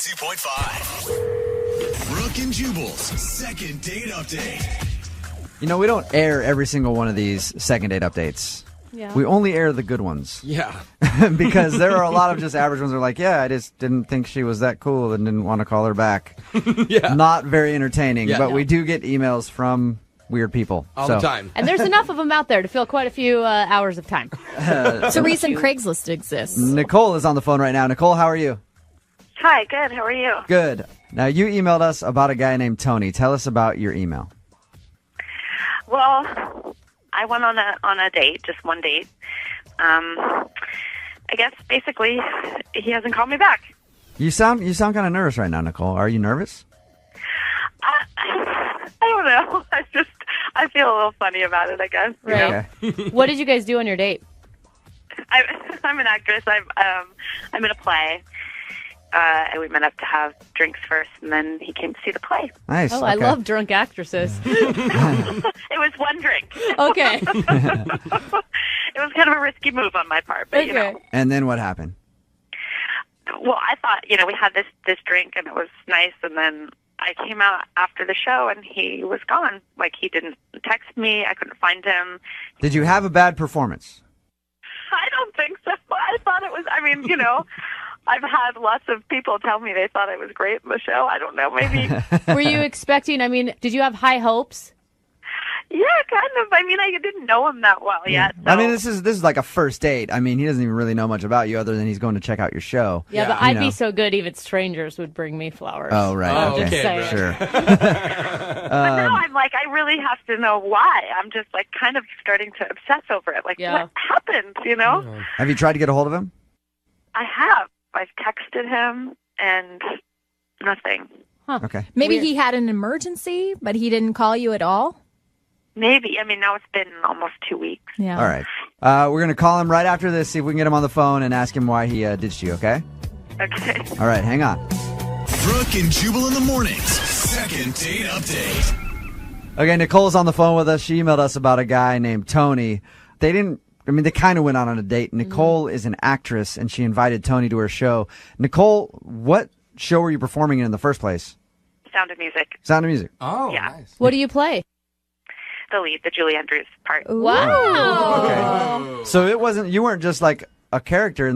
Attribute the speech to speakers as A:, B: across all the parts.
A: 92.5. Brooke and Jubal's second date update.
B: You know, we don't air every single one of these second date updates.
C: Yeah.
B: We only air the good ones.
D: Yeah.
B: Because there are a lot of just average ones that are like, yeah, I just didn't think she was that cool and didn't want to call her back.
D: Yeah.
B: Not very entertaining,
D: Yeah.
B: but
D: No.
B: we do get emails from weird people.
D: All the time.
C: And there's enough of them out there to fill quite a few hours of time.
E: It's a reason Craigslist exists.
B: Nicole is on the phone right now. Nicole, how are you?
F: Hi, good. How are you?
B: Good. Now, you emailed us about a guy named Tony. Tell us about your email.
F: Well, I went on a date, just one date. I guess basically he hasn't called me back.
B: You sound kind of nervous right now, Nicole. Are you nervous?
F: I don't know. I feel a little funny about it, I guess. you know?
B: Okay.
C: What did you guys do on your date?
F: I'm an actress. I'm in a play. And we met up to have drinks first, and then he came to see the play.
B: Nice.
C: Oh, I
B: okay.
C: love drunk actresses.
F: It was one drink.
C: Okay.
F: It was kind of a risky move on my part, but you know.
B: And then what happened?
F: Well, I thought, we had this drink, and it was nice, and then I came out after the show, and he was gone. Like, he didn't text me. I couldn't find him.
B: Did you have a bad performance?
F: I don't think so. I thought it was, I've had lots of people tell me they thought it was great in the show. I don't know, maybe.
C: Were you expecting, did you have high hopes?
F: Yeah, kind of. I didn't know him that well yet. So.
B: This is like a first date. He doesn't even really know much about you other than he's going to check out your show.
C: Yeah, but I'd be so good even strangers would bring me flowers.
B: Oh, right.
D: Oh,
B: okay.
D: okay,
C: saying.
B: Sure.
F: But now I'm like, I really have to know why. I'm just like kind of starting to obsess over it. Like, what happened,
B: Have you tried to get a hold of him?
F: I have. I've texted him and nothing.
C: Huh.
B: Okay.
E: Maybe he had an emergency, but he didn't call you at all?
F: Maybe. Now it's been almost 2 weeks.
E: Yeah.
B: All right. We're going to call him right after this, see if we can get him on the phone and ask him why he ditched you, okay?
F: Okay.
B: All right, hang on.
A: Brooke and Jubal in the mornings. Second date update.
B: Okay, Nicole's on the phone with us. She emailed us about a guy named Tony. They kind of went out on a date. Nicole is an actress, and she invited Tony to her show. Nicole, what show were you performing in the first place?
F: Sound of Music.
B: Sound of Music.
D: Oh,
F: Yeah.
D: nice.
C: What do you play?
F: The lead, the Julie Andrews part.
C: Wow.
B: Okay. So you weren't just like a character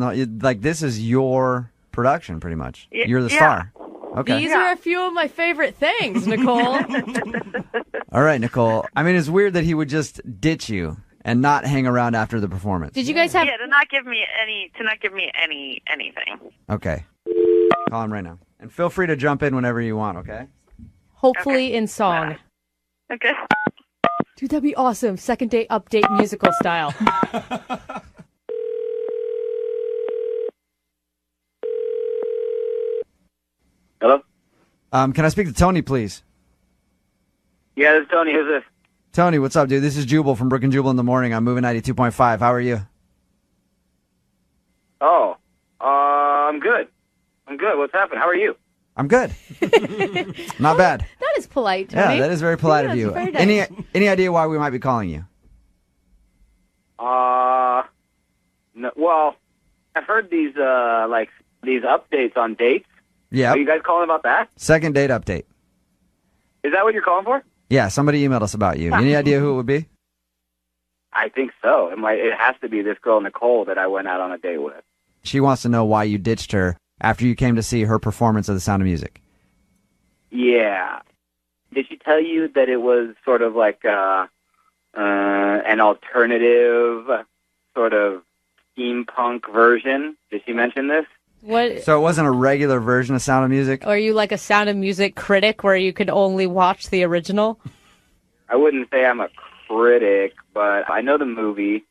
B: this is your production pretty much. You're the star. Okay.
C: These are a few of my favorite things, Nicole.
B: All right, Nicole. It's weird that he would just ditch you and not hang around after the performance.
C: Did you guys have...
F: Yeah, to not give me anything.
B: Okay. Call him right now. And feel free to jump in whenever you want, okay?
C: Hopefully in song.
F: Okay.
C: Dude, that'd be awesome. Second date update musical style.
G: Hello?
B: Can I speak to Tony, please?
G: Yeah, this is Tony. Who's this?
B: Tony, what's up, dude? This is Jubal from Brooke and Jubal in the morning. I'm moving 92.5. How are you?
G: Oh, I'm good. What's happening? How are you?
B: I'm good. Not bad.
C: That is polite, Tony.
B: Yeah, that is very polite of
C: that's
B: you.
C: very nice.
B: Any idea why we might be calling you?
G: No, well, I've heard these updates on dates.
B: Yeah.
G: Are you guys calling about that?
B: Second date update.
G: Is that what you're calling for?
B: Yeah, somebody emailed us about you. Any idea who it would be?
G: I think so. It has to be this girl Nicole that I went out on a date with.
B: She wants to know why you ditched her after you came to see her performance of The Sound of Music.
G: Yeah. Did she tell you that it was sort of like an alternative sort of steampunk version? Did she mention this?
C: What?
B: So it wasn't a regular version of Sound of Music?
C: Are you like a Sound of Music critic where you could only watch the original?
G: I wouldn't say I'm a critic, but I know the movie.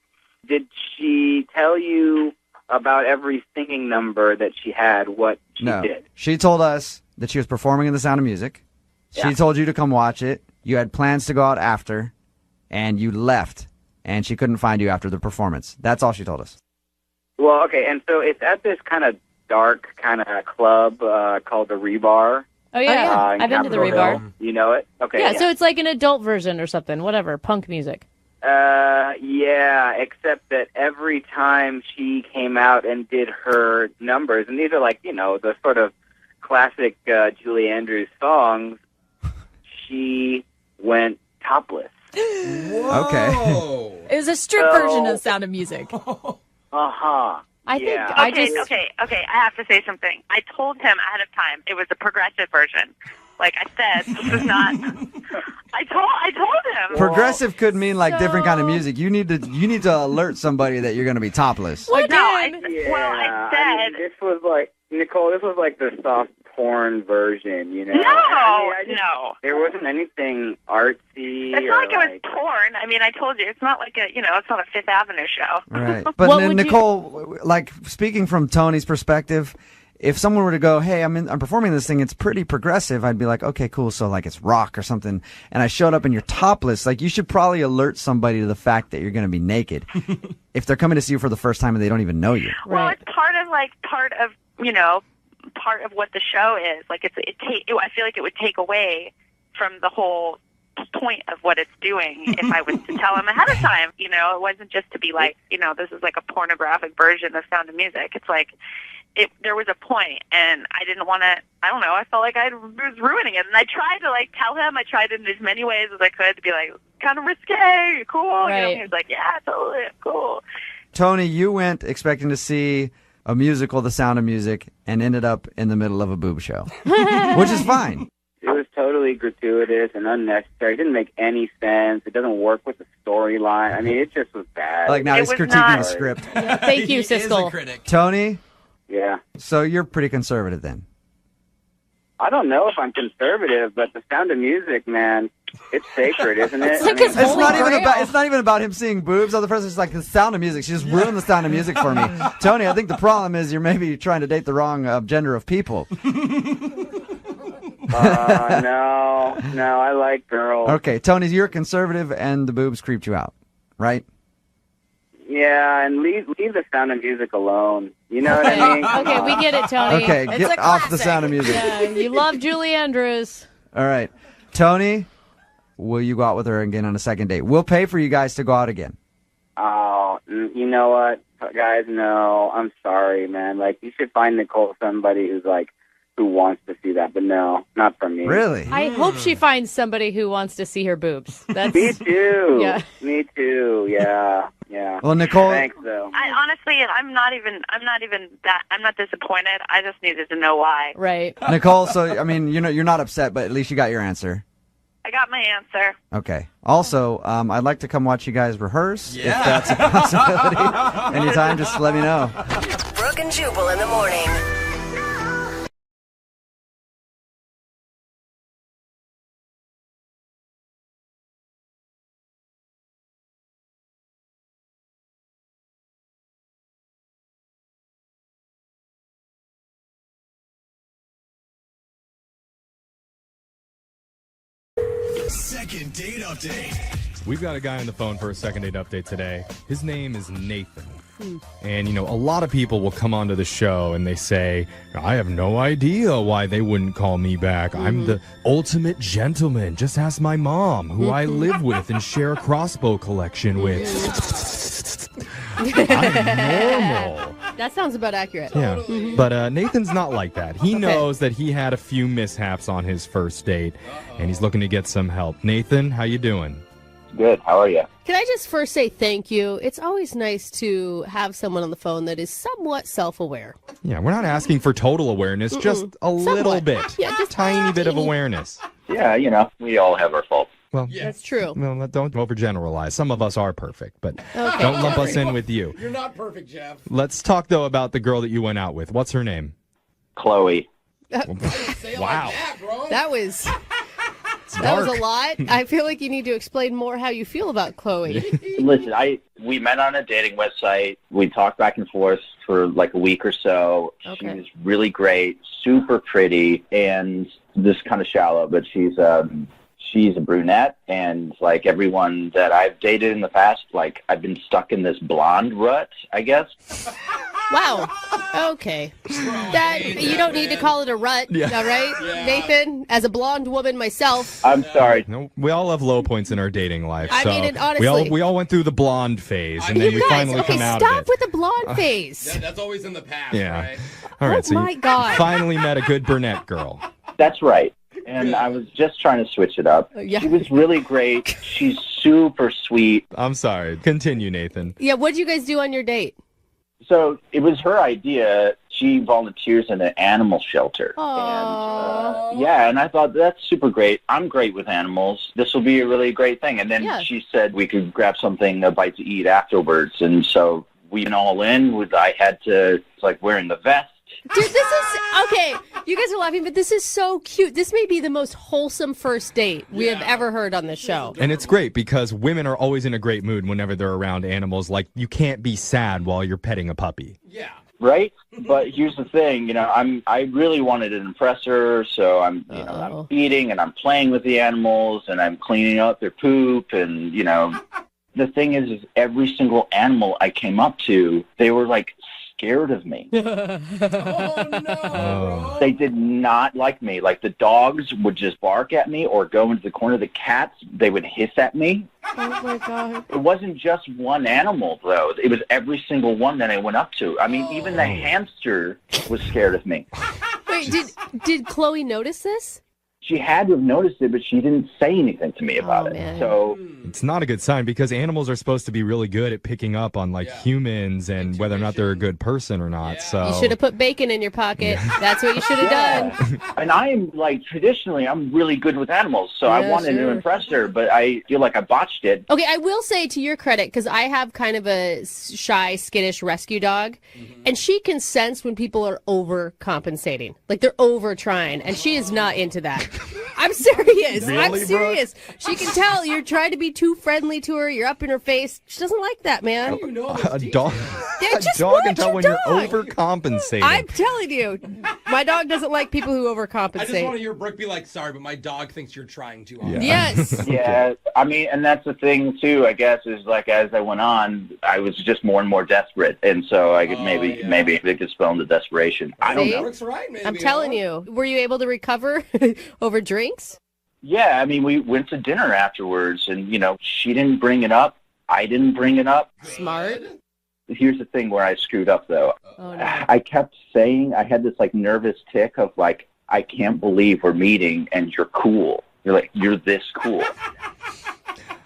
G: Did she tell you about every singing number that she had, what she did?
B: She told us that she was performing in The Sound of Music. She told you to come watch it. You had plans to go out after, and you left, and she couldn't find you after the performance. That's all she told us.
G: Well, okay, and so it's at this kind of dark kind of club called the Rebar.
C: Oh, yeah. I've been to the
G: Capitol
C: Rebar.
G: Hill. You know it? Okay.
C: Yeah, so it's like an adult version or something, whatever, punk music.
G: Yeah, except that every time she came out and did her numbers, and these are like, the sort of classic Julie Andrews songs, she went topless.
B: Okay.
E: It was a strip version of Sound of Music.
G: Uh-huh.
C: I think
G: Yeah.
F: Okay. I have to say something. I told him ahead of time it was a progressive version. Like I said, this is not. I told him.
B: Progressive could mean like different kind of music. You need to alert somebody that you're going to be topless.
F: No, I
G: I mean,
F: said.
G: this was like, Nicole, this was like the soft porn version, you know?
F: No.
G: There wasn't anything artsy.
F: It's not like it was porn. I mean, I told you, it's not like it's not a Fifth Avenue show.
B: Right.
C: What
B: But
C: would
B: Nicole, like speaking from Tony's perspective, if someone were to go, hey, I'm performing this thing, it's pretty progressive, I'd be like, okay, cool, so like it's rock or something, and I showed up and you're topless, like you should probably alert somebody to the fact that you're going to be naked if they're coming to see you for the first time and they don't even know you.
F: Well, it's part of what the show is. Like I feel like it would take away from the whole point of what it's doing if I was to tell him ahead of time. It wasn't just to be like, this is like a pornographic version of Sound of Music. It's like there was a point, and I didn't want to. I don't know. I felt like I was ruining it, and I tried to like tell him. I tried in as many ways as I could to be like, kind of risque, cool.
C: Right.
F: He was like, yeah, totally, cool.
B: Tony, you went expecting to see a musical, The Sound of Music, and ended up in the middle of a boob show, which is fine.
G: It was totally gratuitous and unnecessary. It didn't make any sense. It doesn't work with the storyline. I mean, it just was bad.
B: Like now
F: It
B: he's
F: was
B: critiquing
F: not-
B: the script.
C: Thank you,
A: He is a
C: Siskel.
A: critic.
B: Tony,
G: Yeah.
B: so you're pretty conservative then.
G: I don't know if I'm conservative, but the Sound of Music, man, it's sacred, isn't it?
E: It's like
G: I mean,
E: his
B: It's
E: Holy
B: not even
E: Grail.
B: about. It's not even about him seeing boobs. Other person, it's like The Sound of Music. She just ruined The Sound of Music for me. Tony, I think the problem is you're maybe trying to date the wrong gender of people.
G: no, I like girls.
B: Okay, Tony, you're conservative, and the boobs creeped you out, right?
G: Yeah, and leave the Sound of Music alone. You know what I mean?
C: Okay, we get it, Tony.
B: Okay,
E: It's
B: get
E: a
B: off The
E: classic.
B: Sound of Music.
C: Yeah, you love Julie Andrews.
B: All right, Tony, will you go out with her again on a second date? We'll pay for you guys to go out again.
G: Oh, you know what, guys? No, I'm sorry, man. Like, you should find Nicole somebody who wants to see that, but no, not from me.
B: Really?
C: I hope she finds somebody who wants to see her boobs. That's
G: Me too.
C: Yeah.
G: Me too. Yeah.
B: Well, Nicole,
G: Thanks, though.
F: I honestly, I'm not disappointed. I just needed to know why.
C: right.
B: Nicole. So I mean, you're not upset, but at least you got your answer.
F: I got my answer.
B: Okay. Also, I'd like to come watch you guys rehearse.
A: Yeah.
B: If that's a possibility. Anytime, just let me know.
D: Brooke and Jubal in the morning.
A: Second date update.
H: We've got a guy on the phone for a second date update today. His name is Nathan. And, a lot of people will come onto the show and they say, I have no idea why they wouldn't call me back. I'm the ultimate gentleman. Just ask my mom, who I live with and share a crossbow collection with. I'm normal.
C: That sounds about accurate.
H: Yeah, but Nathan's not like that. He knows that he had a few mishaps on his first date, and he's looking to get some help. Nathan, how you doing?
G: Good. How are you?
I: Can I just first say thank you? It's always nice to have someone on the phone that is somewhat self-aware.
H: Yeah, we're not asking for total awareness, just a little bit.
I: Yeah, just
H: tiny bit of
I: teeny.
H: awareness.
G: Yeah, we all have our faults.
H: Well,
I: That's true.
H: well, don't overgeneralize. Some of us are perfect, but
I: Okay.
H: don't lump us in with you.
A: You're not perfect, Jeff.
H: Let's talk, though, about the girl that you went out with. What's her name?
G: Chloe.
H: Wow.
I: That was
H: Dark.
I: a lot. I feel like you need to explain more how you feel about Chloe.
J: Listen, we met on a dating website. We talked back and forth for like a week or so. She
I: Okay.
J: was really great, super pretty, and just kind of shallow. But she's a brunette, and like everyone that I've dated in the past, like I've been stuck in this blonde rut, I guess.
I: Wow. Okay. That you don't need to call it a rut, all right? Nathan, as a blonde woman myself,
J: I'm sorry.
H: No, we all have low points in our dating life.
I: I
H: so
I: mean, and honestly-
H: we all went through the blonde phase, and then
I: you
H: we
I: guys,
H: finally
I: okay,
H: come out
I: stop
H: of it.
I: with the blonde face.
A: That's always in the past,
H: Yeah.
A: right?
H: All right,
I: Oh
H: so
I: my
H: you
I: God.
H: finally met a good brunette girl.
J: That's right. And I was just trying to switch it up.
I: Yeah.
J: She was really great. She's super sweet.
H: I'm sorry. Continue, Nathan.
I: Yeah, what did you guys do on your date?
J: So it was her idea. She volunteers in an animal shelter.
I: Aww.
J: And I thought, that's super great. I'm great with animals. This will be a really great thing. And then she said we could grab something, a bite to eat afterwards. And so we went all in. I had to, it's like wearing the vest.
I: Dude, this is, okay, you guys are laughing, but this is so cute. This may be the most wholesome first date we have ever heard on the show.
H: And it's great because women are always in a great mood whenever they're around animals. Like, you can't be sad while you're petting a puppy.
K: Yeah.
J: Right? But here's the thing, I really wanted to impress her, so I'm feeding and I'm playing with the animals and I'm cleaning up their poop and, the thing is every single animal I came up to, they were like scared of me.
K: Oh, no.
J: They did not like me. Like the dogs would just bark at me or go into the corner. The cats, they would hiss at me.
I: Oh, my God.
J: It wasn't just one animal, though. It was every single one that I went up to. I mean, even the hamster was scared of me.
I: Wait, did Chloe notice this?
J: She had to have noticed it, but she didn't say anything to me about it.
I: Man.
J: So
H: It's not a good sign because animals are supposed to be really good at picking up on humans and whether or not they're a good person or not.
K: Yeah.
H: So
I: You should have put bacon in your pocket. That's what you should have done.
J: And I am, traditionally, I'm really good with animals, so I
I: Yeah,
J: wanted to
I: sure.
J: impress her, but I feel like I botched it.
I: Okay, I will say to your credit, because I have kind of a shy, skittish rescue dog, and she can sense when people are overcompensating. Like they're over trying, and she is not into that. I'm serious. I'm
H: Really,
I: serious. She can tell you're trying to be too friendly to her. You're up in her face. She doesn't like that, man.
K: You know
H: a dog,
I: Yeah,
H: a
I: just
H: dog
I: watch
H: can tell
I: your
H: when
I: dog.
H: you're overcompensating.
I: I'm telling you, my dog doesn't like people who
K: I just want to
I: overcompensate.
K: hear Brooke be like, sorry, but my dog thinks you're trying too hard.
I: Yes.
J: Yeah, I mean, and that's the thing, too, I guess, is as I went on, I was just more and more desperate, and so I could maybe it could spell into desperation. I don't
I: See?
J: know.
K: Brooke's right, maybe.
I: I'm telling you. Were you able to recover over drinks?
J: Yeah, I mean, we went to dinner afterwards, and, she didn't bring it up. I didn't bring it up.
I: Smart.
J: Here's the thing where I screwed up, though.
I: Oh, no.
J: I kept saying, I had this, nervous tick of, I can't believe we're meeting, and you're cool. You're like, you're this cool.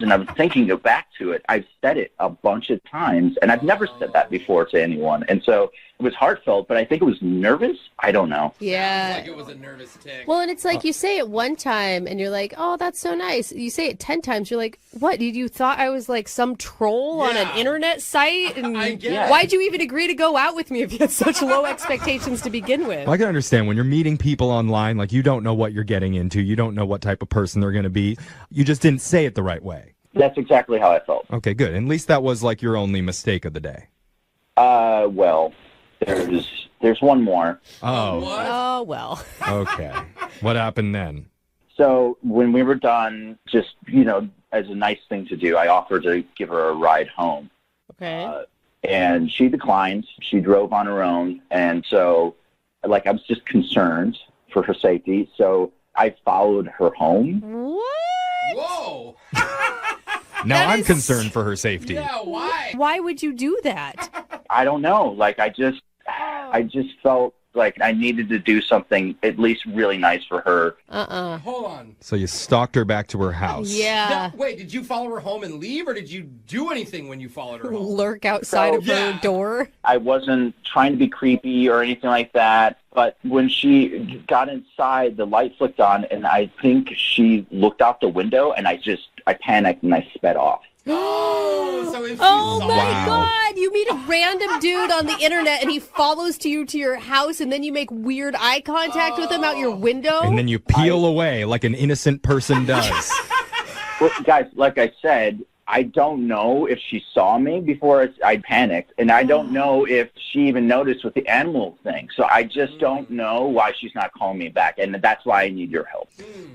J: And I was thinking, go back to it. I've said it a bunch of times, and I've never said that before to anyone. And so it was heartfelt, but I think it was nervous. I don't know.
I: Yeah.
K: Like it was a nervous tick.
I: Well, and it's like you say it one time and you're like, oh, that's so nice. You say it 10 times. You're like, what? Did you thought I was like some troll on an internet site? And
K: I get it.
I: why'd you even agree to go out with me if you had such low expectations to begin with?
H: Well, I can understand when you're meeting people online, you don't know what you're getting into. You don't know what type of person they're going to be. You just didn't say it the right way.
J: That's exactly how I felt.
H: Okay, good. At least that was your only mistake of the day.
J: Well, there's one more.
H: Oh,
I: Oh, well.
H: okay. What happened then?
J: So when we were done, just, as a nice thing to do, I offered to give her a ride home.
I: Okay.
J: And she declined. She drove on her own. And so, I was just concerned for her safety. So I followed her home.
I: What?
K: Whoa.
H: Now
I: That
H: I'm
I: is-
H: concerned for her safety.
K: Yeah, why?
I: Why would you do that?
J: I don't know. I just felt like I needed to do something at least really nice for her.
K: Hold on.
H: So you stalked her back to her house.
I: Yeah.
K: No, wait, did you follow her home and leave, or did you do anything when you followed her home?
I: Lurk outside of her
K: Yeah.
I: door.
J: I wasn't trying to be creepy or anything like that. But when she got inside, the light flicked on, and I think she looked out the window, and I panicked and I sped off.
K: Oh, so if she
I: Oh
K: saw
I: my
H: Wow.
I: God! You meet a random dude on the internet and he follows you to your house and then you make weird eye contact with him out your window?
H: And then you peel away like an innocent person does.
J: Well, guys, like I said, I don't know if she saw me before I panicked, and I don't know if she even noticed with the animal thing. So I just don't know why she's not calling me back, and that's why I need your help.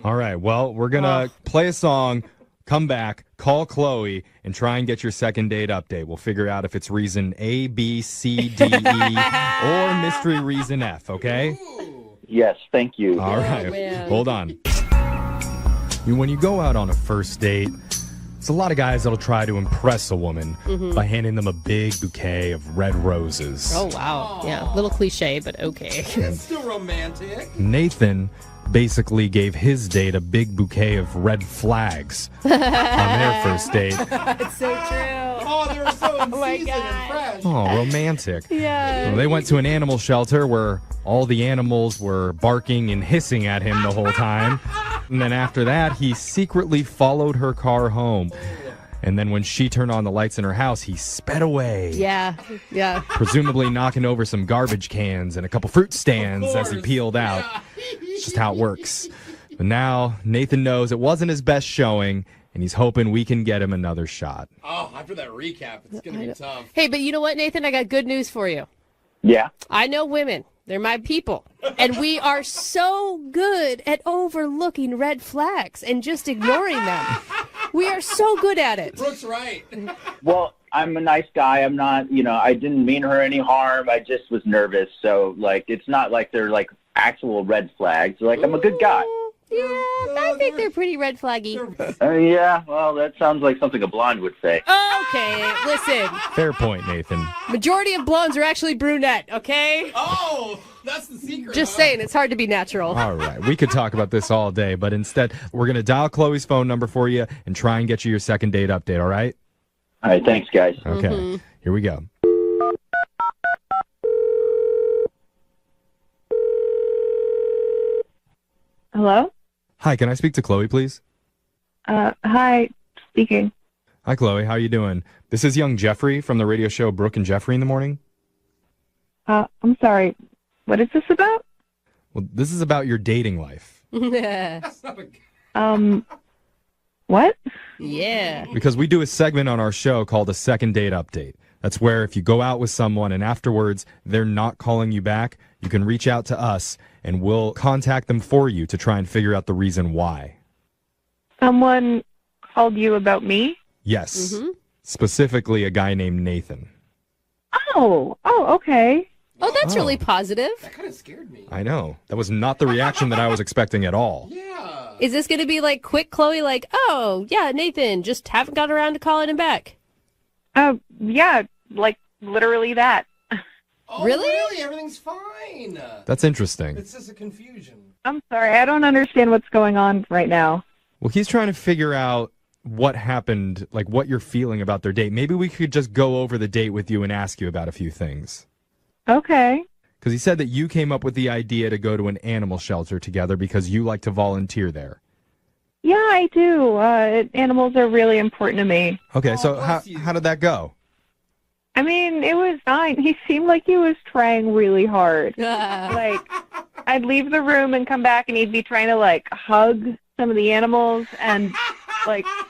H: All right. Well, we're going to play a song, come back, call Chloe, and try and get your second date update. We'll figure out if it's reason A, B, C, D, E, or mystery reason F, okay?
J: Yes, thank you.
H: All right.
I: man.
H: Hold on. When you go out on a first date, It's a lot of guys that'll try to impress a woman by handing them a big bouquet of red roses.
I: Oh, wow. Yeah, a little cliche, but okay.
K: It's still romantic.
H: Nathan basically gave his date a big bouquet of red flags on their first date.
I: It's so true.
K: Oh, they were so in
I: my
K: season
I: God.
K: and fresh.
H: Oh, romantic.
I: Yeah.
H: Well, they went to an animal shelter where all the animals were barking and hissing at him the whole time. And then after that, he secretly followed her car home. And then when she turned on the lights in her house, he sped away.
I: Yeah.
H: Presumably knocking over some garbage cans and a couple fruit stands as he peeled out. It's just how it works. But now Nathan knows it wasn't his best showing, and he's hoping we can get him another shot.
K: Oh, after that recap, it's going to be tough.
I: Hey, but you know what, Nathan? I got good news for you.
J: Yeah.
I: I know women. They're my people. And we are so good at overlooking red flags and just ignoring them. We are so good at it.
K: Brooke's right.
J: Well, I'm a nice guy. I'm not, I didn't mean her any harm. I just was nervous. So, it's not like they're, actual red flags. I'm a good guy.
I: Yeah, I think they're pretty red flaggy.
J: Yeah, well, that sounds like something a blonde would say.
I: Okay, listen.
H: Fair point, Nathan.
I: Majority of blondes are actually brunette, okay?
K: Oh, that's the secret.
I: Just saying, it's hard to be natural.
H: All right, we could talk about this all day, but instead, we're going to dial Chloe's phone number for you and try and get you your second date update, all right?
J: All right, thanks, guys.
H: Okay, Here we go.
L: Hello?
H: Hi, can I speak to Chloe, please?
L: Hi, speaking.
H: Hi, Chloe. How you doing? This is young Jeffrey from the radio show Brooke and Jeffrey in the Morning.
L: I'm sorry. What is this about?
H: Well, this is about your dating life.
L: What?
I: Yeah.
H: Because we do a segment on our show called a second date update. That's where if you go out with someone and afterwards they're not calling you back, you can reach out to us and we'll contact them for you to try and figure out the reason why.
L: Someone called you about me?
H: Yes. Specifically a guy named Nathan.
L: Oh, okay.
I: Oh, that's really positive.
K: That kind of scared me.
H: I know. That was not the reaction that I was expecting at all.
K: Yeah.
I: Is this going to be quick Chloe, oh, yeah, Nathan, just haven't got around to calling him back?
L: Yeah, literally that.
K: Oh,
I: Really?
K: Everything's fine.
H: That's interesting.
K: It's just a confusion.
L: I'm sorry, I don't understand what's going on right now.
H: Well, he's trying to figure out what happened, what you're feeling about their date. Maybe we could just go over the date with you and ask you about a few things.
L: Okay.
H: Because he said that you came up with the idea to go to an animal shelter together because you like to volunteer there.
L: Yeah, I do. Animals are really important to me.
H: Okay,
K: Oh,
H: so
K: bless you.
H: how did that go?
L: I mean, it was fine. He seemed like he was trying really hard. I'd leave the room and come back and he'd be trying to hug some of the animals, and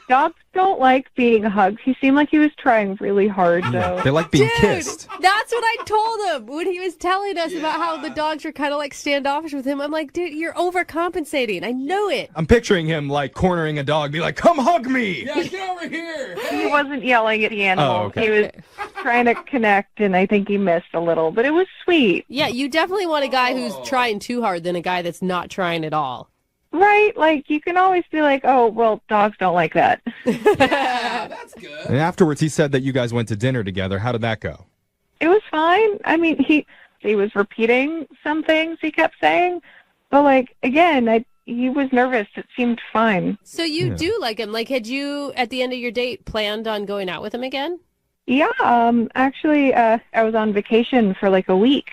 L: dogs don't like being hugged. He seemed like he was trying really hard, though.
H: They like being
I: Dude,
H: kissed.
I: that's what I told him when he was telling us about how the dogs were kind of standoffish with him. I'm like, dude, you're overcompensating. I know it.
H: I'm picturing him cornering a dog, be like, come hug me.
K: Yeah, get over here.
L: He wasn't yelling at the animal.
H: Oh, okay.
L: He was trying to connect, and I think he missed a little, but it was sweet.
I: Yeah, you definitely want a guy who's trying too hard than a guy that's not trying at all.
L: Right? You can always be oh, well, dogs don't like that.
K: Yeah, that's good.
H: And afterwards, he said that you guys went to dinner together. How did that go?
L: It was fine. I mean, he was repeating some things he kept saying, but again, he was nervous. It seemed fine.
I: So you do like him. Had you, at the end of your date, planned on going out with him again?
L: Yeah, actually, I was on vacation for a week.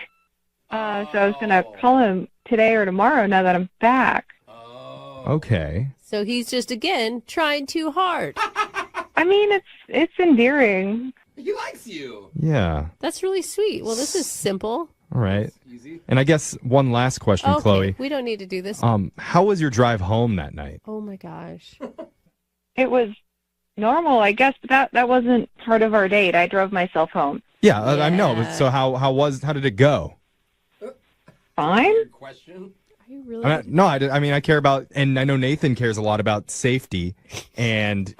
L: So I was going to call him today or tomorrow now that I'm back.
H: Okay.
I: So he's just, again, trying too hard.
L: I mean, it's endearing.
K: He likes you.
H: Yeah.
I: That's really sweet. Well, this is simple.
H: All right.
K: Easy.
H: And I guess one last question,
I: Okay,
H: Chloe.
I: we don't need to do this.
H: How was your drive home that night?
I: Oh, my gosh.
L: It was normal, I guess, but that wasn't part of our date. I drove myself home.
H: Yeah, I know. But so how did it go?
L: Fine.
K: Weird question.
I: Are you really?
H: I care about, and I know Nathan cares a lot about safety and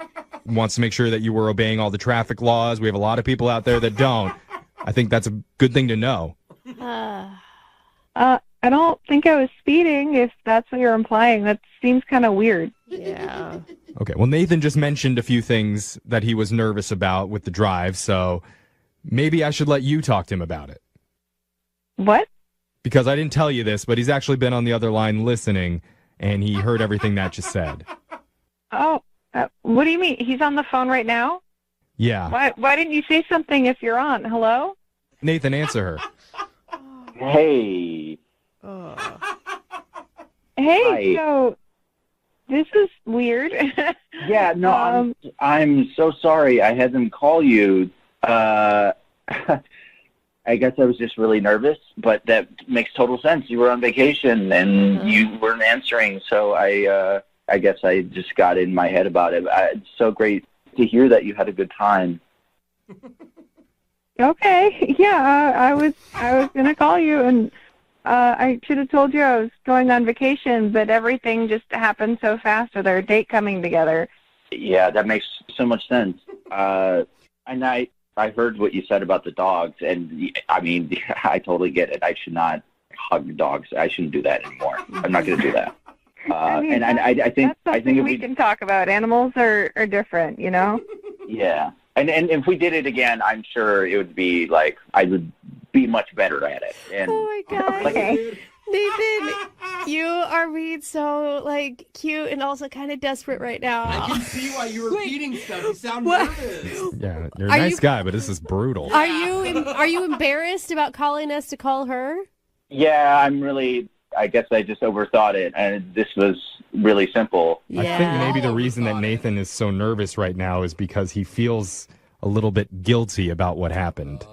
H: wants to make sure that you were obeying all the traffic laws. We have a lot of people out there that don't. I think that's a good thing to know.
L: I don't think I was speeding, if that's what you're implying. That seems kind of weird.
I: Yeah.
H: Okay, well, Nathan just mentioned a few things that he was nervous about with the drive, so maybe I should let you talk to him about it.
L: What?
H: Because I didn't tell you this, but he's actually been on the other line listening, and he heard everything that you said.
L: Oh, what do you mean? He's on the phone right now?
H: Yeah.
L: Why didn't you say something if you're on? Hello?
H: Nathan, answer her.
J: Hey.
L: Hey,
J: Hi.
L: so this is weird.
J: Yeah, no, I'm so sorry. I had them call you. I guess I was just really nervous, but that makes total sense. You were on vacation and you weren't answering, so I guess I just got in my head about it. It's so great to hear that you had a good time.
L: Okay, yeah, I was gonna call you, and I should have told you I was going on vacation, but everything just happened so fast with our date coming together.
J: Yeah, that makes so much sense. And I heard what you said about the dogs, and I mean, I totally get it. I should not hug dogs. I shouldn't do that anymore. I'm not going to do that.
L: I mean,
J: I think
L: we can talk about. Animals are different, you know.
J: Yeah, and if we did it again, I'm sure it would be like I would be much better at it. And,
I: Oh my god.
L: Okay.
I: Nathan, you are being so cute and also kind of desperate right now.
K: I can see why you're repeating stuff. You sound
I: What?
K: nervous.
H: Yeah, you're a
I: Are
H: nice
I: you-
H: guy, but this is brutal.
I: Are you embarrassed about calling us to call her?
J: yeah, I guess I just overthought it, and this was really simple.
H: I think maybe the reason that Nathan is so nervous right now is because he feels a little bit guilty about what happened.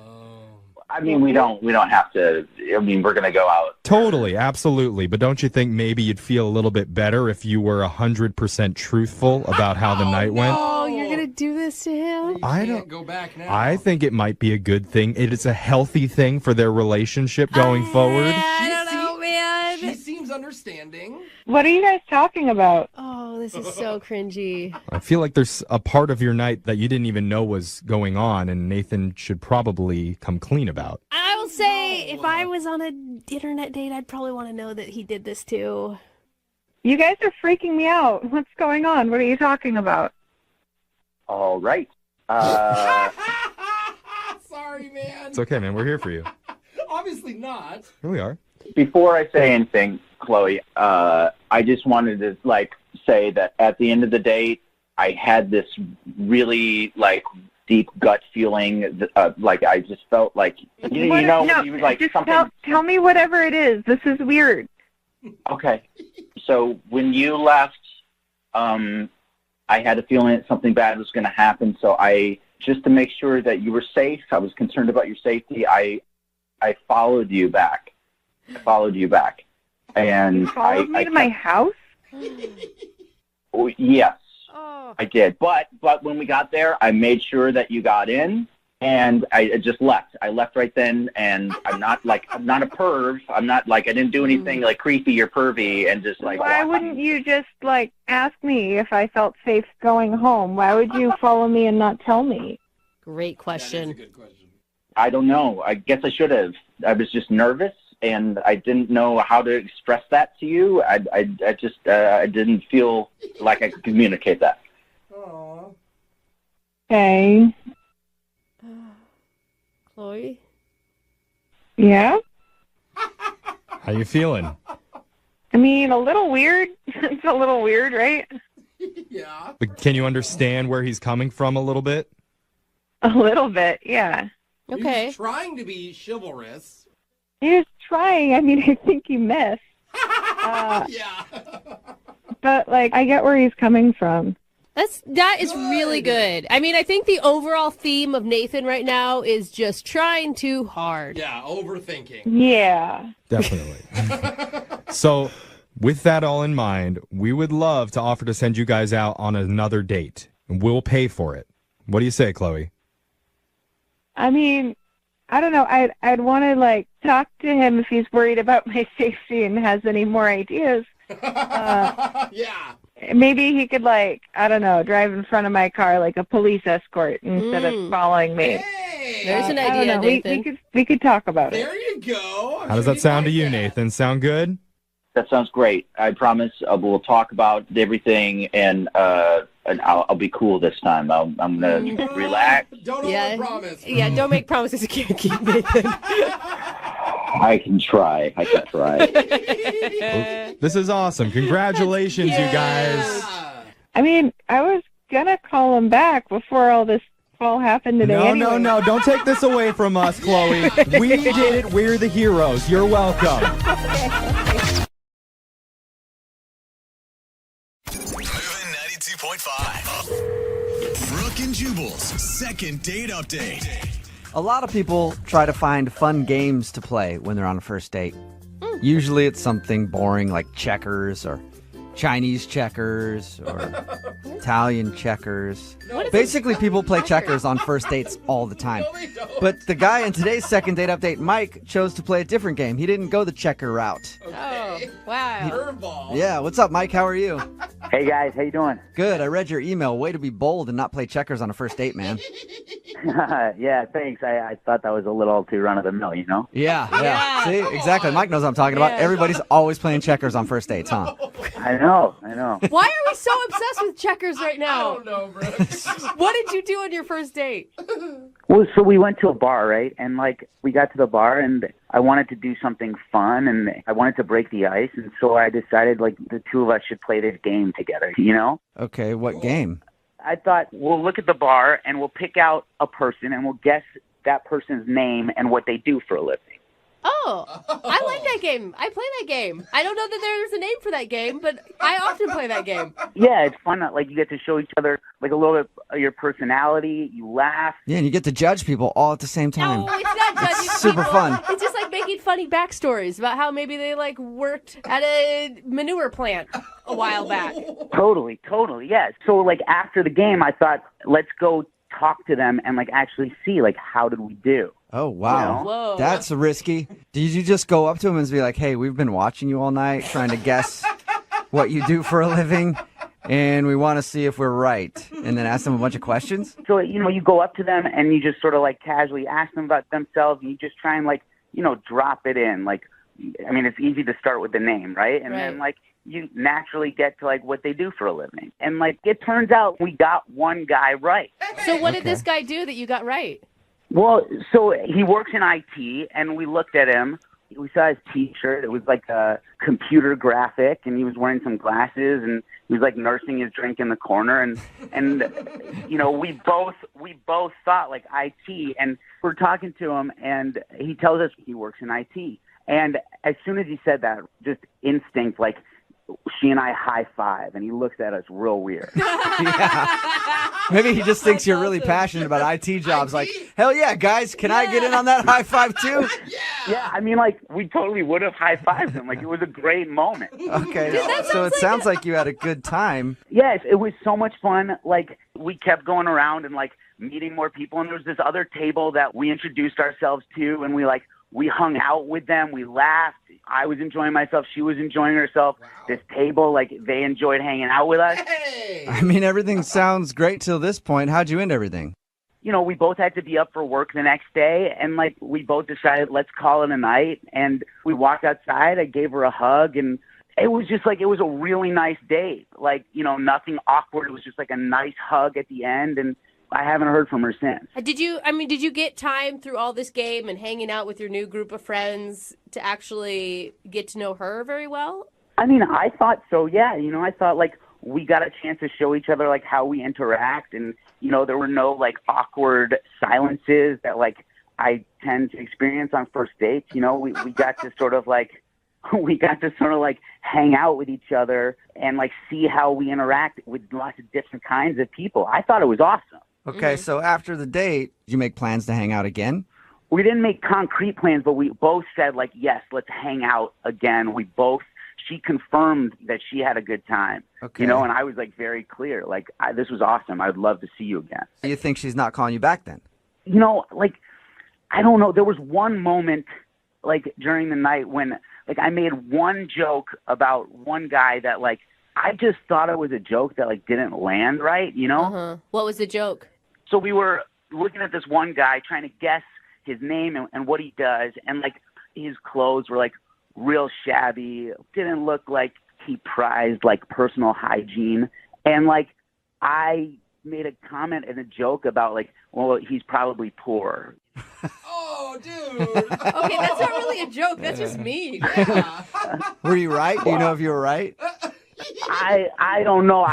J: I mean, we don't have to. I mean, we're going to go out.
H: Totally, absolutely. But don't you think maybe you'd feel a little bit better if you were 100% truthful about how the night went?
I: Oh, you're gonna do this to him?
H: I don't
K: go back now.
H: I think it might be a good thing. It is a healthy thing for their relationship going forward.
I: I don't know, man.
K: She seems understanding.
L: What are you guys talking about?
I: Oh, this is so cringy.
H: I feel like there's a part of your night that you didn't even know was going on, and Nathan should probably come clean about.
I: I will say, if I was on an internet date, I'd probably want to know that he did this too.
L: You guys are freaking me out. What's going on? What are you talking about?
J: All right.
K: Sorry, man.
H: It's okay, man. We're here for you.
K: Obviously not.
H: Here we are.
J: Before I say anything, Chloe, I just wanted to say that at the end of the date, I had this really deep gut feeling. I just felt like you were like
L: just
J: something.
L: tell me whatever it is. This is weird.
J: Okay, so when you left, I had a feeling that something bad was going to happen. So just to make sure that you were safe, I was concerned about your safety. I followed you back. And
L: You followed me to my house?
J: Oh, yes,
I: Oh.
J: I did. But when we got there, I made sure that you got in, and I just left. I left right then, and I'm not a perv. I'm not I didn't do anything creepy or pervy, and just
L: Why wouldn't you just ask me if I felt safe going home? Why would you follow me and not tell me?
I: Great question.
K: Good question.
J: I don't know. I guess I should have. I was just nervous, and I didn't know how to express that to you. I just didn't feel like I could communicate that.
K: Aww.
L: Okay.
I: Chloe?
L: Yeah?
H: How you feeling?
L: I mean, a little weird. It's a little weird, right?
K: Yeah.
H: But can you understand where he's coming from a little bit?
L: A little bit, yeah.
I: Okay.
K: He's trying to be chivalrous.
L: He was trying. I mean, I think he missed.
K: Yeah.
L: But, I get where he's coming from.
I: That is really good. I mean, I think the overall theme of Nathan right now is just trying too hard.
K: Yeah, overthinking.
L: Yeah.
H: Definitely. So, with that all in mind, we would love to offer to send you guys out on another date, and we'll pay for it. What do you say, Chloe?
L: I mean, I don't know. I'd want to, talk to him if he's worried about my safety and has any more ideas.
K: Yeah.
L: Maybe he could, I don't know, drive in front of my car like a police escort instead of following me.
K: Hey.
I: There's an
L: I don't
I: idea,
L: know.
I: Nathan.
L: We could talk about it.
K: There you go.
H: How does that sound to you, Nathan? Sound good?
J: That sounds great. I promise we'll talk about everything, and I'll be cool this time. I'm going to relax.
K: Don't overpromise.
I: Yeah, don't make promises you can't keep, Nathan.
J: I can try.
H: This is awesome. Congratulations, you guys.
L: I mean, I was going to call him back before all this all happened today.
H: No. Don't take this away from us, Chloe. We did it. We're the heroes. You're welcome.
A: Moving 92.5. Brooke and Jubal's second date update.
B: A lot of people try to find fun games to play when they're on a first date. Usually it's something boring like checkers or Chinese checkers or Italian checkers. Basically, people play checkers on first dates all the time. But the guy in today's second date update, Mike, chose to play a different game. He didn't go the checker route.
I: Oh, wow.
K: Curveball.
B: Yeah, what's up, Mike? How are you?
G: Hey, guys. How you doing?
B: Good. I read your email. Way to be bold and not play checkers on a first date, man.
G: Yeah, thanks. I thought that was a little too run-of-the-mill, you know?
B: Yeah. See, exactly. Mike knows what I'm talking about. Everybody's always playing checkers on first dates, huh?
G: I know.
I: Why are we so obsessed with checkers right now?
K: I don't know, bro.
I: What did you do on your first date?
G: Well, so we went to a bar, right? And, we got to the bar, and I wanted to do something fun, and I wanted to break the ice. And so I decided, the two of us should play this game together, you know?
B: Okay, what game?
G: I thought we'll look at the bar, and we'll pick out a person, and we'll guess that person's name and what they do for a living.
I: Oh, I like that game. I play that game. I don't know that there's a name for that game, but I often play that game.
G: Yeah, it's fun. You get to show each other, a little bit of your personality. You laugh.
B: Yeah, and you get to judge people all at the same time.
I: No, it's not judging
B: super
I: people.
B: fun.
I: It's just making funny backstories about how maybe they worked at a manure plant a while back.
G: Totally, yeah. So after the game, I thought, let's go talk to them and actually see how did we do.
B: Oh, wow.
G: You know?
I: Whoa.
B: That's risky. Did you just go up to him and be like, hey, we've been watching you all night trying to guess what you do for a living, and we want to see if we're right, and then ask them a bunch of questions?
G: So, you go up to them and you just sort of casually ask them about themselves, and you just try and drop it in. It's easy to start with the name, right? And then you naturally get to what they do for a living. And it turns out we got one guy right.
I: So what did this guy do that you got right?
G: Well, so he works in IT, and we looked at him. We saw his T-shirt. It was a computer graphic, and he was wearing some glasses, and he was nursing his drink in the corner. And we both thought IT, and we're talking to him, and he tells us he works in IT. And as soon as he said that, just instinct, she and I high five, and he looks at us real weird.
B: Yeah. Maybe he just thinks you're really passionate about IT jobs. Hell yeah, guys, can I get in on that high five too?
G: Yeah, we totally would have high fived him. It was a great moment.
B: Okay, so it sounds like you had a good time.
G: Yes, it was so much fun. We kept going around and meeting more people, and there was this other table that we introduced ourselves to, and we hung out with them. We laughed. I was enjoying myself. She was enjoying herself. Wow. This table, they enjoyed hanging out with us.
K: Hey!
B: Everything sounds great till this point. How'd you end everything?
G: We both had to be up for work the next day, and we both decided, let's call it a night. And we walked outside. I gave her a hug, and it was just it was a really nice date. Nothing awkward. It was just a nice hug at the end, and I haven't heard from her since.
I: Did you get time through all this game and hanging out with your new group of friends to actually get to know her very well?
G: I thought so, yeah. I thought, we got a chance to show each other, how we interact. And, there were no, awkward silences that, I tend to experience on first dates. We got to sort of, hang out with each other and, see how we interact with lots of different kinds of people. I thought it was awesome.
B: Okay, so after the date, did you make plans to hang out again?
G: We didn't make concrete plans, but we both said, yes, let's hang out again. She confirmed that she had a good time, and I was, very clear. This was awesome. I would love to see you again.
B: Do you think she's not calling you back then?
G: I don't know. There was one moment, during the night when, I made one joke about one guy that, I just thought it was a joke that, didn't land right,
I: Uh-huh. What was the joke?
G: So we were looking at this one guy trying to guess his name and what he does, and, his clothes were, real shabby, didn't look like he prized like personal hygiene. And like I made a comment and a joke about like, well, he's probably poor.
K: Oh, dude.
I: Okay, that's not really a joke. That's just mean.
K: Yeah.
B: Were you right? Do you know if you were right?
G: I don't know.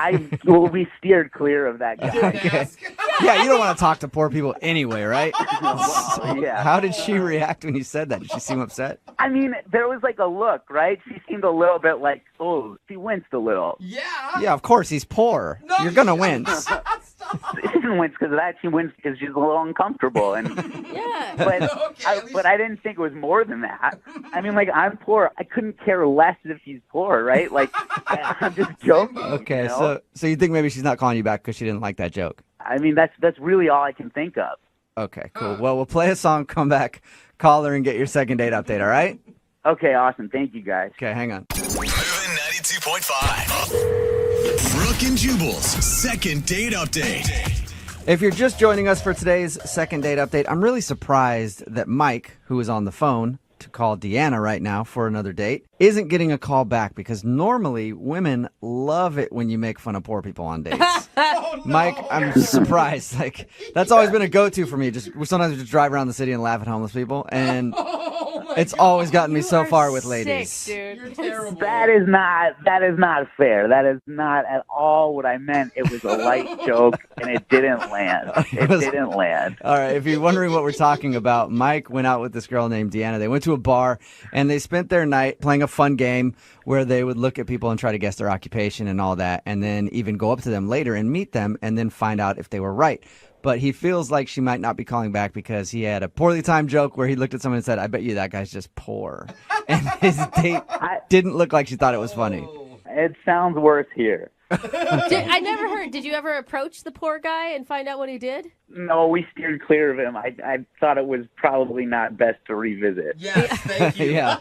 G: We steered clear of that guy.
K: Didn't ask.
B: Yeah, you don't want to talk to poor people anyway, right?
G: Well, yeah.
B: How did she react when you said that? Did she seem upset?
G: I mean, there was like a look, right? She seemed a little bit like, oh, she winced a little.
K: Yeah.
B: Yeah, of course, he's poor. You're going to wince.
G: She didn't wince because of that. She winced because she's a little uncomfortable. And
I: Yeah.
G: but
K: Okay,
G: but I didn't think it was more than that. I mean, like, I'm poor. I couldn't care less if she's poor, right? Like, I'm just joking.
B: Okay,
G: you know?
B: so you think maybe she's not calling you back because she didn't like that joke?
G: I mean, that's really all I can think of.
B: Okay, cool. Well, we'll play a song, come back, call her, and get your second date update, all right?
G: Okay, awesome. Thank you, guys.
B: Okay, hang on.
A: Moving 92.5. Brooke and Jubal's second date update.
B: If you're just joining us for today's second date update, I'm really surprised that Mike, who is on the phone to call Deanna right now for another date, isn't getting a call back because normally women love it when you make fun of poor people on dates.
K: Oh, no.
B: Mike, I'm surprised. Like, that's always been a go-to for me. Sometimes we just drive around the city and laugh at homeless people, and
K: Oh, my
B: it's
K: God.
B: always gotten me so far with
I: Sick,
B: ladies.
I: dude.
K: You're terrible.
G: That is not fair. That is not at all what I meant. It was a light joke, and it didn't land. It didn't land.
B: All right, if you're wondering what we're talking about, Mike went out with this girl named Deanna. They went to a bar, and they spent their night playing a fun game where they would look at people and try to guess their occupation and all that, and then even go up to them later and meet them and then find out if they were right. But he feels like she might not be calling back because he had a poorly timed joke where he looked at someone and said, I bet you that guy's just poor. And his date didn't look like she thought it was funny.
G: It sounds worse here.
I: I never heard. Did you ever approach the poor guy and find out what he did?
G: No, we steered clear of him. I thought it was probably not best to revisit.
K: Yes, thank you.
B: Yeah,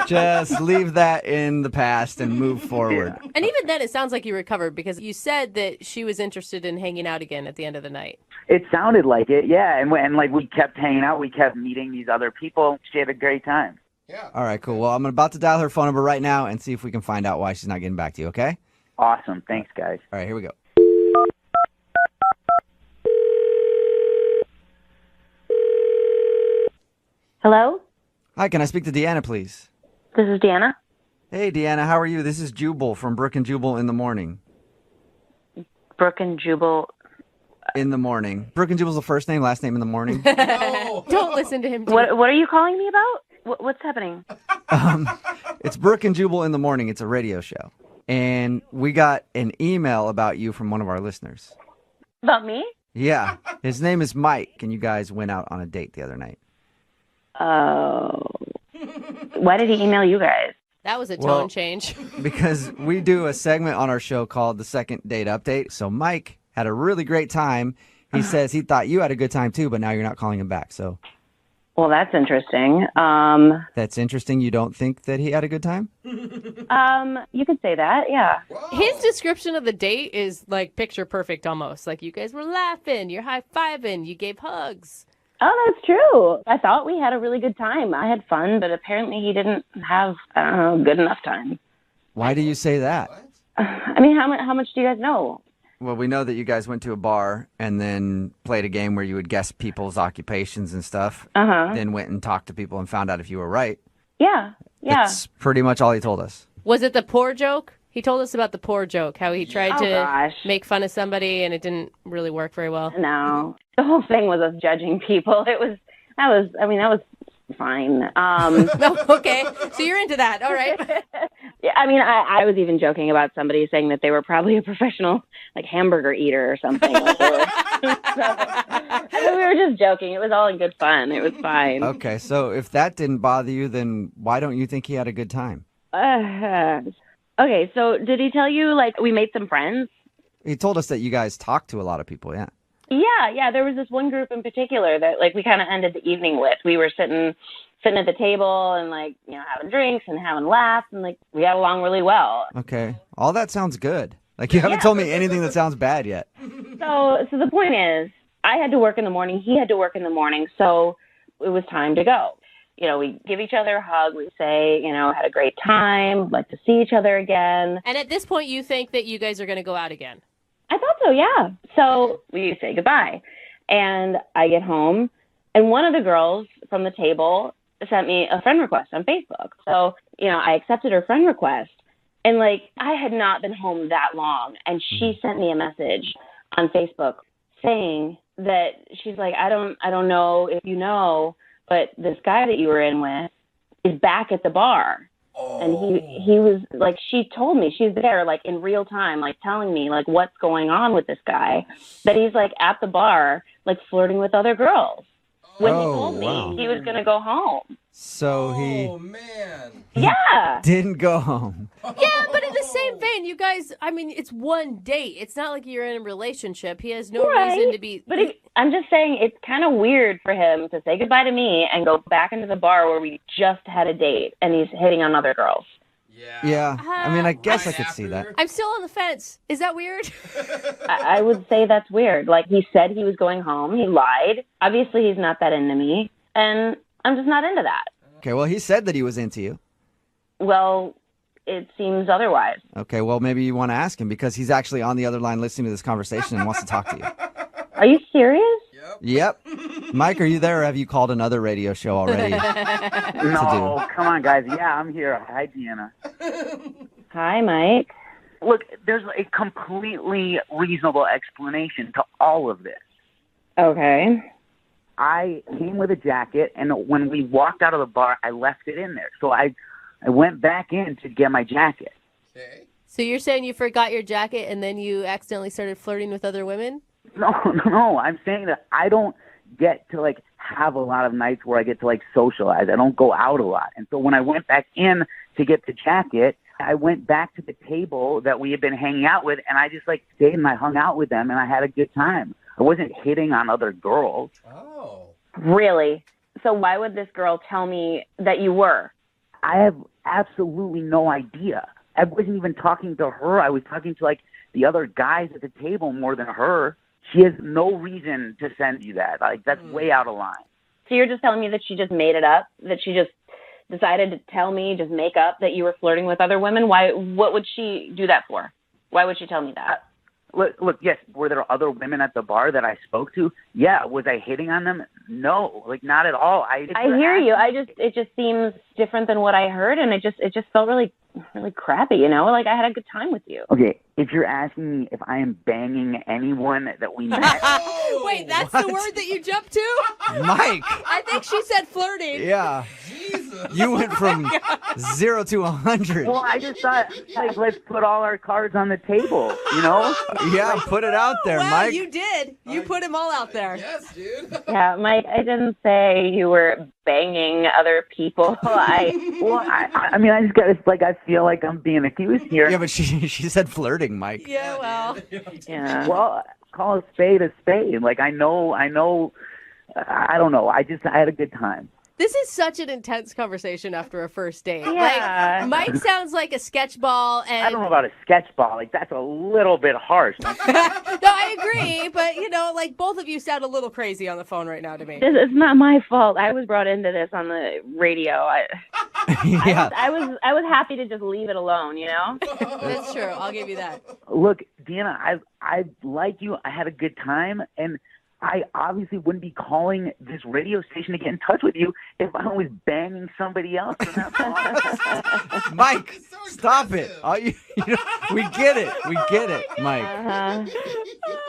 B: just leave that in the past and move forward.
G: Yeah.
I: And even then, it sounds like you recovered because you said that she was interested in hanging out again at the end of the night.
G: It sounded like it, yeah. And like we kept hanging out, we kept meeting these other people. She had a great time.
K: Yeah.
B: All right, cool. Well, I'm about to dial her phone number right now and see if we can find out why she's not getting back to you, okay?
G: Awesome. Thanks, guys.
B: All right, here we go.
L: Hello?
B: Hi, can I speak to Deanna, please?
L: This is Deanna.
B: Hey, Deanna, how are you? This is Jubal from Brooke and Jubal in the morning.
L: Brooke and Jubal.
B: In the morning. Brooke and Jubal's the first name, last name in the morning.
K: No.
I: Don't listen to him. Dude.
L: What are you calling me about? What's happening?
B: It's Brooke and Jubal in the morning. It's a radio show. And we got an email about you from one of our listeners.
L: About me?
B: Yeah. His name is Mike, and you guys went out on a date the other night.
L: Oh. Why did he email you guys?
I: That was a tone
B: Well-
I: change.
B: Because we do a segment on our show called the Second Date Update. So Mike had a really great time. He says he thought you had a good time too, but now you're not calling him back. So
L: Well, that's interesting.
B: that's interesting. You don't think that he had a good time?
L: You could say that, yeah.
I: His description of the date is like picture perfect almost. Like you guys were laughing, you're high-fiving, you gave hugs.
L: Oh, that's true. I thought we had a really good time. I had fun, but apparently he didn't have, I don't know, good enough time.
B: Why do you say that?
L: I mean, how much do you guys know?
B: Well, we know that you guys went to a bar and then played a game where you would guess people's occupations and stuff.
L: Uh-huh.
B: Then went and talked to people and found out if you were right.
L: Yeah.
B: That's pretty much all he told us.
I: Was it the poor joke? He told us about the poor joke, how he tried
L: Oh,
I: to
L: gosh.
I: make fun of somebody and it didn't really work very well.
L: No. The whole thing was us judging people. That was fine.
I: Okay, so you're into that. All right.
L: Yeah, I mean, I was even joking about somebody saying that they were probably a professional, like, hamburger eater or something. Like they were. I mean, we were just joking. It was all in good fun. It was fine.
B: Okay, so if that didn't bother you, then why don't you think he had a good time?
L: Okay, so did he tell you, like, we made some friends?
B: He told us that you guys talked to a lot of people, yeah.
L: Yeah. There was this one group in particular that, like, we kind of ended the evening with. We were sitting at the table and, like, you know, having drinks and having laughs, and, like, we got along really well.
B: Okay, all that sounds good. Like, you haven't told me anything that sounds bad yet.
L: So the point is, I had to work in the morning, he had to work in the morning, so it was time to go.
M: we give each other a hug. We say, had a great time, like to see each other again.
I: And at this point, you think that you guys are going to go out again?
M: I thought so, yeah. So we say goodbye. And I get home, and one of the girls from the table sent me a friend request on Facebook. So, I accepted her friend request. And, I had not been home that long. And she sent me a message on Facebook saying that she's like, I don't know if you know, but this guy that you were in with is back at the bar. And he was she told me, she's there in real time, telling me what's going on with this guy, that he's at the bar, flirting with other girls. When he told me he was going to go home.
B: So he didn't go home.
I: Yeah, but in the same vein, you guys, it's one date. It's not like you're in a relationship. He has no reason to be...
M: But I'm just saying it's kind of weird for him to say goodbye to me and go back into the bar where we just had a date and he's hitting on other girls.
B: Yeah. I guess I could see that.
I: I'm still on the fence. Is that weird?
M: I would say that's weird. He said he was going home. He lied. Obviously, he's not that into me. And I'm just not into that.
B: Okay, well, he said that he was into you.
M: Well, it seems otherwise.
B: Okay, well, maybe you want to ask him because he's actually on the other line listening to this conversation and wants to talk to you.
M: Are you serious?
B: Yep. Mike, are you there or have you called another radio show already?
G: No, come on, guys. Yeah, I'm here. Hi, Deanna.
M: Hi, Mike.
G: Look, there's a completely reasonable explanation to all of this.
M: Okay.
G: I came with a jacket, and when we walked out of the bar, I left it in there. So I went back in to get my jacket.
K: Okay.
I: So you're saying you forgot your jacket and then you accidentally started flirting with other women?
G: No. I'm saying that I don't get to, have a lot of nights where I get to, socialize. I don't go out a lot. And so when I went back in to get the jacket, I went back to the table that we had been hanging out with, and I just, stayed and I hung out with them, and I had a good time. I wasn't hitting on other girls.
K: Oh.
M: Really? So why would this girl tell me that you were?
G: I have absolutely no idea. I wasn't even talking to her. I was talking to, the other guys at the table more than her. She has no reason to send you that. That's way out of line.
M: So you're just telling me that she just made it up? That she just decided to tell me, just make up that you were flirting with other women? Why? What would she do that for? Why would she tell me that?
G: Look, yes, were there other women at the bar that I spoke to? Yeah. Was I hitting on them? No, not at all. I
M: hear you. It just seems different than what I heard, and it just felt really crappy, I had a good time with you.
G: Okay, if you're asking me if I am banging anyone that we met...
I: Wait, that's the word that you jumped to?
B: Mike!
I: I think she said flirting.
B: Yeah. Jesus. You went from 0 to 100.
G: Well, I just thought, let's put all our cards on the table,
B: Yeah, put it out there,
I: well,
B: Mike.
I: You did. You put them all out there.
K: Yes, dude.
M: Yeah, Mike, I didn't say you were banging other people.
G: I just got I feel like I'm being accused here.
B: Yeah, but she said flirting, Mike.
I: Yeah, well.
M: Yeah.
G: Well, call a spade a spade. I know. I don't know. I had a good time.
I: This is such an intense conversation after a first date.
M: Yeah.
I: Mike sounds like a sketch ball, and
G: I don't know about a sketch ball. That's a little bit harsh.
I: No, I agree, but both of you sound a little crazy on the phone right now to me.
M: It's not my fault. I was brought into this on the radio.
B: Yeah.
M: I was happy to just leave it alone,
I: That's true. I'll give you that.
G: Look, Deanna, I like you. I had a good time, and I obviously wouldn't be calling this radio station to get in touch with you if I was banging somebody else.
B: Mike, stop it. We get it. We get it, Mike.
M: Uh-huh.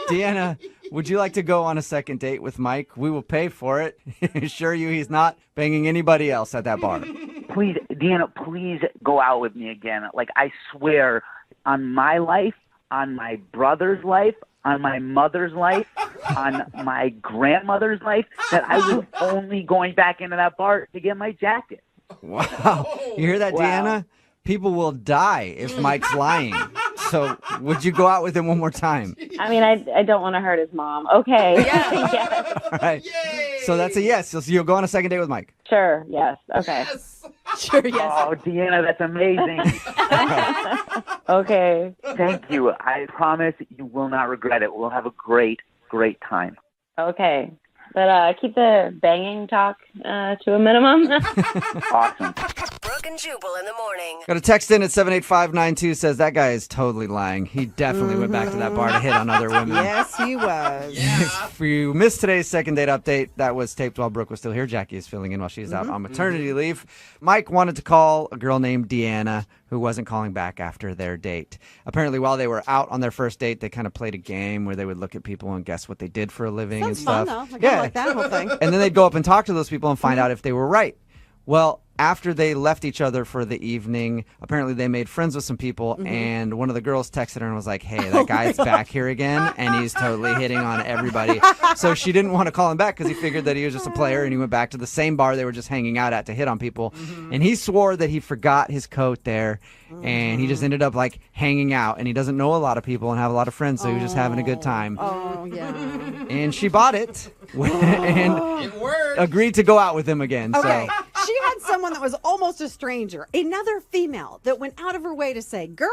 B: Deanna, would you like to go on a second date with Mike? We will pay for it. Assure you he's not banging anybody else at that bar.
G: Please, Deanna, please go out with me again. I swear on my life, on my brother's life, on my mother's life, on my grandmother's life, that I was only going back into that bar to get my jacket.
B: Wow. You hear that, Deanna? People will die if Mike's lying. So would you go out with him one more time?
M: I don't want to hurt his mom. Okay.
I: Yeah.
B: All right.
K: Yay!
B: So that's a yes. So you'll go on a second date with Mike?
M: Sure, yes. Okay.
K: Yes.
I: Sure, yes.
G: Oh, Deanna, that's amazing.
M: Okay.
G: Thank you. I promise you will not regret it. We'll have a great, great time.
M: Okay. but keep the banging talk to a minimum.
J: Awesome.
D: Brooke and Jubal in the morning.
B: Got a text in at 78592 says that guy is totally lying. He definitely went back to that bar to hit on other women.
N: Yes, he was.
B: If you missed today's second date update, that was taped while Brooke was still here. Jackie is filling in while she's out on maternity leave. Mike wanted to call a girl named Deanna who wasn't calling back after their date. Apparently, while they were out on their first date, they kind of played a game where they would look at people and guess what they did for a living and
N: Sounds
B: stuff.
N: fun, though. I kinda like that whole thing.
B: And then they'd go up and talk to those people and find out if they were right. Well, after they left each other for the evening, apparently they made friends with some people, and one of the girls texted her and was like, hey, that guy's back here again, and he's totally hitting on everybody. So she didn't want to call him back because he figured that he was just a player, and he went back to the same bar they were just hanging out at to hit on people. And he swore that he forgot his coat there, and he just ended up, like, hanging out, and he doesn't know a lot of people and have a lot of friends, so he was just having a good time.
N: Oh, yeah.
B: And she bought it and
K: It worked.
B: agreed to go out with him again.
N: Okay.
B: So.
N: She had someone that was almost a stranger, another female that went out of her way to say, girl,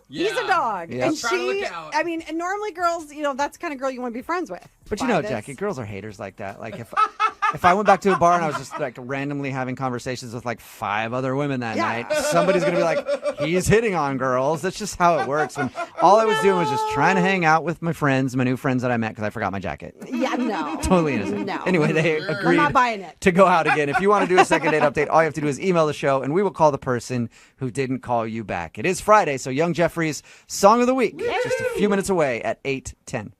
N: he's a
K: Yeah.
N: dog.
B: Yeah.
N: And
K: Try to
N: she,
K: look out.
N: I mean, and normally girls, that's the kind of girl you want to be friends with.
B: But you
N: By
B: know,
N: this.
B: Jackie, girls are haters like that. Like if I went back to a bar and I was just like randomly having conversations with like 5 other women that night, somebody's gonna be like, he's hitting on girls. That's just how it works. When all I was doing was just trying to hang out with my friends, my new friends that I met because I forgot my jacket.
N: Yeah, no.
B: Totally innocent.
N: No.
B: Anyway, they
N: I'm
B: agreed
N: not buying it.
B: to go out again. If you want to do a second date update, all you have to do is email the show, and we will call the person who didn't call you back. It is Friday, so Young Jeffrey's Song of the Week, just a few minutes away at 8:10.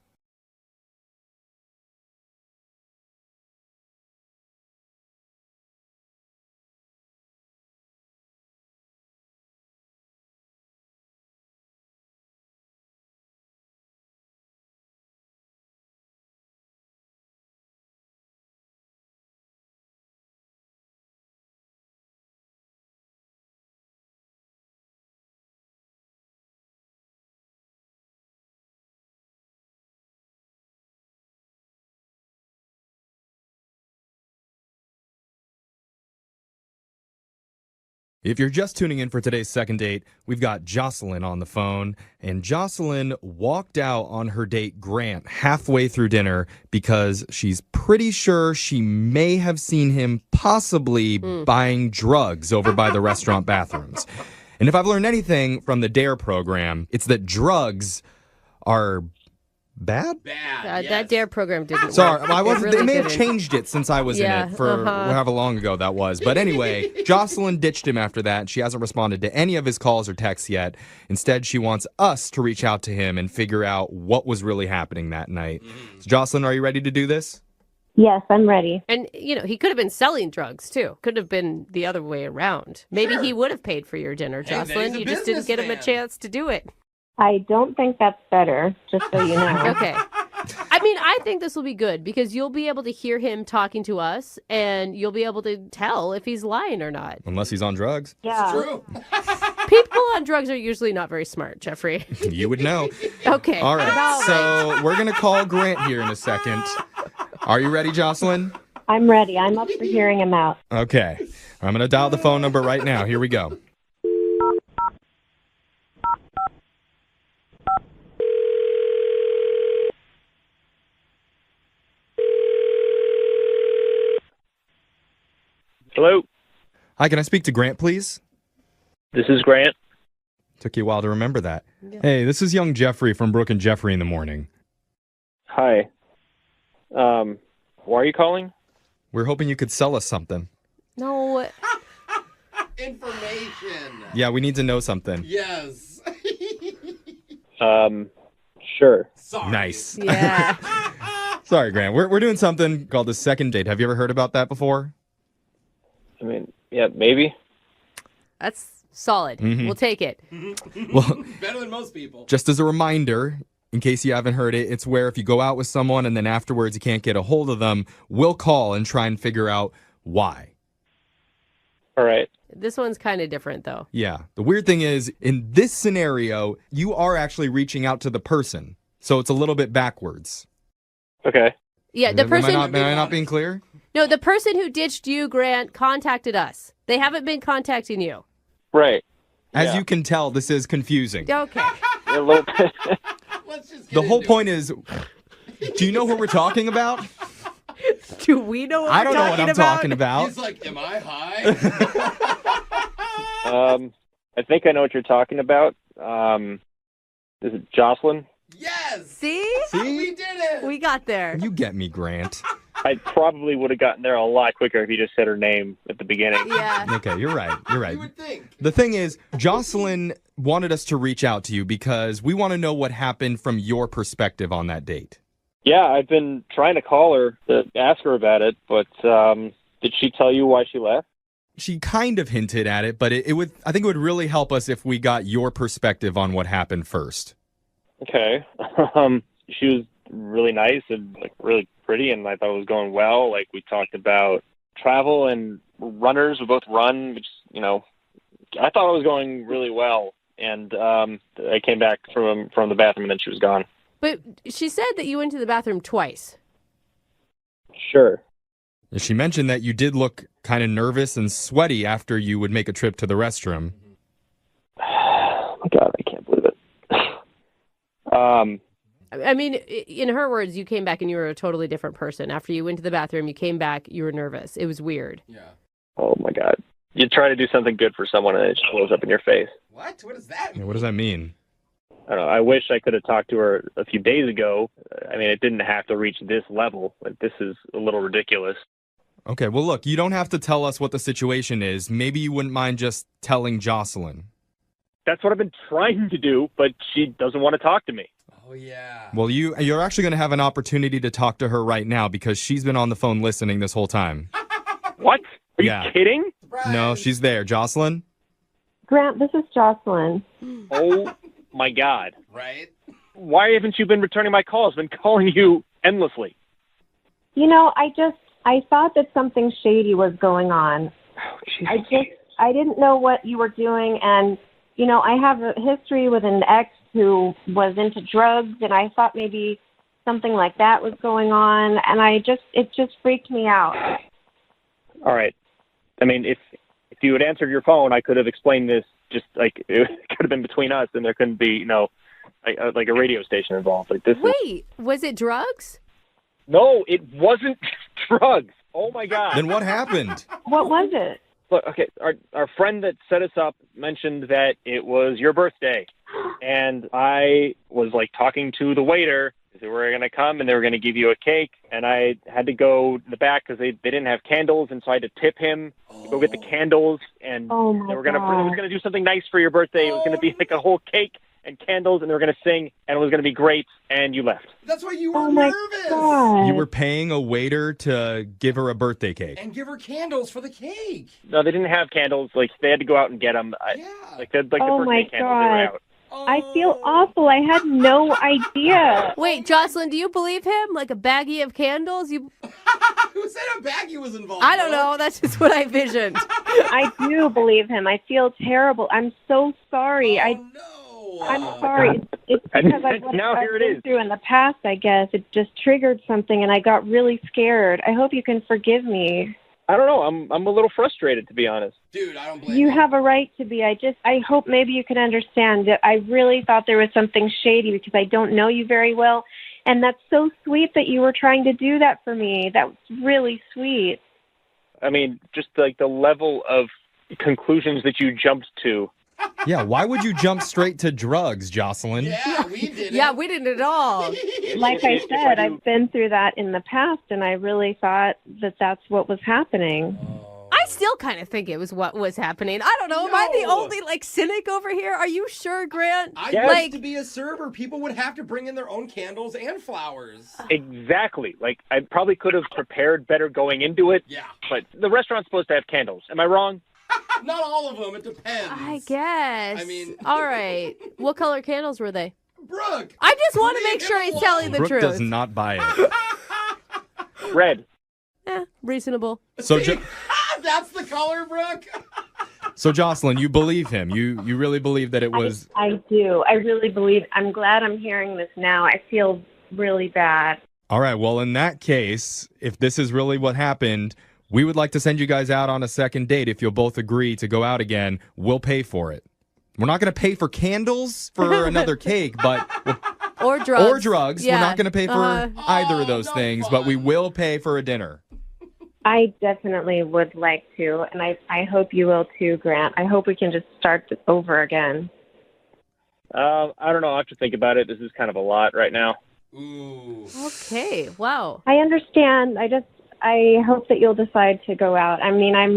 H: If you're just tuning in for today's second date, we've got Jocelyn on the phone, and Jocelyn walked out on her date Grant halfway through dinner because she's pretty sure she may have seen him possibly buying drugs over by the restaurant bathrooms. And if I've learned anything from the DARE program, it's that drugs are bad?
I: That DARE program didn't work.
H: Sorry, I
I: It
H: wasn't.
I: really
H: they may have
I: didn't.
H: changed it since I was in it for however long ago that was. But anyway, Jocelyn ditched him after that. She hasn't responded to any of his calls or texts yet. Instead, she wants us to reach out to him and figure out what was really happening that night. So, Jocelyn, are you ready to do this?
M: Yes, I'm ready.
I: And, he could have been selling drugs, too. Could have been the other way around. Maybe he would have paid for your dinner,
K: Hey,
I: Jocelyn.
K: he's a
I: You just didn't get him a
K: businessman.
I: chance to do it.
M: I don't think that's better, just so you know.
I: Okay. I think this will be good because you'll be able to hear him talking to us and you'll be able to tell if he's lying or not.
H: Unless he's on drugs.
M: Yeah.
K: True.
I: People on drugs are usually not very smart, Jeffrey.
H: You would know.
I: Okay.
H: All right.
I: All
H: So we're going to call Grant here in a second. Are you ready, Jocelyn?
M: I'm ready. I'm up for hearing him out.
H: Okay. I'm going to dial the phone number right now. Here we go.
O: Hello,
H: Hi, can I speak to Grant, please?
O: this is Grant.
H: Took you a while to remember that. Hey, this is young Jeffrey from Brooke and Jeffrey in the morning.
O: Hi. Why are you calling?
H: We're hoping you could sell us something.
I: No.
K: Information.
H: Yeah, we need to know something.
K: Yes.
O: Sure.
K: Sorry.
H: Nice.
I: Yeah.
H: Sorry, Grant. We're doing something called the second date. Have you ever heard about that before?
O: I mean, yeah, maybe.
I: That's solid.
H: Mhm.
I: We'll take it.
H: Well,
K: Better than most people.
H: just as a reminder, in case you haven't heard it, it's where if you go out with someone and then afterwards you can't get a hold of them, we'll call and try and figure out why.
O: All right.
I: This one's kind of different, though.
H: Yeah. The weird thing is, in this scenario, you are actually reaching out to the person. So it's a little bit backwards.
O: Okay.
I: Yeah, the person.
H: Am I not being clear?
I: No, the person who ditched you, Grant, contacted us. They haven't been contacting you.
O: Right.
H: As
O: Yeah.
H: you can tell, this is confusing.
I: Okay.
O: A little bit.
K: Let's just
H: The whole point is, do you know who we're talking about?
C: Do we know what
H: I
C: we're
H: don't know what I'm talking about.
K: He's like, am I high?
O: I think I know what you're talking about. Is it Jocelyn?
K: Yes!
C: See?
K: We did it!
C: We got there.
H: You get me, Grant.
O: I probably would have gotten there a lot quicker if you just said her name at the beginning.
C: Yeah.
H: Okay, you're right. You're right.
K: You would think.
H: The thing is, Jocelyn wanted us to reach out to you because we want to know what happened from your perspective on that date.
O: Yeah, I've been trying to call her to ask her about it, but did she tell you why she left?
H: She kind of hinted at it, but it would. I think it would really help us if we got your perspective on what happened first.
O: Okay. She was really nice and like really pretty, and I thought it was going well. Like we talked about travel and runners. We both run, which I thought it was going really well. And I came back from the bathroom, and then she was gone.
I: But she said that you went to the bathroom twice.
O: Sure.
H: She mentioned that you did look kind of nervous and sweaty after you would make a trip to the restroom.
O: Oh my God, I can't believe it.
I: I mean, in her words, you came back and you were a totally different person. After you went to the bathroom, you came back, you were nervous. It was weird.
K: Yeah.
O: Oh my God. You try to do something good for someone and it just blows up in your face.
K: What? What does that mean?
H: Yeah, what does that mean?
O: I don't know. I wish I could have talked to her a few days ago. I mean, it didn't have to reach this level. Like, this is a little ridiculous.
H: Okay, well, look, you don't have to tell us what the situation is. Maybe you wouldn't mind just telling Jocelyn.
O: That's what I've been trying to do, but she doesn't want to talk to me.
K: Oh, yeah.
H: Well, you're actually going to have an opportunity to talk to her right now because she's been on the phone listening this whole time.
O: What? Are you kidding?
H: No, she's there. Jocelyn?
L: Grant, this is Jocelyn.
O: Oh, my God.
K: Right?
O: Why haven't you been returning my calls? I've been calling you endlessly.
L: I thought that something shady was going on.
O: Oh,
L: I didn't know what you were doing, and, I have a history with an ex who was into drugs, and I thought maybe something like that was going on, and it just freaked me out.
O: All right. I mean, if you had answered your phone, I could have explained this. Just like it could have been between us, and there couldn't be, like a radio station involved. Like this.
I: Wait, was it drugs?
O: No, it wasn't drugs. Oh my God.
H: Then what happened?
L: What was it?
O: Look, okay, our friend that set us up mentioned that it was your birthday, and I was like talking to the waiter. They were going to come and they were going to give you a cake, and I had to go in the back because they didn't have candles, and so I had to tip him to go get the candles, and they were going to do something nice for your birthday. It was going to be like a whole cake and candles, and they were going to sing, and it was going to be great, and you left.
K: That's why you were nervous.
H: You were paying a waiter to give her a birthday cake.
K: And give her candles for the cake.
O: No, they didn't have candles. Like, they had to go out and get them. Like the birthday candles, they were out.
L: I feel awful. I had no idea.
I: Wait, Jocelyn, do you believe him? Like a baggie of candles?
K: Who said a baggie was involved?
I: I don't know. That's just what I visioned.
L: I do believe him. I feel terrible. I'm so sorry. I'm sorry. It's because I've been through in the past, I guess. It just triggered something, and I got really scared. I hope you can forgive me.
O: I don't know. I'm a little frustrated, to be honest.
K: Dude, I don't blame
L: you. You have a right to be. I hope maybe you can understand that I really thought there was something shady because I don't know you very well. And that's so sweet that you were trying to do that for me. That was really sweet.
O: I mean, just like the level of conclusions that you jumped to.
H: Yeah, why would you jump straight to drugs, Jocelyn?
K: Yeah, we didn't.
I: Yeah, we didn't at all.
L: Like I said, I've been through that in the past, and I really thought that that's what was happening.
I: I still kind of think it was what was happening. I don't know. Am I the only cynic over here? Are you sure, Grant?
K: I used to be a server. People would have to bring in their own candles and flowers.
O: Exactly. Like, I probably could have prepared better going into it.
K: Yeah.
O: But the restaurant's supposed to have candles. Am I wrong?
K: Not all of them. It depends.
I: I guess.
K: I mean...
I: All right. What color candles were they?
K: Brooke!
I: I just want to make sure he's telling the
H: Brooke
I: truth.
H: does not buy it.
O: Red.
I: Reasonable.
H: So
K: that's the color, Brooke?
H: So, Jocelyn, you believe him. You really believe that it was...
L: I do. I really believe. I'm glad I'm hearing this now. I feel really bad.
H: All right. Well, in that case, if this is really what happened... We would like to send you guys out on a second date. If you'll both agree to go out again, we'll pay for it. We're not going to pay for candles for another cake, but...
I: Or drugs.
H: Or drugs.
I: Yeah.
H: We're not going to pay for either of those things, but we will pay for a dinner.
P: I definitely would like to, and I hope you will too, Grant. I hope we can just start over again.
O: I don't know. I'll have to think about it. This is kind of a lot right now.
K: Ooh.
I: Okay, wow.
P: I understand. I hope that you'll decide to go out. I mean, I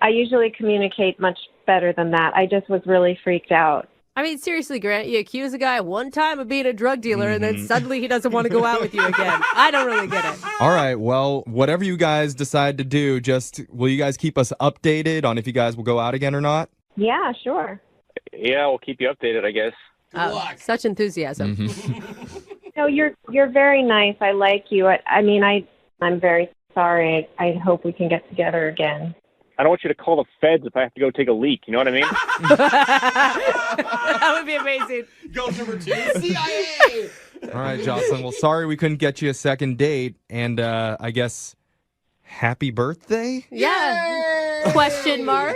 P: usually communicate much better than that. I just was really freaked out.
I: I mean, seriously, Grant, you accuse a guy one time of being a drug dealer, and then suddenly he doesn't want to go out with you again. I don't really get it.
H: All right, well, whatever you guys decide to do, will you guys keep us updated on if you guys will go out again or not?
P: Yeah, sure.
O: Yeah, we'll keep you updated, I guess.
I: Such enthusiasm.
P: No, you're very nice. I like you. I'm very sorry. I hope we can get together again.
O: I don't want you to call the feds if I have to go take a leak. You know what I mean?
I: That would be amazing.
K: Ghost number 2, CIA.
H: All right, Jocelyn. Well, sorry we couldn't get you a second date. And I guess happy birthday?
I: Yeah. Question mark?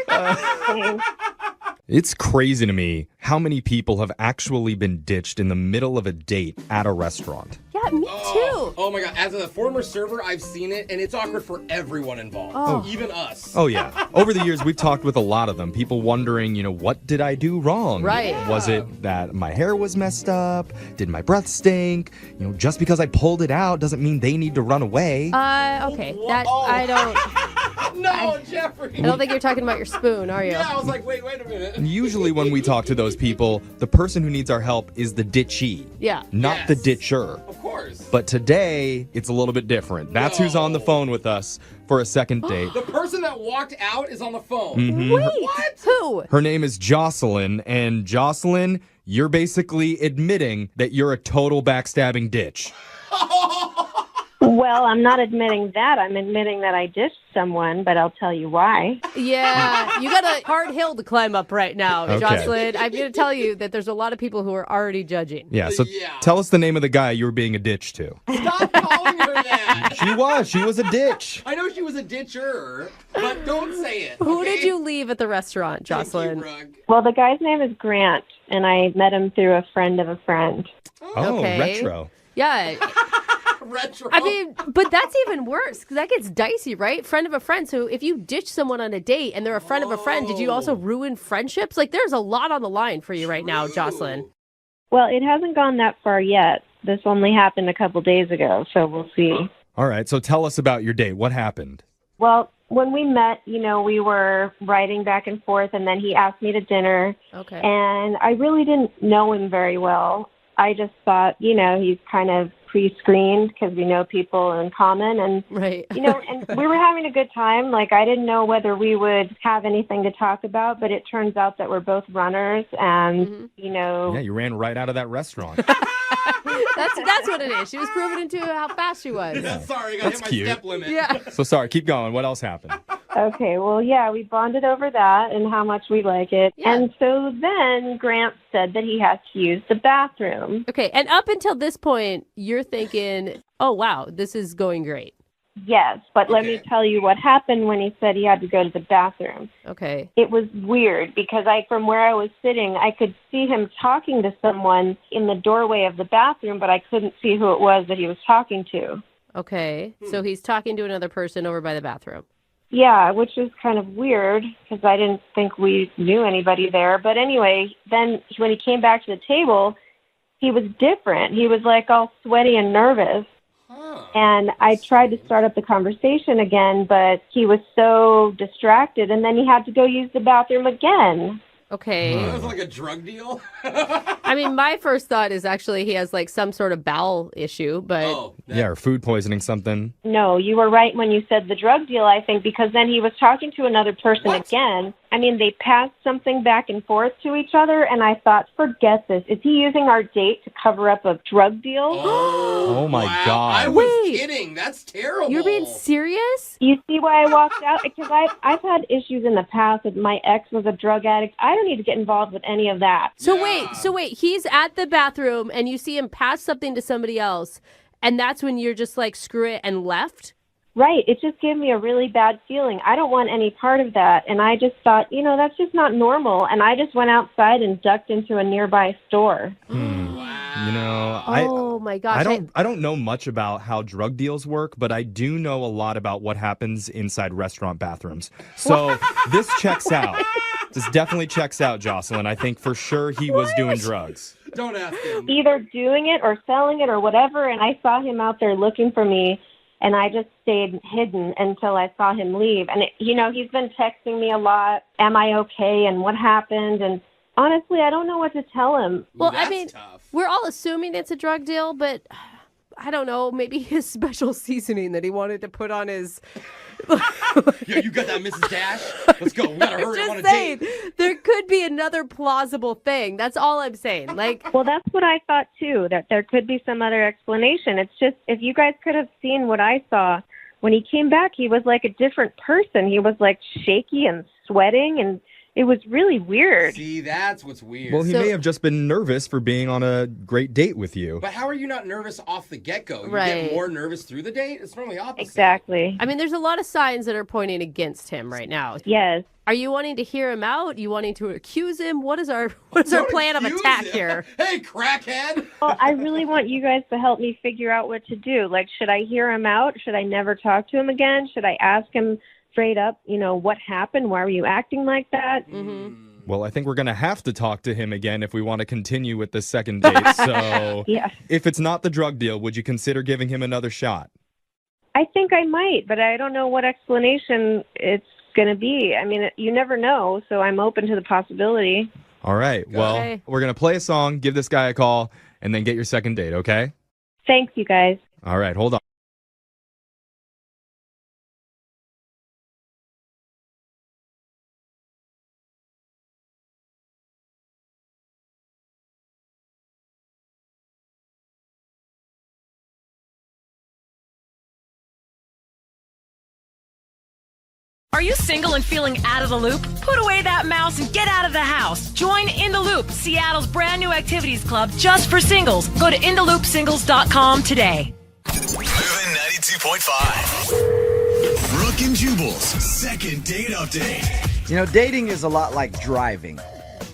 H: It's crazy to me how many people have actually been ditched in the middle of a date at a restaurant.
I: Yeah, me too.
K: Oh my God. As a former server, I've seen it, and it's awkward for everyone involved.
I: Oh.
K: Even us.
H: Oh, yeah. Over the years, we've talked with a lot of them. People wondering, what did I do wrong?
I: Right.
H: Was it that my hair was messed up? Did my breath stink? Just because I pulled it out doesn't mean they need to run away.
I: Okay. That, I don't...
K: No, Jeffrey.
I: I don't think you're talking about your spoon, are you?
K: Yeah, I was like, wait a minute.
H: Usually when we talk to those people, the person who needs our help is the ditchee.
I: Yeah.
H: Not the ditcher.
K: Of course.
H: But today, it's a little bit different. That's who's on the phone with us for a second date.
K: The person that walked out is on the phone.
H: Mhm.
I: Wait,
K: what?
I: Who?
H: Her name is Jocelyn, and Jocelyn, you're basically admitting that you're a total backstabbing ditch.
P: Well, I'm not admitting that. I'm admitting that I ditched someone, but I'll tell you why.
I: Yeah, you got a hard hill to climb up right now,
H: Okay.
I: Jocelyn. I'm going to tell you that there's a lot of people who are already judging.
H: Yeah, so tell us the name of the guy you were being a ditch to.
K: Stop calling her that.
H: She was a ditch.
K: I know she was a ditcher, but don't say it.
I: Who
K: okay?
I: did you leave at the restaurant, Jocelyn?
P: Well, the guy's name is Grant, and I met him through a friend of a friend.
H: Oh,
I: Okay.
H: retro.
I: Yeah.
K: Retro.
I: I mean, but that's even worse because that gets dicey, right? Friend of a friend. So if you ditch someone on a date and they're a friend of a friend, did you also ruin friendships? Like, there's a lot on the line for you right now, Jocelyn.
P: Well, it hasn't gone that far yet. This only happened a couple days ago, so we'll see.
H: All right, so tell us about your date. What happened?
P: Well, when we met, we were writing back and forth, and then he asked me to dinner.
I: Okay.
P: And I really didn't know him very well. I just thought, he's kind of pre-screened because we know people in common. And,
I: right.
P: And we were having a good time. Like, I didn't know whether we would have anything to talk about, but it turns out that we're both runners and,
H: Yeah, you ran right out of that restaurant.
I: That's what it is. She was proving into how fast she was.
K: Yeah, sorry, I got to hit my
H: cute.
K: step limit.
I: Yeah.
H: So sorry, keep going. What else happened?
P: Okay, well, yeah, we bonded over that and how much we like it.
I: Yeah.
P: And so then Grant said that he has to use the bathroom.
I: Okay, and up until this point, you're thinking, oh, wow, this is going great.
P: Yes, but let me tell you what happened when he said he had to go to the bathroom.
I: Okay.
P: It was weird because from where I was sitting, I could see him talking to someone in the doorway of the bathroom, but I couldn't see who it was that he was talking to.
I: Okay, so he's talking to another person over by the bathroom.
P: Yeah, which is kind of weird because I didn't think we knew anybody there. But anyway, then when he came back to the table, he was different. He was like all sweaty and nervous. And I tried to start up the conversation again, but he was so distracted. And then he had to go use the bathroom again.
I: Okay.
K: That was like a drug deal?
I: I mean, my first thought is actually he has like some sort of bowel issue, but...
H: Yeah, or food poisoning something.
P: No, you were right when you said the drug deal, I think, because then he was talking to another person again. I mean, they passed something back and forth to each other, and I thought, forget this. Is he using our date to cover up a drug deal?
H: Oh my God.
K: I was kidding. That's terrible.
I: You're being serious?
P: You see why I walked out? Because I've had issues in the past with my ex was a drug addict. I don't need to get involved with any of that.
I: So wait, he's at the bathroom and you see him pass something to somebody else, and that's when you're just like, screw it, and left?
P: Right. It just gave me a really bad feeling. I don't want any part of that. And I just thought, that's just not normal. And I just went outside and ducked into a nearby store.
K: Wow.
H: You know,
I: Oh my gosh.
H: I don't know much about how drug deals work, but I do know a lot about what happens inside restaurant bathrooms. So this checks out. This definitely checks out, Jocelyn. I think for sure he was doing drugs.
K: Don't ask him.
P: Either doing it or selling it or whatever, and I saw him out there looking for me, and I just stayed hidden until I saw him leave. And, he's been texting me a lot, am I okay, and what happened, and honestly, I don't know what to tell him.
I: Well, I mean, we're all assuming it's a drug deal, but I don't know, maybe his special seasoning that he wanted to put on his...
K: Yo, you got that, Mrs. Dash? Let's go. We gotta hurry. I want a
I: saying,
K: date.
I: there could be another plausible thing. That's all I'm saying.
P: Well, that's what I thought too, that there could be some other explanation. It's just, if you guys could have seen what I saw, when he came back, he was like a different person. He was like shaky and sweating, and it was really weird.
K: See, that's what's weird.
H: Well, he may have just been nervous for being on a great date with you.
K: But how are you not nervous off the get-go? You
I: Right.
K: get more nervous through the date? It's normally opposite.
P: Exactly.
I: I mean, there's a lot of signs that are pointing against him right now.
P: Yes.
I: Are you wanting to hear him out? You wanting to accuse him? What is our plan of attack here?
K: Hey, crackhead!
P: Well, I really want you guys to help me figure out what to do. Like, should I hear him out? Should I never talk to him again? Should I ask him straight up, what happened? Why were you acting like that?
I: Mm-hmm.
H: Well, I think we're going to have to talk to him again if we want to continue with the second date. So
P: Yeah.
H: if it's not the drug deal, would you consider giving him another shot?
P: I think I might, but I don't know what explanation it's going to be. I mean, you never know, so I'm open to the possibility.
H: All right. Well,
P: Okay.
H: we're going to play a song, give this guy a call, and then get your second date, okay?
P: Thanks, you guys.
H: All right. Hold on.
Q: Are you single and feeling out of the loop? Put away that mouse and get out of the house. Join In the Loop, Seattle's brand new activities club just for singles. Go to intheloopsingles.com today.
A: Moving 92.5. Brooke and Jubal's second date update.
B: Dating is a lot like driving,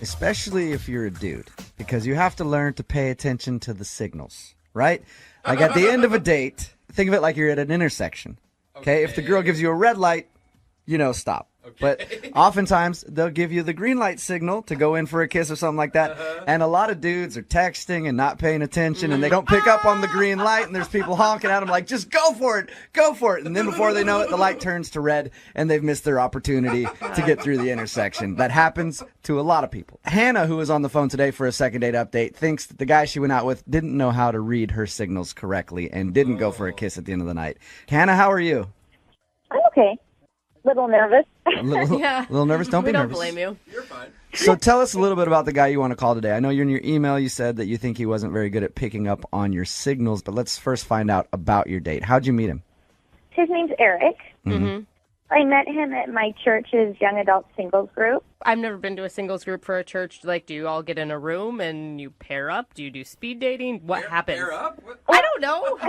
B: especially if you're a dude, because you have to learn to pay attention to the signals, right? Like at the end of a date, think of it like you're at an intersection. Okay? If the girl gives you a red light, stop. But oftentimes, they'll give you the green light signal to go in for a kiss or something like that. And a lot of dudes are texting and not paying attention, and they don't pick up on the green light, and there's people honking at them like, just go for it, go for it. And then before they know it, the light turns to red, and they've missed their opportunity to get through the intersection. That happens to a lot of people. Hannah, who was on the phone today for a second date update, thinks that the guy she went out with didn't know how to read her signals correctly and didn't go for a kiss at the end of the night. Hannah, how are you?
R: I'm okay. Little nervous.
B: A little nervous? Don't be nervous.
I: We don't blame you.
K: You're fine.
B: So tell us a little bit about the guy you want to call today. I know in your email you said that you think he wasn't very good at picking up on your signals, but let's first find out about your date. How'd you meet him?
R: His name's Eric.
B: Mm-hmm.
R: I met him at my church's young adult singles group.
I: I've never been to a singles group for a church. Like, do you all get in a room and you pair up? Do you do speed dating? What happens?
K: Pair up?
I: I don't know.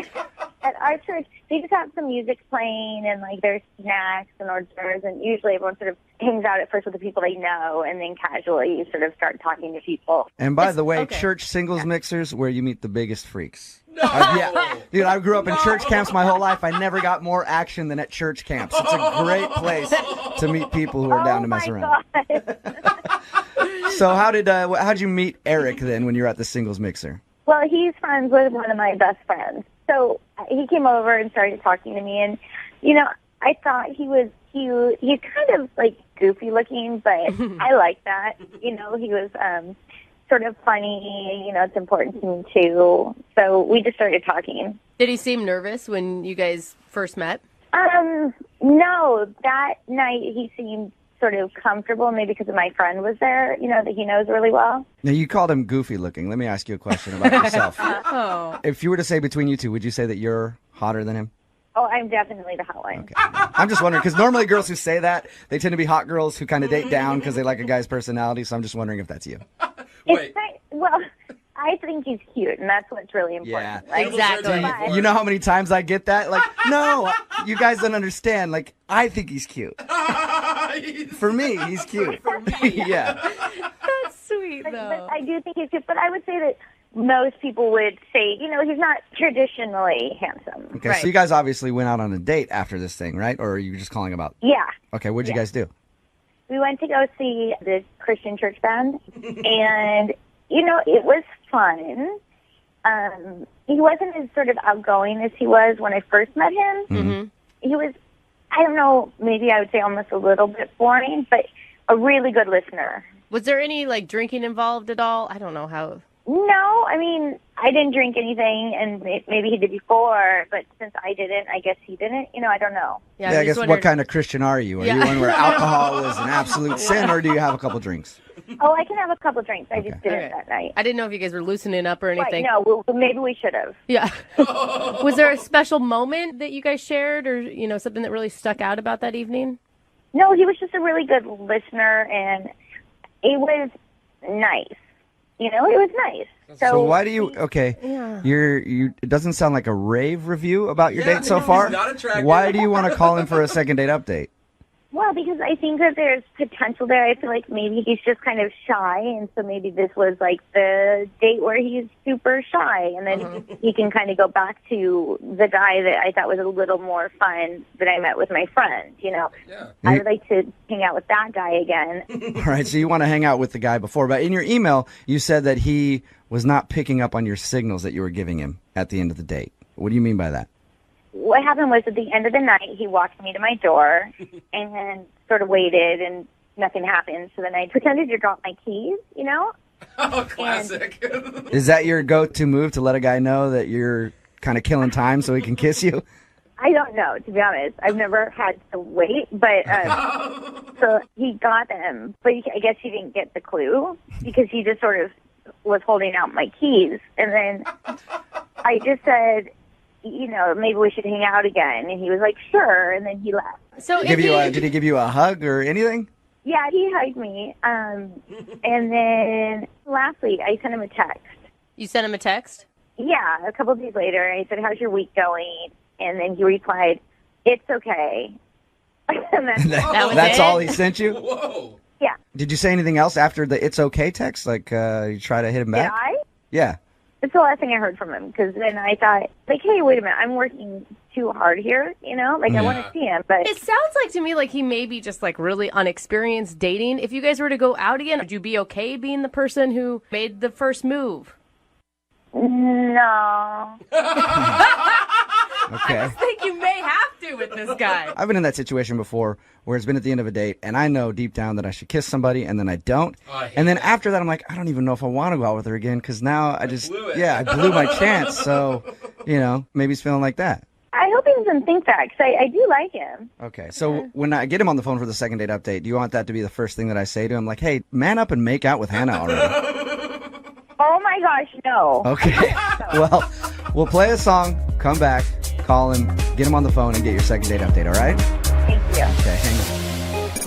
R: At our church, they just have some music playing and, there's snacks and hors d'oeuvres, and usually everyone sort of hangs out at first with the people they know, and then casually you sort of start talking to people.
B: And by the way, church singles mixers where you meet the biggest freaks.
K: No!
B: Dude, I grew up in church camps my whole life. I never got more action than at church camps. It's a great place to meet people who are down to mess around. So how'd you meet Eric then when you were at the singles mixer?
R: Well, he's friends with one of my best friends. So he came over and started talking to me, and, I thought he was cute. He's kind of, goofy looking, but I like that. He was sort of funny. It's important to me, too. So we just started talking.
I: Did he seem nervous when you guys first met?
R: No. That night he seemed sort of comfortable, maybe because my friend was there, that he knows really well.
B: Now, you called him goofy looking. Let me ask you a question about yourself.
I: Oh.
B: If you were to say between you two, would you say that you're hotter than him?
R: Oh, I'm definitely the hot one.
B: Okay. I'm just wondering, because normally girls who say that, they tend to be hot girls who kind of date down because they like a guy's personality, so I'm just wondering if that's you.
R: Well, I think he's cute, and that's what's really important.
B: Yeah.
R: Right?
I: Exactly.
B: You know how many times I get that? No, you guys don't understand. I think he's cute. For me, he's cute. For me, yeah.
I: That's sweet, though.
R: But I do think he's cute. But I would say that most people would say, he's not traditionally handsome.
B: Okay, so you guys obviously went out on a date after this thing, right? Or are you just calling about?
R: Yeah.
B: Okay, what'd you guys do?
R: We went to go see this Christian church band, and, it was fun. He wasn't as sort of outgoing as he was when I first met him.
B: Mm-hmm.
R: He was, I don't know, maybe I would say almost a little bit boring, but a really good listener.
I: Was there any, drinking involved at all? I don't know how...
R: No, I mean, I didn't drink anything, and maybe he did before, but since I didn't, I guess he didn't. I don't know.
B: Yeah, I guess what kind of Christian are you? Are you one where alcohol is an absolute sin, or do you have a couple drinks?
R: Oh, I can have a couple drinks. I just didn't that night.
I: I didn't know if you guys were loosening up or anything.
R: Right, no, maybe we should have.
I: Yeah. Was there a special moment that you guys shared, or, something that really stuck out about that evening?
R: No, he was just a really good listener, and it was nice. It was nice.
B: So why do you? Okay,
R: Yeah.
B: It doesn't sound like a rave review about your date so far.
K: he's not attractive.
B: Why do you want to call in for a second date update?
R: Well, because I think that there's potential there. I feel like maybe he's just kind of shy, and so maybe this was like the date where he's super shy, and then he can kind of go back to the guy that I thought was a little more fun that I met with my friend. I would like to hang out with that guy again.
B: All right, so you want to hang out with the guy before, but in your email you said that he was not picking up on your signals that you were giving him at the end of the date. What do you mean by that?
R: What happened was at the end of the night, he walked me to my door and then sort of waited, and nothing happened. So then I pretended to drop my keys,
K: Oh, classic.
B: Is that your go-to move to let a guy know that you're kind of killing time so he can kiss you?
R: I don't know, to be honest. I've never had to wait, but so he got them. But I guess he didn't get the clue because he just sort of was holding out my keys. And then I just said, maybe we should hang out again. And he was like, sure. And then he left.
I: So
B: did he give you a hug or anything?
R: Yeah, he hugged me. And then lastly, I sent him a text.
I: You sent him a text?
R: Yeah, a couple of days later. I said, how's your week going? And then he replied, it's okay. And
B: that's all he sent you?
K: Whoa.
R: Yeah.
B: Did you say anything else after the it's okay text? Like you try to hit him back?
R: Did I?
B: Yeah.
R: It's the last thing I heard from him, because then I thought, hey, wait a minute, I'm working too hard here, I want to see him, but...
I: It sounds like to me like he may be just really unexperienced dating. If you guys were to go out again, would you be okay being the person who made the first move?
R: No.
B: Okay.
I: I just think you may have to with this guy.
B: I've been in that situation before where it's been at the end of a date and I know deep down that I should kiss somebody and then I don't. And then after that I'm like, I don't even know if I want to go out with her again because now I blew my chance. So, maybe he's feeling like that.
R: I hope he doesn't think that because I do like him.
B: Okay, so when I get him on the phone for the second date update, do you want that to be the first thing that I say to him? Like, hey, man up and make out with Hannah already.
R: Oh my gosh, no.
B: Okay, well, we'll play a song, come back, call him, get him on the phone, and get your second date update, all right?
R: Thank you.
B: Okay, hang on.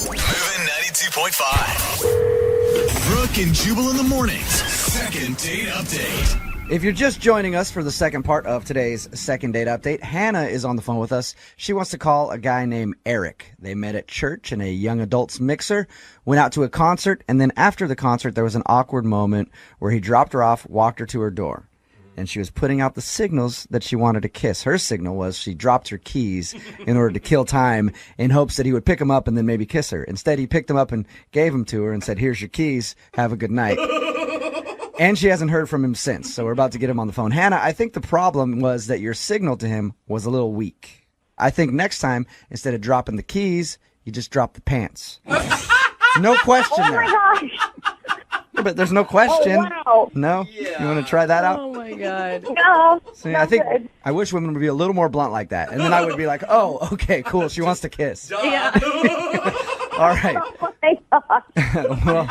A: Moving 92.5. Brooke and Jubal in the mornings. Second date update.
B: If you're just joining us for the second part of today's second date update, Hannah is on the phone with us. She wants to call a guy named Eric. They met at church in a young adults mixer, went out to a concert, and then after the concert, there was an awkward moment where he dropped her off, walked her to her door. And she was putting out the signals that she wanted to kiss. Her signal was she dropped her keys in order to kill time in hopes that he would pick them up and then maybe kiss her. Instead, he picked them up and gave them to her and said, here's your keys. Have a good night. And she hasn't heard from him since, so we're about to get him on the phone. Hannah, I think the problem was that your signal to him was a little weak. I think next time, instead of dropping the keys, you just drop the pants. No question there.
R: Oh my gosh.
B: Yeah, but there's no question.
R: Oh, wow.
B: No? Yeah. You want to try that out?
I: Oh my God.
R: No.
B: See, I think I wish women would be a little more blunt like that. And then I would be like, oh, okay, cool. She wants to kiss.
I: Yeah.
B: All right.
R: Oh my gosh.
B: Well,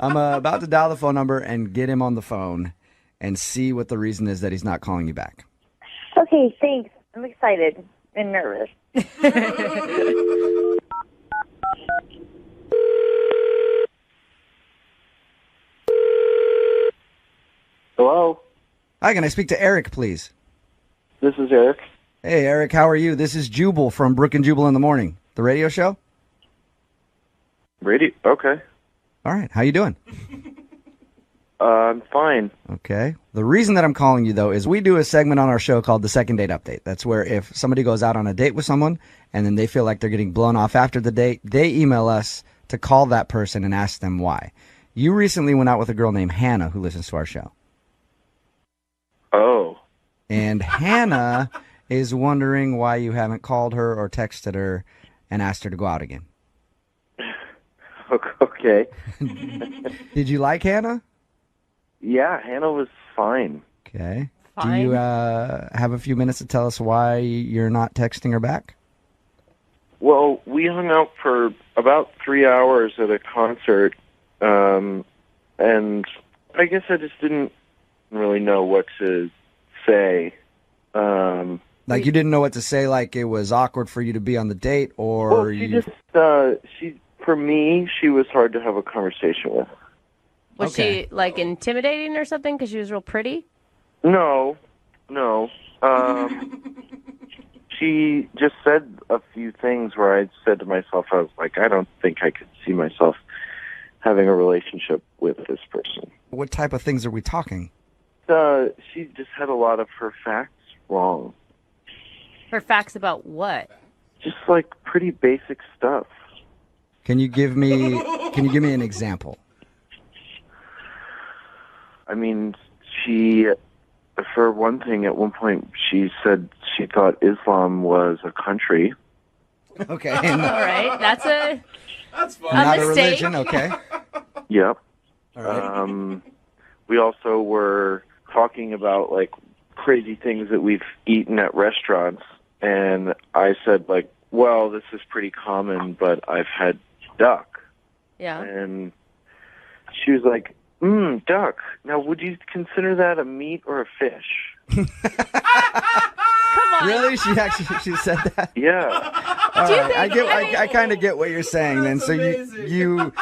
B: I'm about to dial the phone number and get him on the phone and see what the reason is that he's not calling you back.
R: Okay, thanks. I'm excited and nervous.
S: Hello?
B: Hi, can I speak to Eric, please?
S: This is Eric.
B: Hey, Eric, how are you? This is Jubal from Brooke and Jubal in the Morning, the radio show.
S: Radio? Okay.
B: All right, how you doing?
S: I'm fine.
B: Okay. The reason that I'm calling you, though, is we do a segment on our show called the Second Date Update. That's where if somebody goes out on a date with someone and then they feel like they're getting blown off after the date, they email us to call that person and ask them why. You recently went out with a girl named Hannah who listens to our show.
S: Oh.
B: And Hannah is wondering why you haven't called her or texted her and asked her to go out again.
S: Okay.
B: Did you like Hannah?
S: Yeah, Hannah was fine.
B: Okay.
S: Fine.
B: Do you have a few minutes to tell us why you're not texting her back?
S: Well, we hung out for about 3 hours at a concert, and I guess I just didn't really know what to say.
B: Like you didn't know what to say, like it was awkward for you to be on the date, or
S: Well, for me, she was hard to have a conversation with.
C: Was she like intimidating or something because she was real pretty?
S: No. She just said a few things where I said to myself, I was like, I don't think I could see myself having a relationship with this person.
B: What type of things are we talking?
S: She just had a lot of her facts wrong.
C: Her facts about what?
S: Just like pretty basic stuff.
B: Can you give me an example?
S: I mean, for one thing, at one point, she said she thought Islam was a country.
B: Okay.
C: All right. That's fun.
B: Not
C: a
B: a
C: mistake.
B: religion, okay.
S: Yep.
B: All right.
S: We also were talking about, like, crazy things that we've eaten at restaurants, and I said, like, well, this is pretty common, but I've had duck.
C: Yeah.
S: And she was like, duck. Now, would you consider that a meat or a fish?
B: Really? She said that?
S: Yeah.
B: All right. I kind of get what you're saying then. So you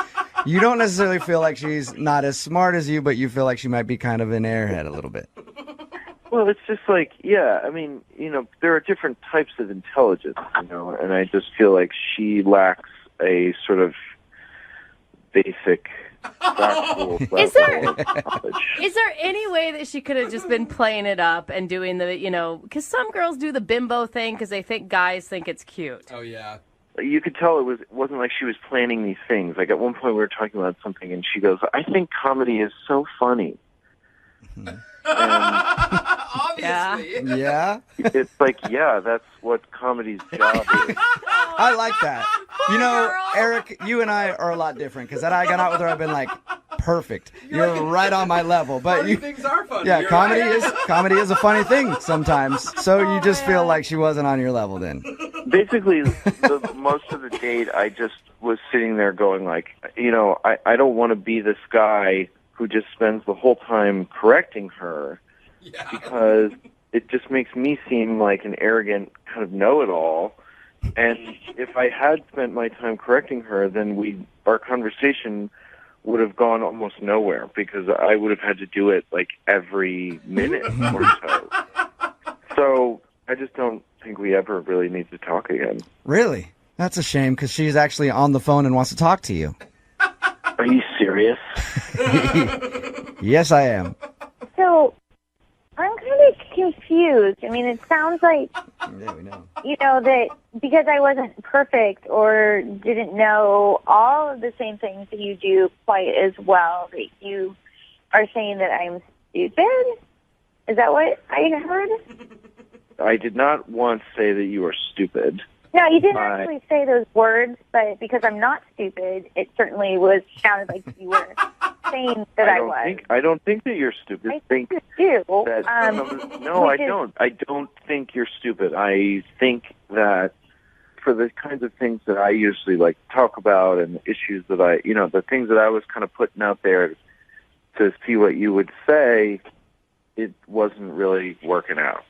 B: don't necessarily feel like she's not as smart as you, but you feel like she might be kind of an airhead a little bit.
S: Well, it's just like, yeah, I mean, there are different types of intelligence, and I just feel like she lacks a sort of basic factual level
C: Is there
S: of knowledge.
C: Is there any way that she could have just been playing it up and doing the, because some girls do the bimbo thing because they think guys think it's cute.
K: Oh, yeah.
S: You could tell it wasn't like she was planning these things. Like at one point we were talking about something, and she goes, I think comedy is so funny.
K: Obviously.
B: Yeah?
S: It's like, yeah, that's what comedy's job is.
B: I like that. Eric, you and I are a lot different because had I gone out with her, I've been like, perfect. You're right on my level. But
K: Funny things are funny.
B: yeah,
K: You're
B: comedy is a funny thing sometimes. So you just feel like she wasn't on your level then.
S: Basically, most of the date, I just was sitting there going like, I don't want to be this guy who just spends the whole time correcting her because it just makes me seem like an arrogant kind of know-it-all. And if I had spent my time correcting her, then our conversation would have gone almost nowhere because I would have had to do it like every minute or so. So I just don't think we ever really need to talk again.
B: Really? That's a shame because she's actually on the phone and wants to talk to you.
S: Are you serious?
B: Yes, I am.
R: So, I'm kind of confused. I mean, it sounds like,
B: Yeah, we know.
R: that because I wasn't perfect or didn't know all of the same things that you do quite as well, that you are saying that I'm stupid? Is that what I heard?
S: I did not once say that you are stupid.
R: No, you didn't actually say those words, but because I'm not stupid, it certainly sounded like you were saying that I was.
S: I don't think that you're stupid.
R: I think you do.
S: No, I don't. I don't think you're stupid. I think that for the kinds of things that I usually like talk about and issues that the things that I was kind of putting out there to see what you would say, it wasn't really working out.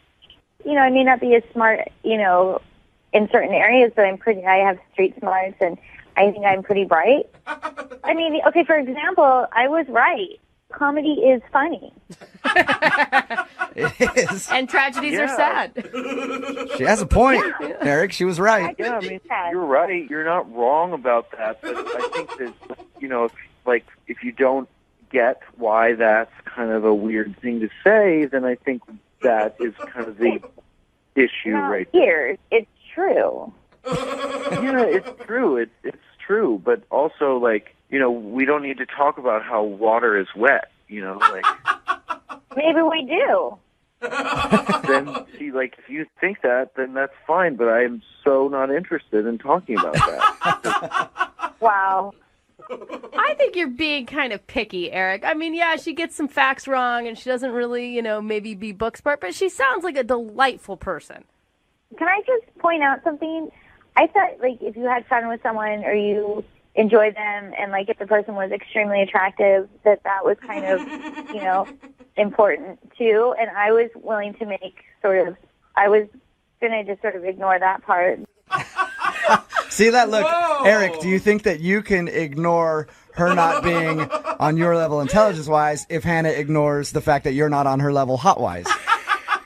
R: I may not be as smart, in certain areas, but I have street smarts, and I think I'm pretty bright. I mean, okay, for example, I was right. Comedy is funny.
B: It is.
C: And tragedies are sad.
B: She has a point, Eric. She was right.
S: Yeah, I mean, you're right. You're not wrong about that. But I think that, if you don't get why that's kind of a weird thing to say, then I think that is kind of the issue right there.
R: Here, it's true.
S: Yeah, it's true. It's true, but also, like, you know, we don't need to talk about how water is wet, you know, like.
R: Maybe we do.
S: Then, see, like, if you think that, then that's fine, but I am so not interested in talking about that.
R: Wow.
C: I think you're being kind of picky, Eric. I mean, yeah, she gets some facts wrong, and she doesn't really, you know, maybe be book smart, but she sounds like a delightful person.
R: Can I just point out something? I thought, like, if you had fun with someone or you enjoyed them and, like, if the person was extremely attractive, that was kind of, you know, important, too. And I was willing to I was going to just sort of ignore that part.
B: See that look?
K: Whoa.
B: Eric, do you think that you can ignore her not being on your level intelligence-wise if Hannah ignores the fact that you're not on her level hot-wise?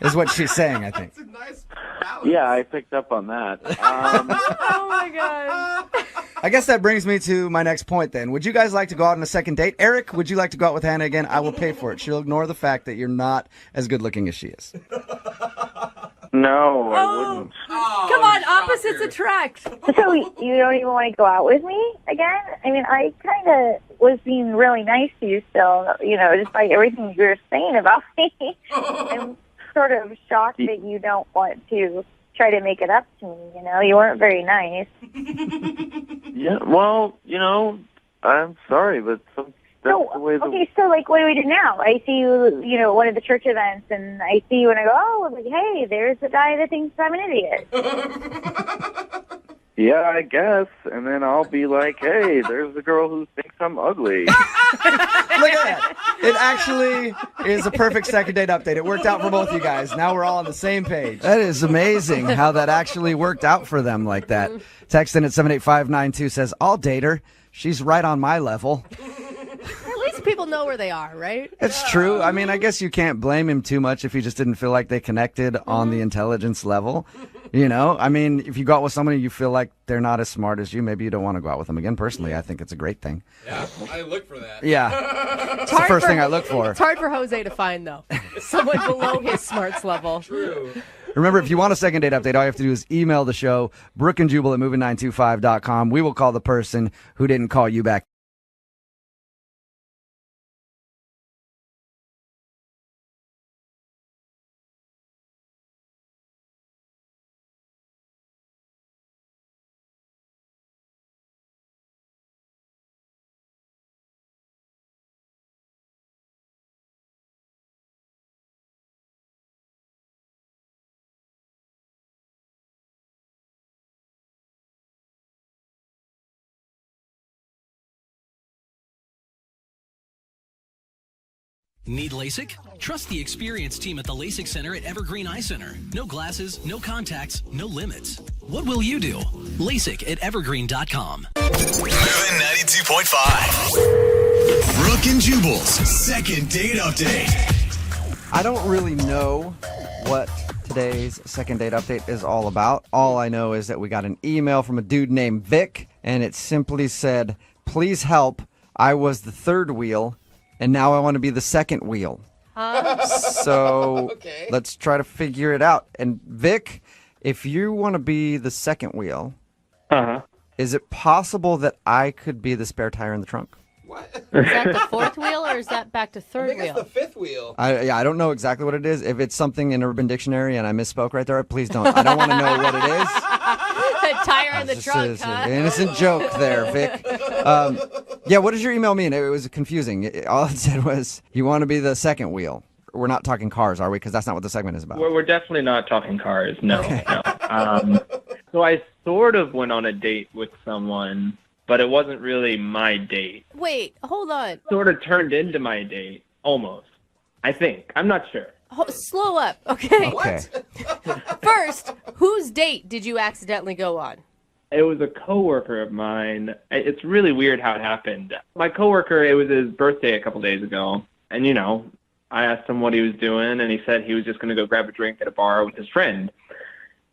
B: Is what she's saying, I think.
S: Yeah, I picked up on that.
C: Oh, my God.
B: I guess that brings me to my next point then. Would you guys like to go out on a second date? Eric, would you like to go out with Hannah again? I will pay for it. She'll ignore the fact that you're not as good looking as she is.
S: No, I wouldn't.
C: Come on, opposites attract.
R: So you don't even want to go out with me again? I mean, I kind of was being really nice to you still, you know, despite everything you were saying about me. I'm sort of shocked that you don't want to try to make it up to me, you know? You weren't very nice.
S: Yeah, well, you know, I'm sorry, but that's the way
R: Okay, so, like, what do we do now? I see you, you know, at one of the church events, and I see you and I go, oh, like, hey, there's the guy that thinks I'm an idiot.
S: Yeah, I guess. And then I'll be like, hey, there's the girl who thinks I'm ugly.
B: Look at that. It actually is a perfect second date update. It worked out for both you guys. Now we're all on the same page. That is amazing how that actually worked out for them like that. Text in at 78592 says, I'll date her. She's right on my level.
C: At least people know where they are, right?
B: It's true. I mean, I guess you can't blame him too much if he just didn't feel like they connected on the intelligence level. You know, I mean, if you go out with somebody you feel like they're not as smart as you, maybe you don't want to go out with them again. Personally, I think it's a great thing.
K: Yeah, I look for that.
B: Yeah. It's the first thing I look for.
C: It's hard for Jose to find, though. Someone below his smarts level.
K: True.
B: Remember, if you want a second date update, all you have to do is email the show, Brooke and Jubal at moving925.com. We will call the person who didn't call you back.
T: Need LASIK? Trust the experienced team at the LASIK Center at Evergreen Eye Center. No glasses, no contacts, no limits. What will you do? LASIK at evergreen.com.
A: Moving 92.5. Brooke and Jubal's second date update.
B: I don't really know what today's second date update is all about. All I know is that we got an email from a dude named Vic, and it simply said, please help. I was the third wheel, and now I want to be the second wheel. So let's try to figure it out. And Vic, if you want to be the second wheel, is it possible that I could be the spare tire in the trunk?
C: Is that the fourth wheel, or is that back to third wheel?
K: It's the fifth wheel.
B: I don't know exactly what it is. If it's something in Urban Dictionary and I misspoke right there, please don't. I don't want to know what it is.
C: A tire in the trunk,
B: It's an innocent joke there, Vic. Yeah, what does your email mean? It was confusing. All it said was, you want to be the second wheel. We're not talking cars, are we? Because that's not what the segment is about.
U: We're definitely not talking cars. No. So I sort of went on a date with someone, but it wasn't really my date.
C: Wait, hold on.
U: Sort of turned into my date, almost. I think. I'm not sure.
C: Slow up, okay?
B: Okay.
C: First, whose date did you accidentally go on?
U: It was a coworker of mine. It's really weird how it happened. My coworker, it was his birthday a couple days ago, and, you know, I asked him what he was doing, and he said he was just going to go grab a drink at a bar with his friend.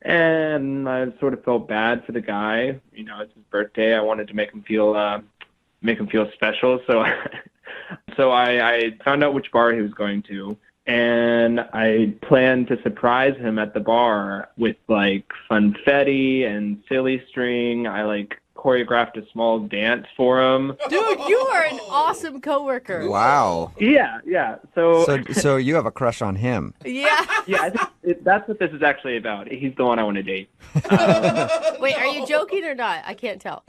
U: And I sort of felt bad for the guy. You know, it's his birthday. I wanted to make him feel special. So I So I found out which bar he was going to, and I planned to surprise him at the bar with like funfetti and silly string. I like choreographed a small dance for him.
I: Dude, you are an awesome coworker.
B: Wow.
U: Yeah.
B: So you have a crush on him.
I: Yeah.
U: Yeah, I think that's what this is actually about. He's the one I want to date.
I: Wait, are you joking or not? I can't tell.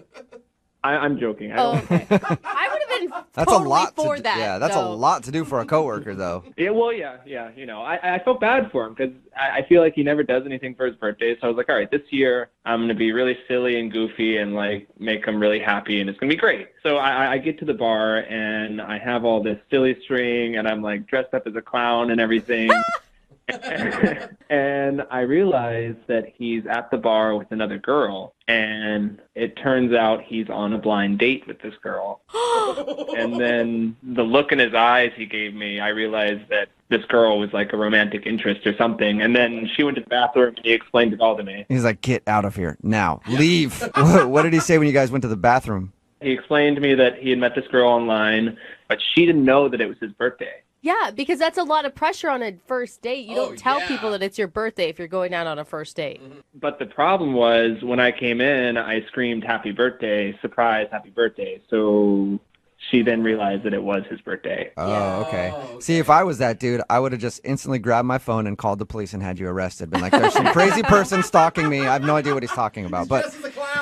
U: I'm joking.
I: Oh, okay. I would have been
B: That's
I: totally
B: a lot
I: for
B: to
I: that.
B: Yeah, that's
I: though.
B: a lot to do for a coworker, though.
U: Yeah, well, yeah. You know, I felt bad for him because I feel like he never does anything for his birthday. So I was like, all right, this year I'm going to be really silly and goofy and like make him really happy, and it's going to be great. So I get to the bar and I have all this silly string and I'm like dressed up as a clown and everything. And I realize that he's at the bar with another girl, and it turns out he's on a blind date with this girl. And then the look in his eyes he gave me, I realized that this girl was like a romantic interest or something. And then she went to the bathroom and he explained it all to me.
B: He's like, get out of here now. Leave. What did he say when you guys went to the bathroom?
U: He explained to me that he had met this girl online, but she didn't know that it was his birthday.
I: Yeah, because that's a lot of pressure on a first date. You don't tell people that it's your birthday if you're going out on a first date.
U: But the problem was when I came in, I screamed, happy birthday, surprise, happy birthday. So she then realized that it was his birthday.
B: Oh, okay. See, if I was that dude, I would have just instantly grabbed my phone and called the police and had you arrested. Been like, there's some crazy person stalking me. I have no idea what he's talking about. But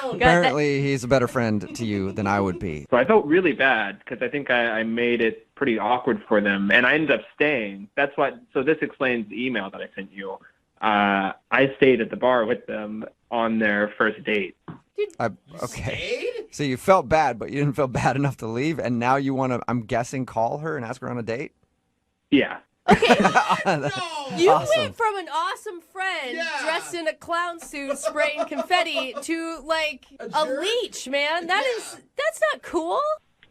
B: apparently he's a better friend to you than I would be.
U: So I felt really bad because I think I made it pretty awkward for them. And I ended up staying. That's what. So this explains the email that I sent you. I stayed at the bar with them on their first date.
B: Okay. So you felt bad, but you didn't feel bad enough to leave, and now you want to, I'm guessing, call her and ask her on a date?
U: Yeah.
I: You went from an awesome friend dressed in a clown suit spraying confetti to like a leech, man. That's not cool.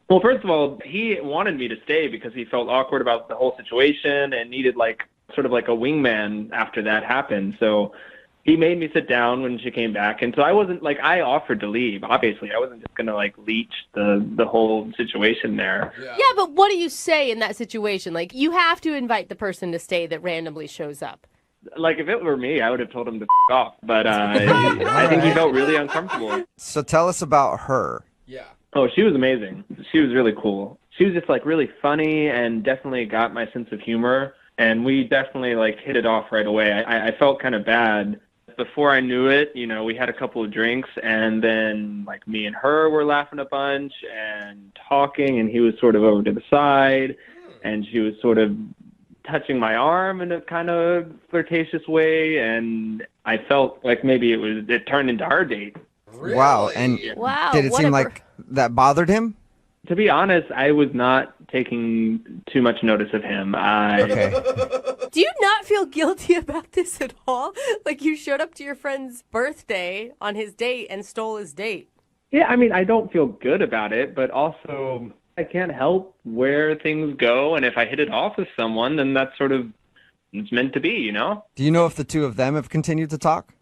U: Well, first of all, he wanted me to stay because he felt awkward about the whole situation and needed like sort of like a wingman after that happened. So he made me sit down when she came back. And so I wasn't like, I offered to leave. Obviously, I wasn't just going to like leech the whole situation there.
I: Yeah, but what do you say in that situation? Like, you have to invite the person to stay that randomly shows up.
U: Like, if it were me, I would have told him to f*** off. But I think he felt really uncomfortable.
B: So tell us about her.
K: Yeah.
U: Oh, she was amazing. She was really cool. She was just like really funny and definitely got my sense of humor. And we definitely like hit it off right away. I felt kind of bad. Before I knew it, you know, we had a couple of drinks, and then like me and her were laughing a bunch and talking, and he was sort of over to the side, and she was sort of touching my arm in a kind of flirtatious way, and I felt like maybe it turned into our date.
B: Really? Wow. And did it seem like that bothered him?
U: To be honest, I was not taking too much notice of him.
B: Okay.
I: Do you not feel guilty about this at all? Like you showed up to your friend's birthday on his date and stole his date.
U: Yeah, I mean, I don't feel good about it, but also I can't help where things go. And if I hit it off with someone, then that's sort of, it's meant to be, you know?
B: Do you know if the two of them have continued to talk?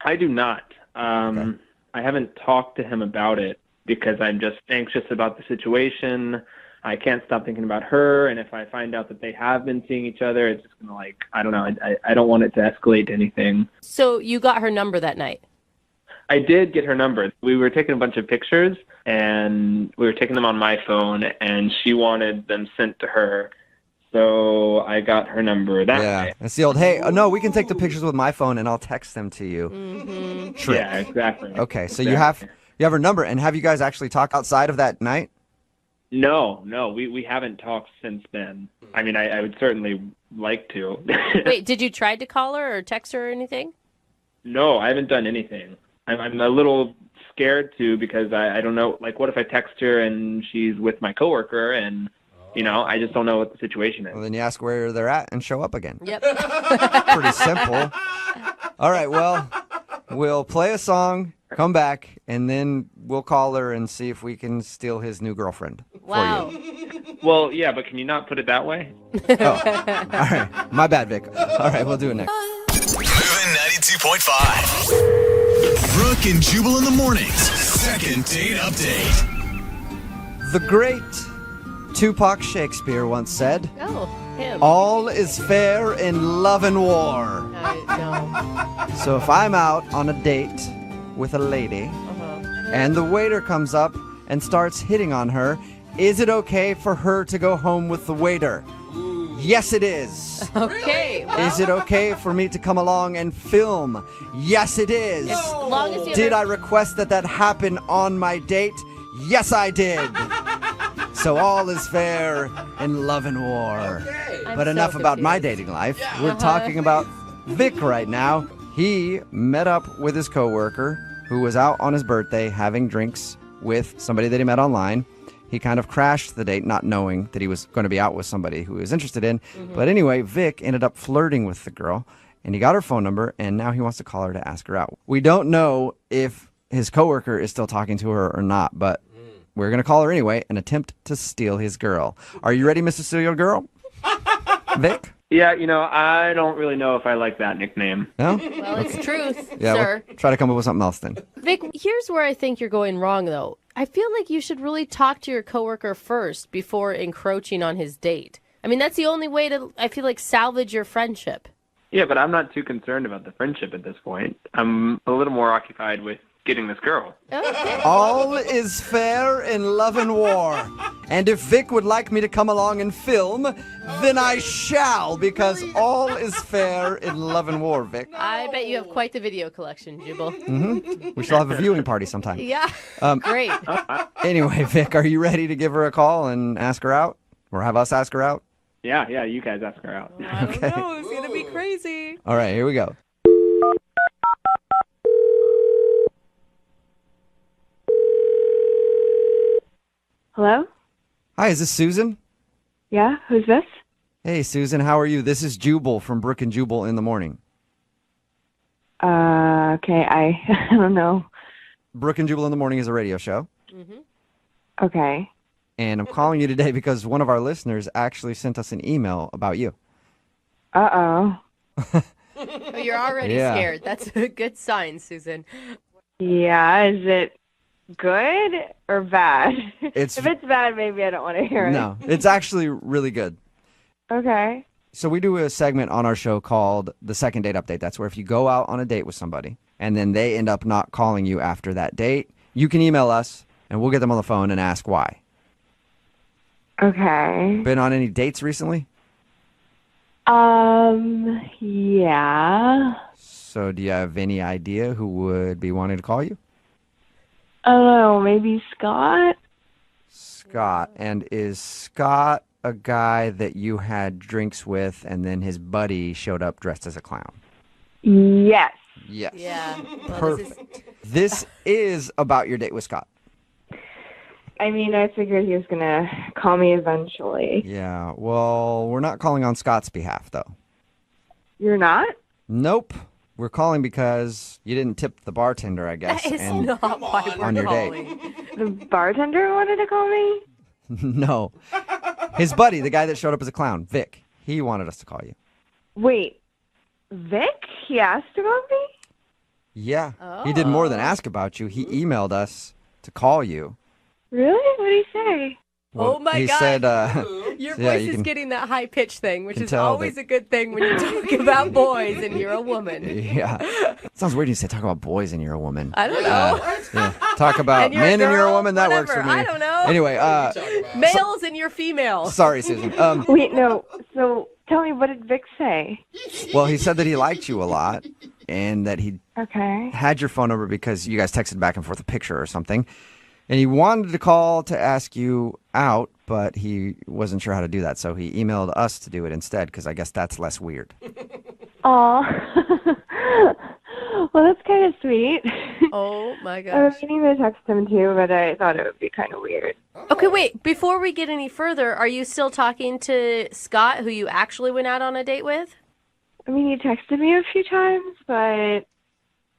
U: I do not. I haven't talked to him about it because I'm just anxious about the situation. I can't stop thinking about her, and if I find out that they have been seeing each other, it's just going to like, I don't know, I don't want it to escalate to anything.
I: So you got her number that night?
U: I did get her number. We were taking a bunch of pictures, and we were taking them on my phone, and she wanted them sent to her. So I got her number that night.
B: It's the old, hey, no, we can take the pictures with my phone, and I'll text them to you.
I: Mm-hmm.
B: Trick.
U: Yeah, exactly.
B: Okay, so
U: Exactly.
B: you have her number, and have you guys actually talked outside of that night?
U: No, we haven't talked since then. I mean, I would certainly like to.
I: Wait, did you try to call her or text her or anything?
U: No, I haven't done anything. I'm a little scared to because I don't know, like, what if I text her and she's with my coworker and, you know, I just don't know what the situation is.
B: Well, then you ask where they're at and show up again.
I: Yep.
B: Pretty simple. All right, well, we'll play a song, come back, and then we'll call her and see if we can steal his new girlfriend
I: Wow.
B: for you.
U: Well, yeah, but can you not put it that way?
B: All right, my bad, Vic. All right, we'll do it next.
A: Moving 92.5. Brooke and Jubal in the mornings. Second date update.
B: The great Tupac Shakespeare once said,
I: Oh, him.
B: all is fair in love and war.
I: No.
B: So if I'm out on a date with a lady and the waiter comes up and starts hitting on her, is it okay for her to go home with the waiter? Yes, it is.
I: Okay.
B: Is it okay for me to come along and film? Yes, it is.
I: As long as you
B: Did I
I: ever-
B: request that happen on my date? Yes, I did. So all is fair in love and war.
I: I'm
B: But
I: so
B: enough about my
I: confused.
B: dating life. We're talking about Vic right now. He met up with his coworker who was out on his birthday having drinks with somebody that he met online. He kind of crashed the date not knowing that he was going to be out with somebody who he was interested in. But anyway, Vic ended up flirting with the girl, and he got her phone number, and now he wants to call her to ask her out. We don't know if his coworker is still talking to her or not, but we're going to call her anyway and attempt to steal his girl. Are you ready, Mr. Steal Your Girl? Vic?
U: Yeah, I don't really know if I like that nickname.
B: No?
I: Well, it's truth,
B: Yeah,
I: sir.
B: we'll try to come up with something else then.
I: Vic, here's where I think you're going wrong, though. I feel like you should really talk to your coworker first before encroaching on his date. I mean, that's the only way to, I feel like, salvage your friendship.
U: Yeah, but I'm not too concerned about the friendship at this point. I'm a little more occupied with getting this girl.
B: All is fair in love and war. And if Vic would like me to come along and film, then I shall, because all is fair in love and war, Vic.
I: I bet you have quite the video collection, Jubal.
B: We shall have a viewing party sometime.
I: Yeah. Great.
B: Anyway, Vic, are you ready to give her a call and ask her out? Or have us ask her out?
U: Yeah, you guys ask her out.
B: Okay.
I: No, it's going to be crazy.
B: All right, here we go.
L: Hello?
B: Hi, is this Susan?
L: Yeah, who's this?
B: Hey, Susan, how are you? This is Jubal from Brooke and Jubal in the morning.
L: Okay, I don't know.
B: Brooke and Jubal in the morning is a radio show.
L: Okay.
B: And I'm calling you today because one of our listeners actually sent us an email about you.
L: Uh-oh.
I: Oh, you're already
B: Yeah.
I: scared. That's a good sign, Susan.
L: Yeah, is it good or bad?
B: It's-
L: If it's bad, maybe I don't want to hear it.
B: No, it's actually really good.
L: Okay.
B: So we do a segment on our show called the second date update. That's where if you go out on a date with somebody and then they end up not calling you after that date, you can email us and we'll get them on the phone and ask why.
L: Okay.
B: Been on any dates recently?
L: Yeah.
B: So do you have any idea who would be wanting to call you?
L: I don't know, maybe Scott?
B: Scott. And is Scott a guy that you had drinks with and then his buddy showed up dressed as a clown?
L: Yes.
B: Yes.
I: Yeah. Well,
B: Perfect. This is about your date with Scott.
L: I mean, I figured he was going to call me eventually.
B: Yeah. Well, we're not calling on Scott's behalf, though.
L: You're not?
B: Nope. We're calling because you didn't tip the bartender, I guess.
I: That is
B: and
I: not why we're
B: on your
I: calling.
B: date.
L: The bartender wanted to call me?
B: No. His buddy, the guy that showed up as a clown, Vic, he wanted us to call you.
L: Wait, Vic? He asked about me?
B: Yeah. He did more than ask about you. He emailed us to call you.
L: Really? What did he say?
I: Oh my
B: he
I: God.
B: said,
I: Your
B: yeah,
I: voice
B: you
I: is
B: can-
I: getting that high pitched thing, which
B: can
I: is
B: tell
I: always
B: that-
I: a good thing when you're talking about boys and you're a woman.
B: Yeah. Sounds weird when you say talk about boys and you're a woman.
I: I don't know.
B: Yeah. Talk about
I: And you're a
B: men and you're a
I: girl,
B: woman. That works
I: whatever.
B: for me.
I: I don't know.
B: Anyway,
I: Males and you're female.
B: sorry, Susan.
L: Wait, no. So tell me, what did Vic say?
B: Well, he said that he liked you a lot and that he
L: Okay.
B: had your phone number because you guys texted back and forth a picture or something. And he wanted to call to ask you out, but he wasn't sure how to do that. So he emailed us to do it instead because I guess that's less weird.
L: Aw. Well, that's kind of sweet.
I: Oh my
L: I
I: gosh.
L: was meaning to text him too, but I thought it would be kind of weird.
I: Okay, wait. Before we get any further, are you still talking to Scott, who you actually went out on a date with?
L: I mean, he texted me a few times, but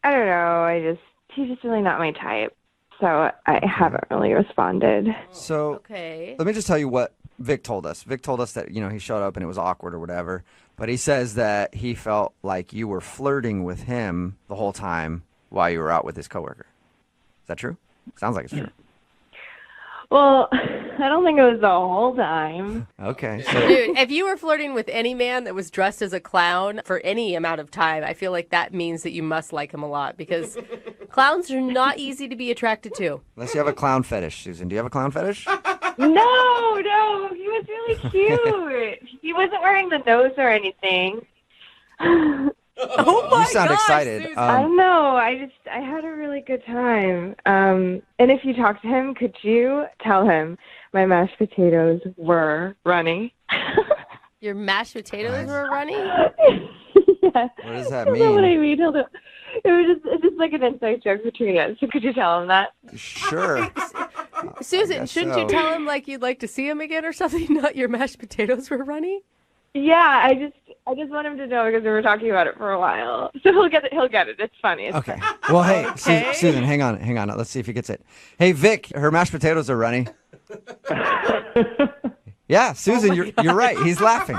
L: I don't know. He's just really not my type. So I haven't really responded.
B: So
I: Okay.
B: let me just tell you what Vic told us. Vic told us that, he showed up and it was awkward or whatever. But he says that he felt like you were flirting with him the whole time while you were out with his coworker. Is that true? Sounds like it's true.
P: Well, I don't think it was the whole time.
B: Okay.
I: Dude, if you were flirting with any man that was dressed as a clown for any amount of time, I feel like that means that you must like him a lot because clowns are not easy to be attracted to.
B: Unless you have a clown fetish, Susan. Do you have a clown fetish?
P: No, he was really cute. He wasn't wearing the nose or anything.
I: Oh my
B: You sound
I: gosh,
B: excited.
I: Susan.
P: I don't know. I had a really good time. And if you talk to him, could you tell him my mashed potatoes were runny?
I: Your mashed potatoes were runny?
P: Yeah.
B: What does that
P: That's not what I
B: mean?
P: mean. It's just like an inside joke between us. So could you tell him that?
B: Sure.
I: Susan,
B: guess
I: shouldn't
B: so.
I: you tell him like you'd like to see him again or something? Not your mashed potatoes were runny?
P: Yeah, I just want him to know because we were talking about it for a while. So he'll get it. He'll get it. It's funny. It's
B: Okay.
P: funny.
B: Well, hey,
I: Okay.
B: Susan, hang on. Let's see if he gets it. Hey, Vic, her mashed potatoes are runny. Yeah, Susan, you're right. He's laughing.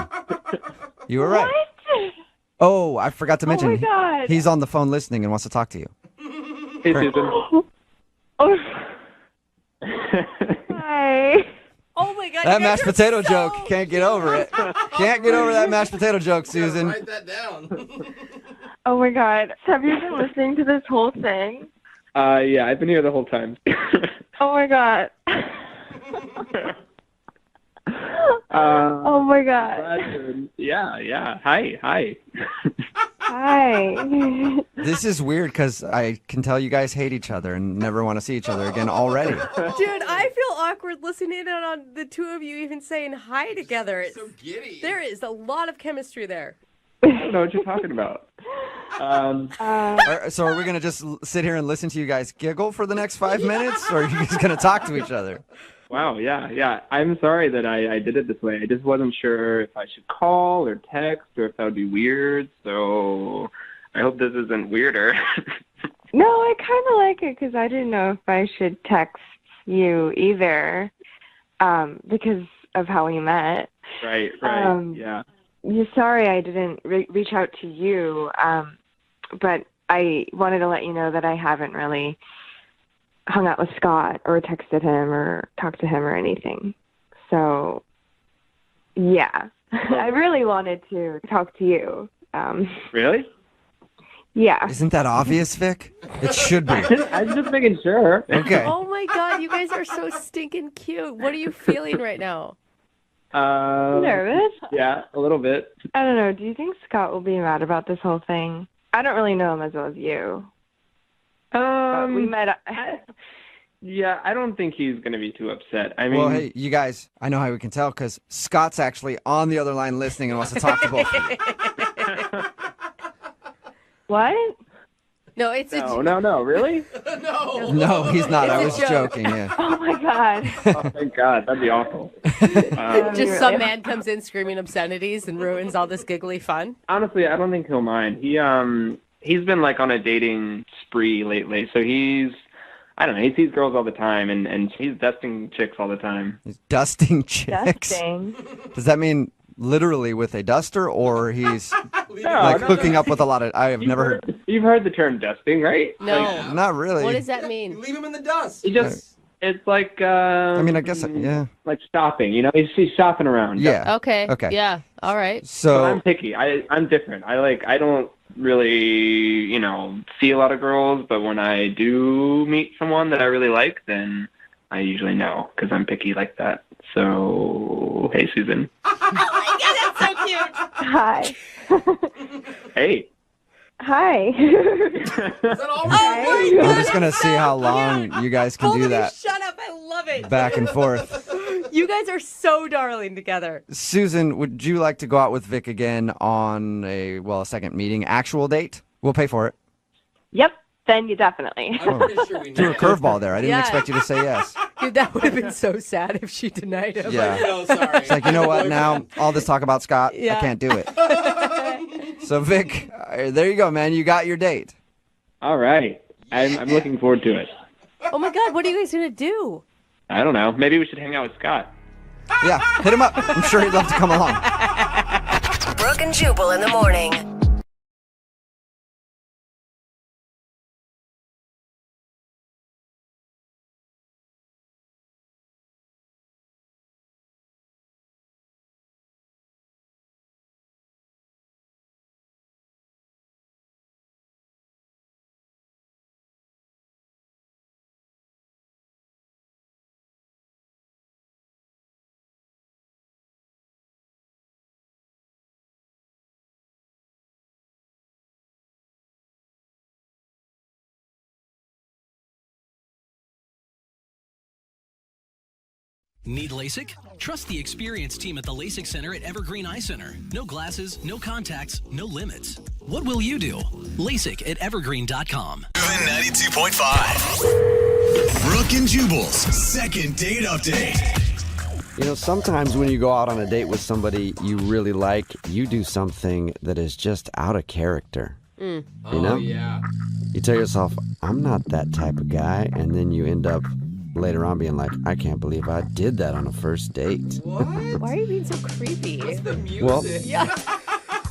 B: You were right.
P: What?
B: Oh, I forgot to mention.
P: my God.
B: He's on the phone listening and wants to talk to you.
U: Hey, Susan.
P: Oh. Hi.
I: Oh my god.
B: That
I: you guys
B: mashed
I: are
B: potato
I: so
B: joke. Can't get over it. Can't get over that mashed potato joke, Susan.
K: Write that down.
P: Oh my God. Have you been listening to this whole thing?
U: Yeah, I've been here the whole time.
P: Oh my God. Oh my God.
U: Yeah. Hi.
P: Hi.
B: This is weird because I can tell you guys hate each other and never want to see each other again already.
I: Dude, I feel awkward listening in on the two of you even saying hi together.
K: So giddy.
I: There is a lot of chemistry there.
U: I don't know what you're talking about.
B: So are we going to just sit here and listen to you guys giggle for the next 5 minutes? Or are you just going to talk to each other?
U: Wow, yeah. I'm sorry that I did it this way. I just wasn't sure if I should call or text or if that would be weird. So I hope this isn't weirder.
P: No, I kind of like it because I didn't know if I should text you either because of how we met.
U: Right, yeah.
P: Sorry I didn't reach out to you, but I wanted to let you know that I haven't really hung out with Scott or texted him or talked to him or anything. So, yeah. I really wanted to talk to you.
U: Really?
P: Yeah.
B: Isn't that obvious, Vic? It should be.
U: I'm just making sure.
B: Okay.
I: Oh my god, you guys are so stinking cute. What are you feeling right now?
P: Nervous?
U: Yeah, a little bit.
P: I don't know. Do you think Scott will be mad about this whole thing? I don't really know him as well as you. But we met.
U: Yeah, I don't think he's going to be too upset. I mean,
B: Well, hey, you guys, I know how we can tell because Scott's actually on the other line listening and wants to talk to both of you.
P: What?
I: No, it's
U: No, really?
K: No.
B: No, he's not. I
I: It's
B: was
I: a joke.
B: joking, yeah.
P: Oh my God.
U: Oh, thank God. That'd be awful.
I: just some man comes in screaming obscenities and ruins all this giggly fun.
U: Honestly, I don't think he'll mind. He's been like on a dating spree lately, so I don't know, he sees girls all the time, and he's dusting chicks all the time.
B: He's dusting chicks.
P: Dusting.
B: Does that mean literally with a duster, or he's
U: No,
B: hooking up with a lot of? I have never heard.
U: You've heard the term dusting, right?
I: No.
B: Not really.
I: What does that mean?
K: Leave him in the dust.
U: It's like
B: I mean, I guess yeah.
U: like shopping. You know, he's shopping around.
B: Yeah.
I: Okay.
B: Okay.
I: Yeah. All right.
U: But
B: So
U: I'm picky. I'm different. I don't really, see a lot of girls, but when I do meet someone that I really like, then I usually know because I'm picky like that. So, hey, Susan.
I: Oh my god, that's so cute.
P: Hi.
U: Hey.
P: Hi.
K: Is that all right?
I: Oh my
B: I'm
I: god.
B: just gonna see how long you guys can
I: Both
B: do
I: of you,
B: that
I: shut up. I love it.
B: back and forth.
I: You guys are so darling together.
B: Susan, would you like to go out with Vic again on a second meeting, actual date? We'll pay for it.
P: Yep. Then you definitely.
K: I'm pretty sure we
B: Threw a
K: know.
B: curveball there. I didn't
I: Yeah.
B: expect you to say yes.
I: Dude, that would have been so sad if she denied him.
B: Yeah.
K: No, sorry.
B: It's like, you know what? Now all this talk about Scott,
I: Yeah.
B: I can't do it. So Vic, there you go, man. You got your date.
U: All right. I'm looking forward to it.
I: Oh my god, what are you guys gonna do?
U: I don't know. Maybe we should hang out with Scott.
B: Yeah, hit him up. I'm sure he'd love to come along.
D: Brooke and Jubal in the morning.
T: Need LASIK? Trust the experienced team at the LASIK Center at Evergreen Eye Center. No glasses, no contacts, no limits. What will you do? LASIK at evergreen.com.
A: 92.5. Brooke and Jubal's second date update.
B: You know, sometimes when you go out on a date with somebody you really like, you do something that is just out of character. You know?
K: Yeah.
B: You tell yourself, I'm not that type of guy, and then you end up later on being like, I can't believe I did that on a first date.
K: What?
I: Why are you being so creepy?
K: What's the music?
B: Well,
I: Yeah.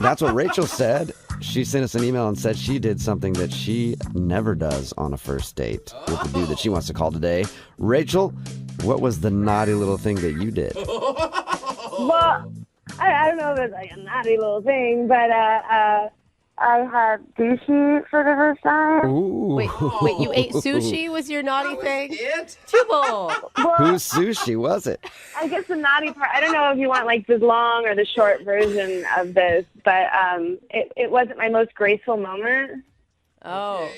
B: That's what Rachel said. She sent us an email and said she did something that she never does on a first date with the dude that she wants to call today. Rachel, what was the naughty little thing that you did?
P: Well, I don't know if it's like a naughty little thing, but I had sushi for the first time.
B: Ooh.
I: Wait, you ate sushi was your naughty thing?
K: It?
I: Jubal.
P: Well,
B: Whose sushi was it?
P: I guess the naughty part, I don't know if you want like the long or the short version of this, but it wasn't my most graceful moment.
I: Oh.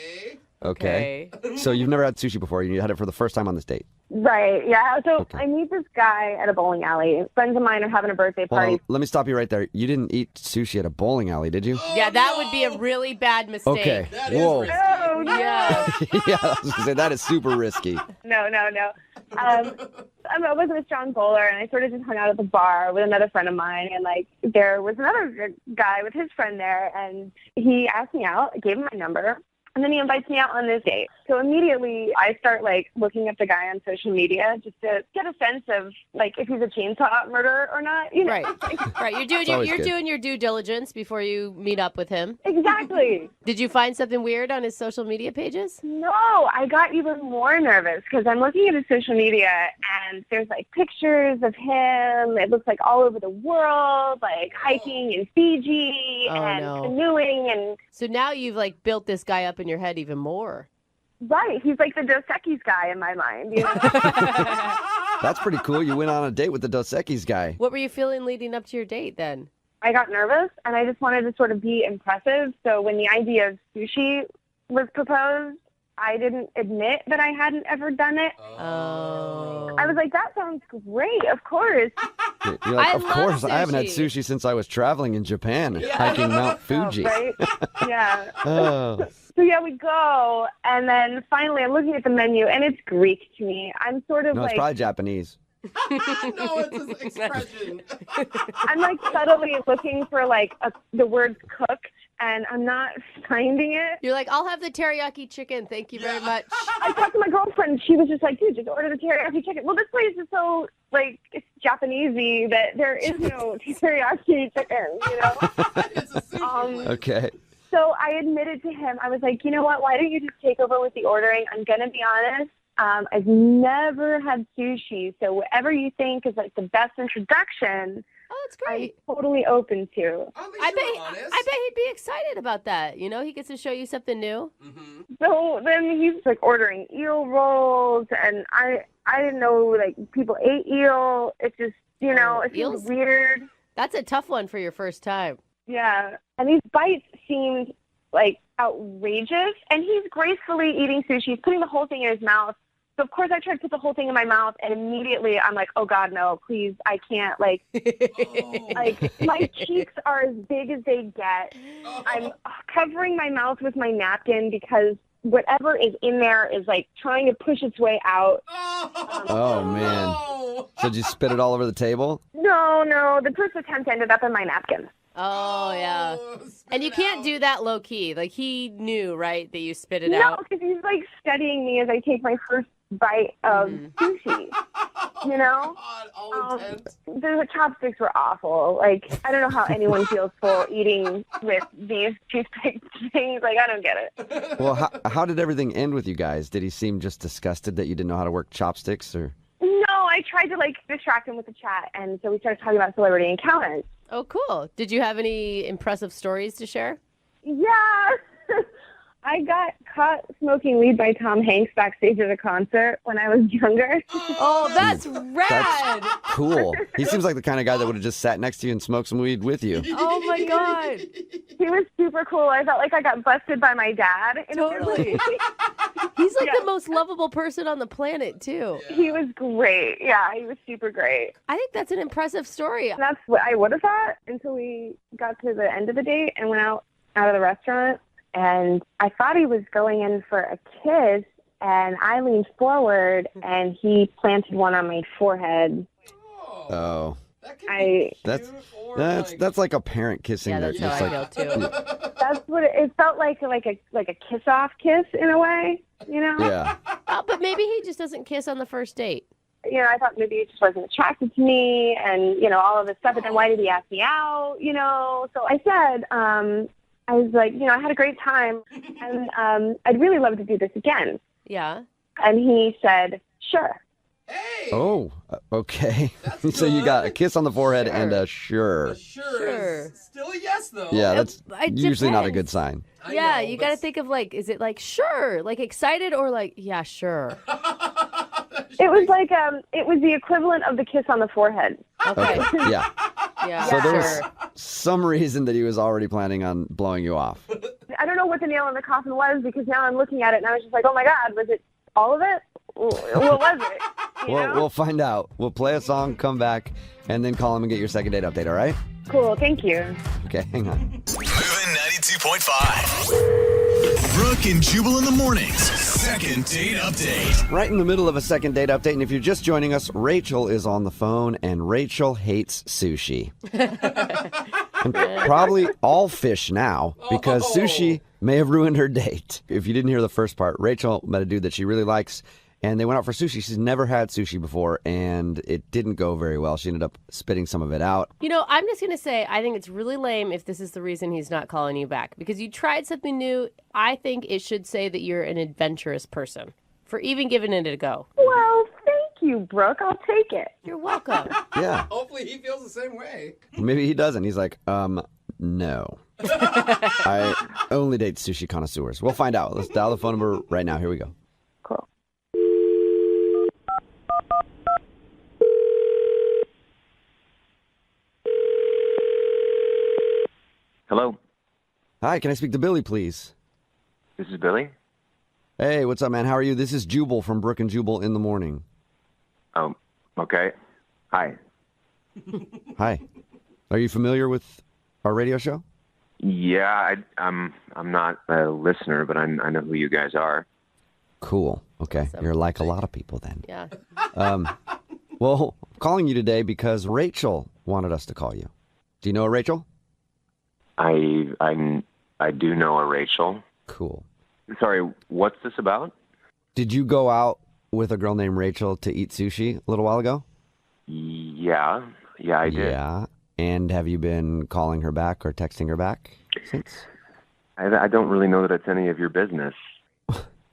B: Okay. So you've never had sushi before. You had it for the first time on this date.
P: Right, yeah. So
B: Okay.
P: I meet this guy at a bowling alley. Friends of mine are having a birthday
B: Hold
P: party.
B: on. Let me stop you right there. You didn't eat sushi at a bowling alley, did you?
I: Yeah, that would be a really bad mistake.
B: Okay.
K: That is
B: Whoa.
K: risky.
P: Oh, no.
I: Yeah.
B: Yeah, I was going to say, that is super risky.
P: No. I wasn't a strong bowler, and I sort of just hung out at the bar with another friend of mine, and like there was another guy with his friend there, and he asked me out, I gave him my number, and then he invites me out on this date. So immediately I start like looking up the guy on social media just to get a sense of like if he's a chainsaw murderer or not. You know?
I: Right. Right. You're doing
B: always
I: you're
B: good.
I: doing your due diligence before you meet up with him.
P: Exactly.
I: Did you find something weird on his social media pages?
P: No, I got even more nervous because I'm looking at his social media and there's like pictures of him. It looks like all over the world, like hiking in Fiji and canoeing and.
I: So now you've like built this guy up in your head even more.
P: Right, he's like the Dos Equis guy in my mind. You know?
B: That's pretty cool. You went on a date with the Dos Equis guy.
I: What were you feeling leading up to your date then?
P: I got nervous and I just wanted to sort of be impressive. So when the idea of sushi was proposed, I didn't admit that I hadn't ever done it.
I: Oh.
P: I was like, that sounds great, of course.
B: You're like,
I: I
B: of
I: love
B: course, I haven't had
I: sushi.
B: sushi since I was traveling in Japan, hiking Mount Fuji.
P: Right? Yeah.
B: Oh.
P: So yeah, we go, and then finally I'm looking at the menu, and it's Greek to me. I'm sort of
B: No, it's
P: like,
B: probably Japanese.
K: No, it's his expression.
P: I'm like subtly looking for like the word cooked, and I'm not finding it.
I: You're like, I'll have the teriyaki chicken. Thank you very much.
P: I talked to my girlfriend. She was just like, dude, just order the teriyaki chicken. Well, this place is so, like, it's Japanesey that there is no teriyaki chicken, you know?
K: It's a sushi.
B: Okay.
P: So I admitted to him, I was like, you know what? Why don't you just take over with the ordering? I'm going to be honest. I've never had sushi, so whatever you think is, like, the best introduction,
I: Oh, that's great.
P: I'm totally open to.
I: I bet he'd be excited about that. You know, he gets to show you something new.
P: So then he's like ordering eel rolls, and I didn't know like people ate eel. It just it feels
I: eels?
P: weird.
I: That's a tough one for your first time.
P: Yeah, and these bites seemed like outrageous, and he's gracefully eating sushi. He's putting the whole thing in his mouth. So of course I tried to put the whole thing in my mouth, and immediately I'm like, oh God, no, please, I can't. Like, like my cheeks are as big as they get. I'm covering my mouth with my napkin because whatever is in there is like trying to push its way out.
B: Oh, man. So did you spit it all over the table?
P: No, the first attempt ended up in my napkin.
I: Oh, yeah. And you can't do that low key. Like, he knew, right, that you spit it
P: No,
I: out?
P: because he's like studying me as I take my first bite of sushi. You know? The chopsticks were awful. Like, I don't know how anyone feels full eating with these toothpick things. Like, I don't get it.
B: Well, how did everything end with you guys? Did he seem just disgusted that you didn't know how to work chopsticks? Or?
P: No, I tried to, like, distract him with the chat, and so we started talking about celebrity encounters.
I: Oh, cool. Did you have any impressive stories to share?
P: Yeah. I got caught smoking weed by Tom Hanks backstage at a concert when I was younger.
C: Oh, that's rad.
B: Cool. He seems like the kind of guy that would have just sat next to you and smoked some weed with you.
C: Oh, my God.
P: He was super cool. I felt like I got busted by my dad.
C: Totally. He's like the most lovable person on the planet, too.
P: He was great. Yeah, he was super great.
C: I think that's an impressive story.
P: That's what I would have thought until we got to the end of the date and went out of the restaurant. And I thought he was going in for a kiss, and I leaned forward, and he planted one on my forehead.
B: Oh.
P: That's
B: That's like a parent kissing.
C: Yeah, that's
B: their,
C: how
B: just
C: I
B: like,
C: feel, too.
P: That's what it felt like a kiss-off kiss in a way, you know?
B: Yeah.
C: But maybe he just doesn't kiss on the first date.
P: You know, I thought maybe he just wasn't attracted to me and, you know, all of this stuff. But then why did he ask me out, you know? So I said, I was like, you know, I had a great time, and I'd really love to do this again.
C: Yeah.
P: And he said, sure.
B: Oh, okay. So you got a kiss on the forehead and a sure.
K: Sure. Still a yes, though.
B: Yeah, that's
C: It
B: usually not a
C: depends.
B: good sign.
C: Yeah, you got to think of like, is it like sure, like excited, or like yeah, sure?
P: It was like it was the equivalent of the kiss on the forehead.
C: Okay.
B: Yeah.
C: Yeah.
B: So there was
C: sure.
B: some reason that he was already planning on blowing you off.
P: I don't know what the nail in the coffin was, because now I'm looking at it and I was just like, oh my God, was it all of it? What was it? You know?
B: We'll find out. We'll play a song, come back, and then call him and get your second date update, all right?
P: Cool, thank you.
B: Okay, hang on.
A: Moving 92.5. Brooke and Jubal in the mornings. Second date update.
B: Right in the middle of a second date update, and if you're just joining us, Rachel is on the phone, and Rachel hates sushi. And probably all fish now, because sushi may have ruined her date. If you didn't hear the first part, Rachel met a dude that she really likes, and they went out for sushi. She's never had sushi before, and it didn't go very well. She ended up spitting some of it out.
C: You know, I'm just going to say, I think it's really lame if this is the reason he's not calling you back. Because you tried something new. I think it should say that you're an adventurous person for even giving it a go.
P: Well, thank you, Brooke. I'll take it.
C: You're welcome.
B: Yeah.
K: Hopefully he feels the same way.
B: Maybe he doesn't. He's like, no. I only date sushi connoisseurs. We'll find out. Let's dial the phone number right now. Here we go.
P: Cool.
E: Hello,
B: Hi, can I speak to Billy, please?
E: this is Billy.
B: Hey, what's up, man? How are you? This is Jubal from Brooke and Jubal in the morning.
E: Oh, okay. Hi.
B: Hi. Are you familiar with our radio show?
E: Yeah, I'm not a listener, but I know who you guys are.
B: Cool. Okay. You're like a lot of people then.
C: Yeah.
B: Well, I'm calling you today because Rachel wanted us to call you. Do you know a Rachel?
E: I do know a Rachel.
B: Cool.
E: Sorry, what's this about?
B: Did you go out with a girl named Rachel to eat sushi a little while ago?
E: Yeah, I did.
B: Yeah. And have you been calling her back or texting her back since?
E: I don't really know that it's any of your business.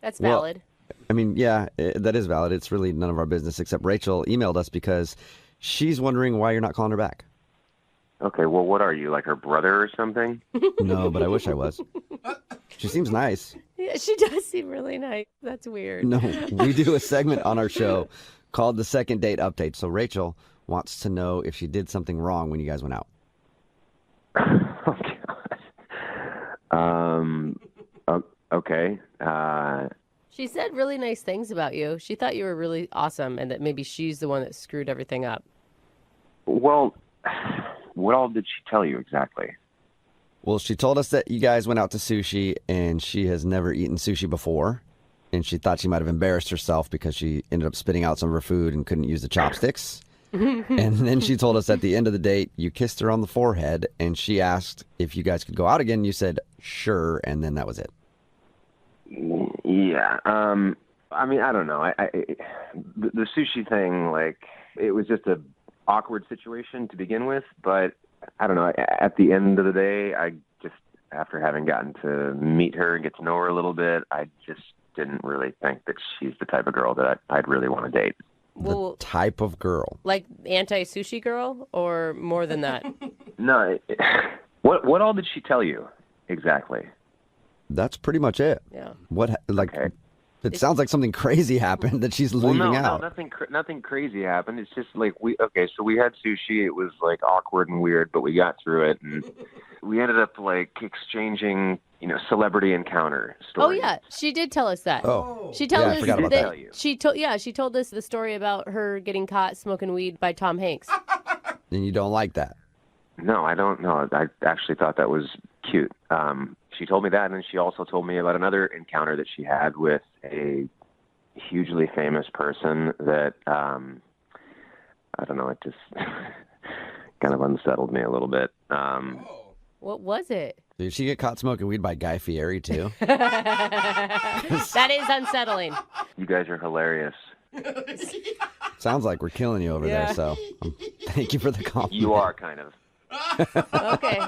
C: That's valid.
B: I mean, yeah, that is valid. It's really none of our business, except Rachel emailed us because she's wondering why you're not calling her back.
E: Okay, well, what are you, like her brother or something?
B: No, but I wish I was. She seems nice.
C: Yeah, she does seem really nice. That's weird.
B: No, we do a segment on our show called the Second Date Update. So Rachel wants to know if she did something wrong when you guys went out.
E: Okay.
C: She said really nice things about you. She thought you were really awesome and that maybe she's the one that screwed everything up.
E: Well, what all did she tell you exactly?
B: Well, she told us that you guys went out to sushi and she has never eaten sushi before. And she thought she might have embarrassed herself because she ended up spitting out some of her food and couldn't use the chopsticks. And then she told us at the end of the date, you kissed her on the forehead and she asked if you guys could go out again. You said, sure. And then that was it.
E: Yeah. I mean, I don't know. The sushi thing, like, it was just a awkward situation to begin with, but I don't know. At the end of the day, I just, after having gotten to meet her and get to know her a little bit, I just didn't really think that she's the type of girl that I'd really want to date.
C: Well,
B: Type of girl.
C: like anti-sushi girl or more than that?
E: No. What all did she tell you exactly?
B: that's pretty much it.
C: Yeah.
B: It sounds like something crazy happened that she's leaving out.
E: No, nothing crazy happened. It's just like so we had sushi. It was like awkward and weird, but we got through it, and we ended up like exchanging, celebrity encounter stories.
C: Oh yeah, she did tell us that.
B: Oh,
C: she told
B: I
C: us
B: forgot about that.
C: she told us the story about her getting caught smoking weed by Tom Hanks.
B: And you don't like that?
E: No, I don't know. I actually thought that was cute. She told me that, and then she also told me about another encounter that she had with a hugely famous person that, I don't know, it just kind of unsettled me a little bit.
C: What was it?
B: Did she get caught smoking weed by Guy Fieri, too?
C: That is unsettling.
E: You guys are hilarious.
B: Sounds like we're killing you over there, so thank you for the compliment.
E: You are kind of.
C: Okay.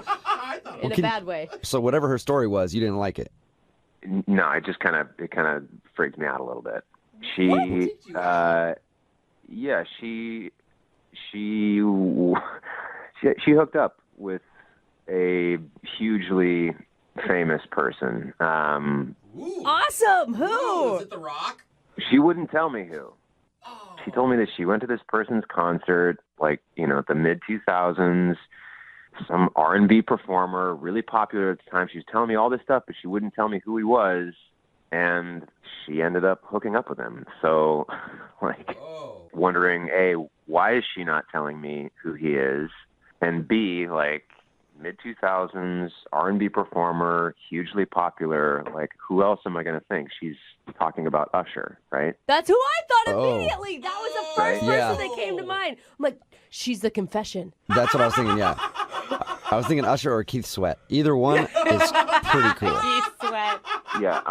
C: In a bad way.
B: So whatever her story was, you didn't like it?
E: No, it kind of freaked me out a little bit. She hooked up with a hugely famous person.
C: Awesome. Who?
K: Is it The Rock?
E: She wouldn't tell me who. She told me that she went to this person's concert, at the mid-2000s, some R&B performer, really popular at the time. She was telling me all this stuff, but she wouldn't tell me who he was, and she ended up hooking up with him. So, wondering, A, why is she not telling me who he is? And B, mid-2000s, R&B performer, hugely popular, who else am I going to think? She's talking about Usher, right?
C: That's who I thought immediately. That was the first
B: Right?
C: person that came to mind. I'm like, she's the confession.
B: That's what I was thinking, yeah. I was thinking Usher or Keith Sweat. Either one is pretty cool.
C: Keith Sweat.
E: Yeah,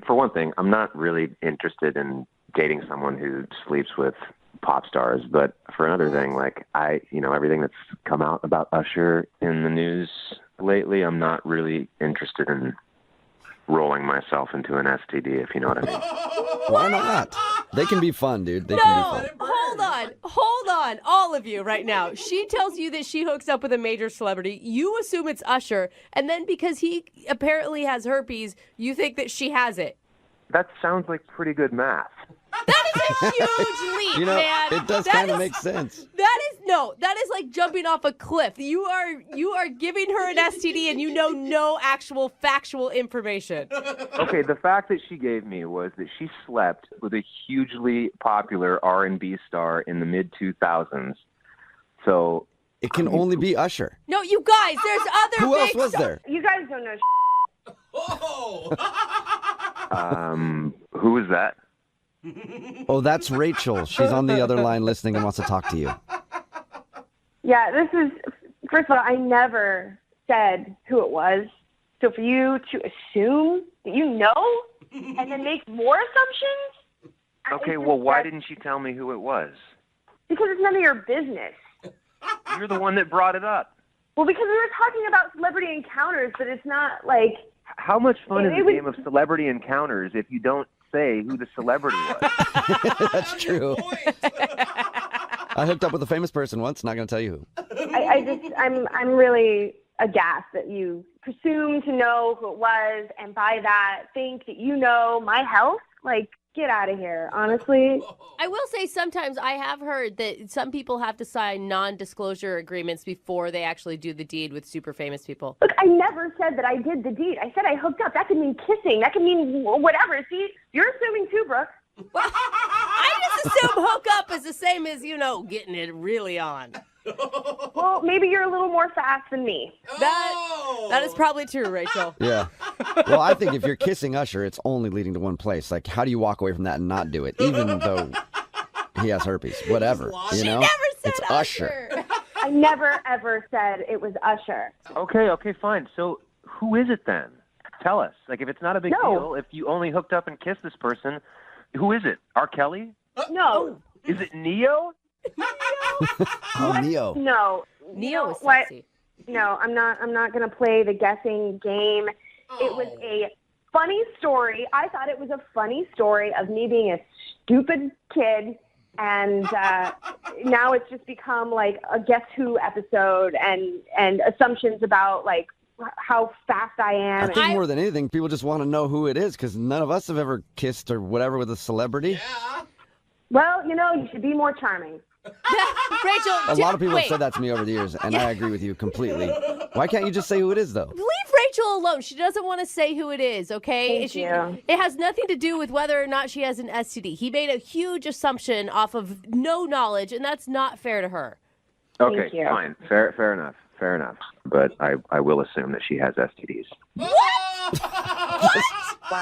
E: for one thing, I'm not really interested in dating someone who sleeps with pop stars, but for another thing, everything that's come out about Usher in the news lately, I'm not really interested in rolling myself into an STD, if you know what I mean.
B: Why not? They can be fun, dude. They
C: No,
B: can be fun.
C: hold on, all of you right now. She tells you that she hooks up with a major celebrity. You assume it's Usher, and then because he apparently has herpes, you think that she has it.
E: That sounds like pretty good math.
C: That is a huge leap, man.
B: It does kind of make sense.
C: That is like jumping off a cliff. You are giving her an STD and you know no actual factual information.
E: Okay, the fact that she gave me was that she slept with a hugely popular R&B star in the mid-2000s. So
B: it can only be Usher.
C: No, you guys, there's other
B: Who else
C: big
B: was there?
P: You guys don't know.
E: Who is that?
B: Oh, that's Rachel. She's on the other line listening and wants to talk to you.
P: Yeah, this is, first of all, I never said who it was. So for you to assume that you know and then make more assumptions?
E: Okay, well, why didn't she tell me who it was?
P: Because it's none of your business.
E: You're the one that brought it up.
P: Well, because we were talking about celebrity encounters, but it's not like...
E: How much fun is the game of celebrity encounters if you don't say who the celebrity was?
B: That's true. I hooked up with a famous person once, not going to tell you who.
P: I'm really aghast that you presume to know who it was, and by that think that you know my health. Get out of here, honestly.
C: I will say sometimes I have heard that some people have to sign non-disclosure agreements before they actually do the deed with super famous people.
P: Look, I never said that I did the deed. I said I hooked up. That could mean kissing. That could mean whatever. See, you're assuming too, Brooke.
C: Well, I just assume hook up is the same as, getting it really on.
P: Well, maybe you're a little more fast than me.
C: That is probably true, Rachel.
B: Yeah. Well, I think if you're kissing Usher, it's only leading to one place. How do you walk away from that and not do it, even though he has herpes? Whatever.
C: She never said
B: it's Usher.
P: I never, ever said it was Usher.
E: Okay, fine. So who is it then? Tell us. If it's not a big deal, if you only hooked up and kissed this person, who is it? R. Kelly?
P: No.
E: Is it Neo?
B: Oh, Neo.
P: No.
C: Neo is
P: what?
C: sexy.
P: No, I'm not going to play the guessing game. It was a funny story. I thought it was a funny story of me being a stupid kid, and now it's just become a Guess Who episode and assumptions about
F: how fast I am.
B: I think more than anything, people just want to know who it is because none of us have ever kissed or whatever with a celebrity.
F: Well, you should be more charming.
I: Rachel,
B: A lot of people have said that to me over the years, and I agree with you completely. Why can't you just say who it is, though?
I: Leave Rachel alone. She doesn't want to say who it is, okay?
F: Thank you.
I: It has nothing to do with whether or not she has an STD. He made a huge assumption off of no knowledge, and that's not fair to her.
E: Okay, fine. Fair enough. Fair enough. But I will assume that she has STDs.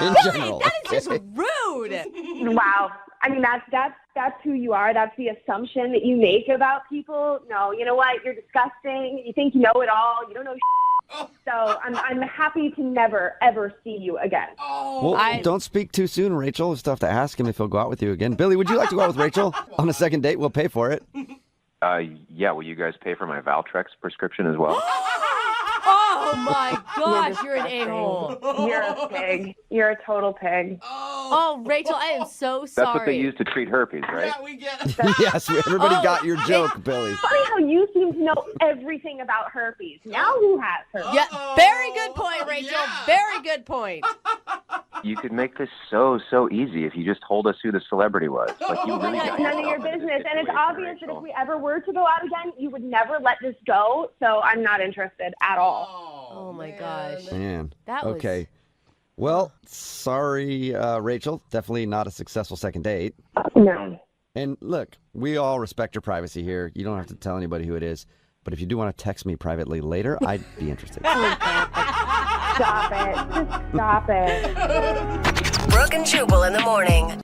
B: In general.
I: That is just rude.
F: Wow. I mean, that's who you are. That's the assumption that you make about people. No, you know what? You're disgusting. You think you know it all. You don't know So I'm happy to never, ever see you again.
B: Well, don't speak too soon, Rachel. We'll still have to ask him if he'll go out with you again. Billy, would you like to go out with Rachel on a second date? We'll pay for it.
E: Yeah, will you guys pay for my Valtrex prescription as well?
I: Oh my gosh, you're an a-hole.
F: You're a pig. You're a total pig.
I: Oh, Rachel, I am so sorry.
E: That's what they use to treat herpes, right?
K: Yeah, we get it.
B: Yes, everybody got your joke, Billy.
F: Funny how you seem to know everything about herpes. Now who has herpes?
I: Yeah, very good point, Rachel. Very good point.
E: You could make this so easy if you just told us who the celebrity was. Like you really got
F: None of your business. And it's obvious that if we ever were to go out again, you would never let this go. So I'm not interested at all.
I: Oh my gosh.
B: Man.
I: That was...
B: Okay. Well, sorry, Rachel. Definitely not a successful second date.
F: No.
B: And look, we all respect your privacy here. You don't have to tell anybody who it is. But if you do want to text me privately later, I'd be interested.
F: Stop it. Just stop it.
D: Brooke and Jubal in the morning.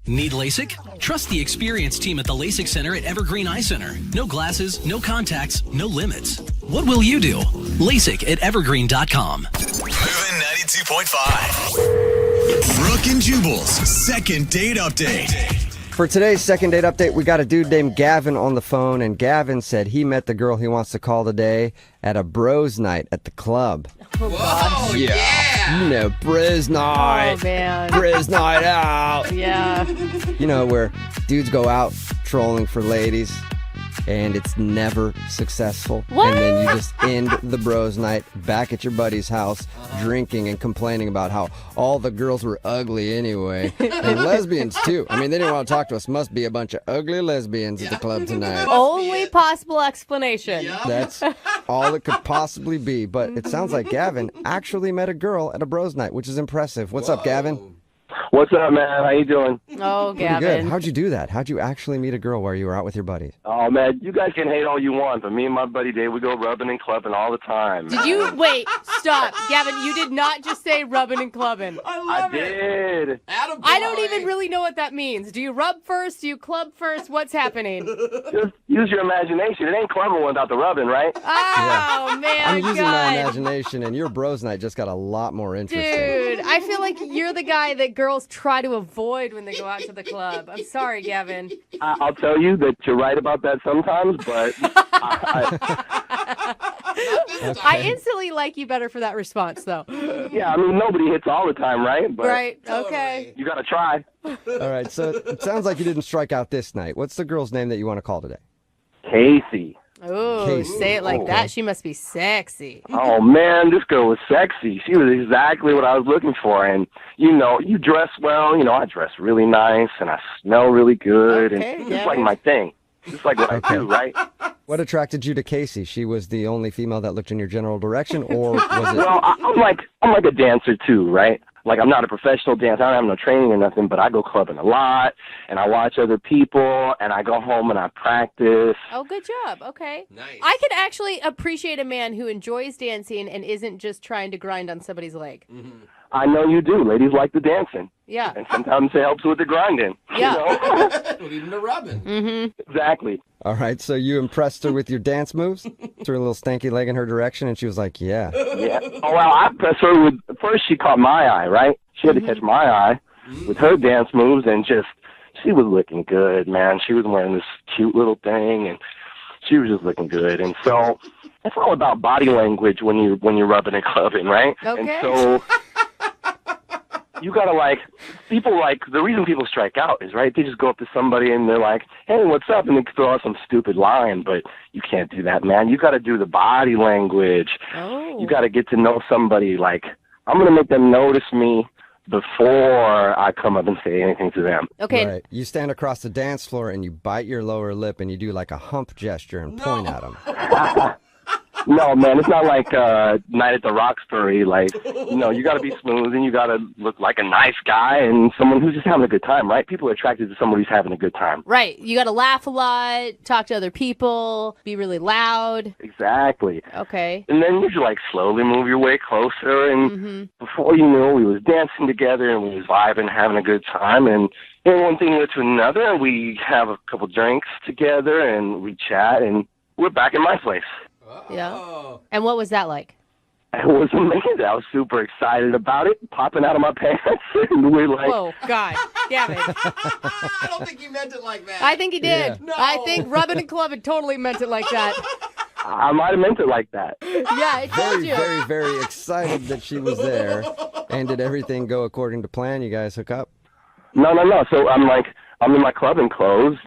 T: Need LASIK? Trust the experienced team at the LASIK Center at Evergreen Eye Center. No glasses, no contacts, no limits. What will you do? LASIK at evergreen.com.
A: Moving 92.5. Brooke and Jubal's second date update.
B: For today's second date update, we got a dude named Gavin on the phone, and Gavin said he met the girl he wants to call today at a bros night at the club.
I: Oh, gosh.
B: You know, bros night.
I: Oh, man.
B: Bros night out.
I: Yeah.
B: You know, where dudes go out trolling for ladies, and it's never successful.
I: What?
B: And then you just end the bros night back at your buddy's house, drinking and complaining about how all the girls were ugly anyway. And lesbians, too. I mean, they didn't want to talk to us. Must be a bunch of ugly lesbians at the club tonight.
I: Only possible explanation.
B: That's all it could possibly be. But it sounds like Gavin actually met a girl at a bros night, which is impressive. What's up, Gavin?
V: What's up, man? How you doing?
I: Oh,
B: Pretty good.
I: Gavin.
B: How'd you do that? How'd you actually meet a girl while you were out with your buddies?
V: Oh, man, you guys can hate all you want, but me and my buddy Dave, we go rubbing and clubbing all the time.
I: Did you wait? Stop, Gavin. You did not just say rubbing and clubbing.
V: I did.
I: I don't even really know what that means. Do you rub first? Do you club first? What's happening?
V: Just use your imagination. It ain't clubbing without the rubbing, right?
I: Oh man,
B: I'm using
I: God.
B: my imagination, and your bros night just got a lot more interesting.
I: Dude, I feel like you're the guy that girls try to avoid when they go out to the club. I'm sorry, Gavin.
V: I'll tell you that you're right about that sometimes, but
I: I instantly like you better for that response, though.
V: yeah, I mean, nobody hits all the time, right? But
I: Right, okay.
V: you got to try.
B: All right, so it sounds like you didn't strike out this night. What's the girl's name that you want to call today?
V: Casey.
I: Oh,
B: Casey.
I: say it like that. She must be sexy.
V: Oh, man, this girl was sexy. She was exactly what I was looking for. And, you know, you dress well. You know, I dress really nice, and I smell really good.
I: Okay,
V: and
I: yeah.
V: it's like my thing. It's like what I do, right?
B: What attracted you to Casey? She was the only female that looked in your general direction, or was it?
V: Well, I'm like a dancer, too, right? Like, I'm not a professional dancer. I don't have no training or nothing, but I go clubbing a lot, and I watch other people, and I go home and I practice.
I: Oh, good job. Okay. Nice. I can actually appreciate a man who enjoys dancing and isn't just trying to grind on somebody's leg.
V: I know you do. Ladies like the dancing.
I: Yeah.
V: And sometimes it helps with the grinding.
I: Yeah.
K: Don't even know rubbing.
I: Mm-hmm.
V: Exactly.
B: All right, so you impressed her with your dance moves? Threw a little stanky leg in her direction, and she was like, yeah.
V: Yeah. Oh, well, I impressed her with, first she caught my eye, right? She had to catch my eye with her dance moves, and just, she was looking good, man. She was wearing this cute little thing, and she was just looking good. And so it's all about body language when you're rubbing and clubbing, right?
I: Okay.
V: And so you gotta the reason people strike out is, right, they just go up to somebody and they're like, hey, what's up? And they throw out some stupid line, but you can't do that, man. You gotta do the body language.
I: Oh.
V: You gotta get to know somebody. Like, I'm gonna make them notice me before I come up and say anything to them.
I: Okay.
B: Right. You stand across the dance floor and you bite your lower lip and you do like a hump gesture and point at them.
V: No, man, it's not like Night at the Roxbury. Like, no, you got to be smooth and you got to look like a nice guy and someone who's just having a good time, right? People are attracted to someone who's having a good time.
I: Right. You got to laugh a lot, talk to other people, be really loud.
V: Exactly.
I: Okay.
V: And then you just like slowly move your way closer, and before you knew, we was dancing together and we was vibing, having a good time, and then one thing led to another, and we have a couple drinks together and we chat, and we're back in my place.
I: Yeah. And what was that like?
V: It was amazing. I was super excited about it, popping out of my pants, and we're like,
I: Whoa, God. Gavin.
K: I don't think he meant it like that.
I: I think he did.
V: Yeah.
K: No.
I: I think rubbing and clubbing totally meant it like that.
V: I might have meant it like that.
I: Yeah, I told
B: Very,
I: you.
B: very, very excited that she was there. And did everything go according to plan? You guys hook up?
V: No. So I'm in my clubbing clothes.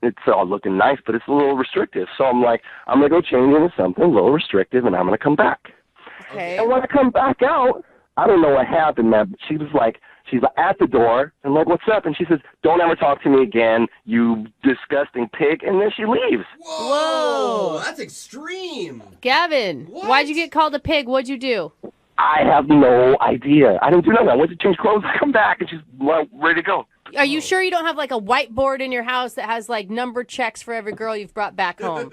V: It's all looking nice, but it's a little restrictive. So I'm like, I'm going to go change into something a little restrictive, and I'm going to come back.
I: Okay.
V: And when I come back out, I don't know what happened, man, but she's at the door, and like, what's up? And she says, don't ever talk to me again, you disgusting pig, and then she leaves.
I: Whoa.
K: That's extreme.
I: Gavin, why'd you get called a pig? What'd you do?
V: I have no idea. I didn't do nothing. I went to change clothes, I come back, and she's ready to go.
I: Are you sure you don't have like a whiteboard in your house that has like number checks for every girl you've brought back home?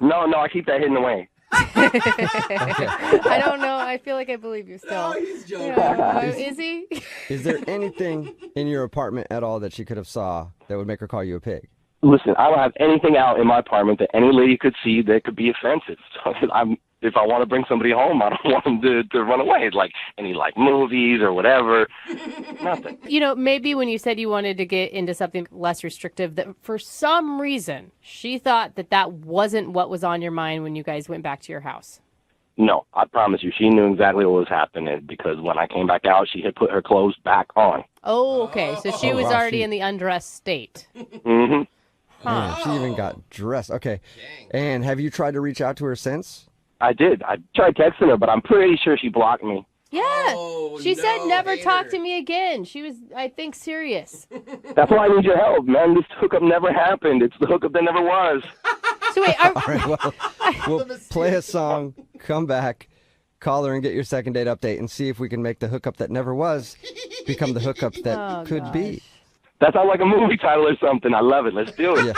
V: No, I keep that hidden away.
I: I don't know. I feel like I believe you still.
K: No, he's joking.
I: Is he?
B: Is there anything in your apartment at all that she could have saw that would make her call you a pig?
V: Listen, I don't have anything out in my apartment that any lady could see that could be offensive. So if I want to bring somebody home, I don't want them to run away. Like any movies or whatever. Nothing.
I: You know, maybe when you said you wanted to get into something less restrictive, that for some reason she thought that wasn't what was on your mind when you guys went back to your house.
V: No, I promise you, she knew exactly what was happening because when I came back out, she had put her clothes back on.
I: Oh, okay. So she was already in the undressed state.
V: Mm-hmm.
B: Man, she even got dressed. Okay. And have you tried to reach out to her since?
V: I did. I tried texting her, but I'm pretty sure she blocked me.
I: Yeah. She said never talk to me again. She was, I think, serious.
V: That's why I need your help, man. This hookup never happened. It's the hookup that never was.
I: So wait,
B: All right, well, we'll play a song, come back, call her and get your second date update and see if we can make the hookup that never was become the hookup that could be.
V: That sounds like a movie title or something. I love it. Let's do it.
B: Yeah,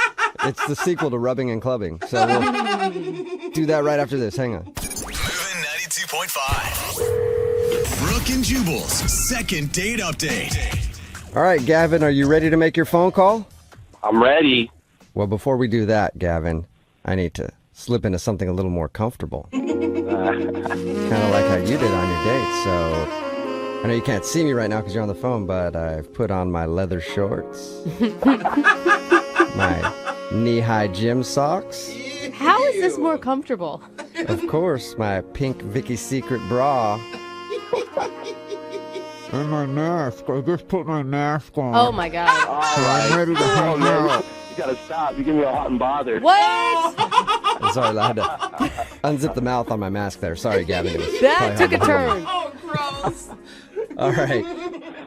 B: it's the sequel to Rubbing and Clubbing. So we'll do that right after this. Hang on.
A: Moving 92.5. Brooke and Jubal's second date update.
B: All right, Gavin, are you ready to make your phone call?
V: I'm ready.
B: Well, before we do that, Gavin, I need to slip into something a little more comfortable. Kind of like how you did on your date. So I know you can't see me right now because you're on the phone, but I've put on my leather shorts, my knee-high gym socks.
I: How is this more comfortable?
B: Of course, my pink Vicky's Secret bra. And my mask. I just put my mask on.
I: Oh, my God.
V: All right.
B: I'm ready to hang out.
V: You gotta stop. You give me a hot and bother.
I: What?
B: I'm sorry, I had to unzip the mouth on my mask there. Sorry, Gavin. It was
I: That
B: probably
I: took a
B: hard to hear.
I: turn.
K: Oh, gross.
B: All right.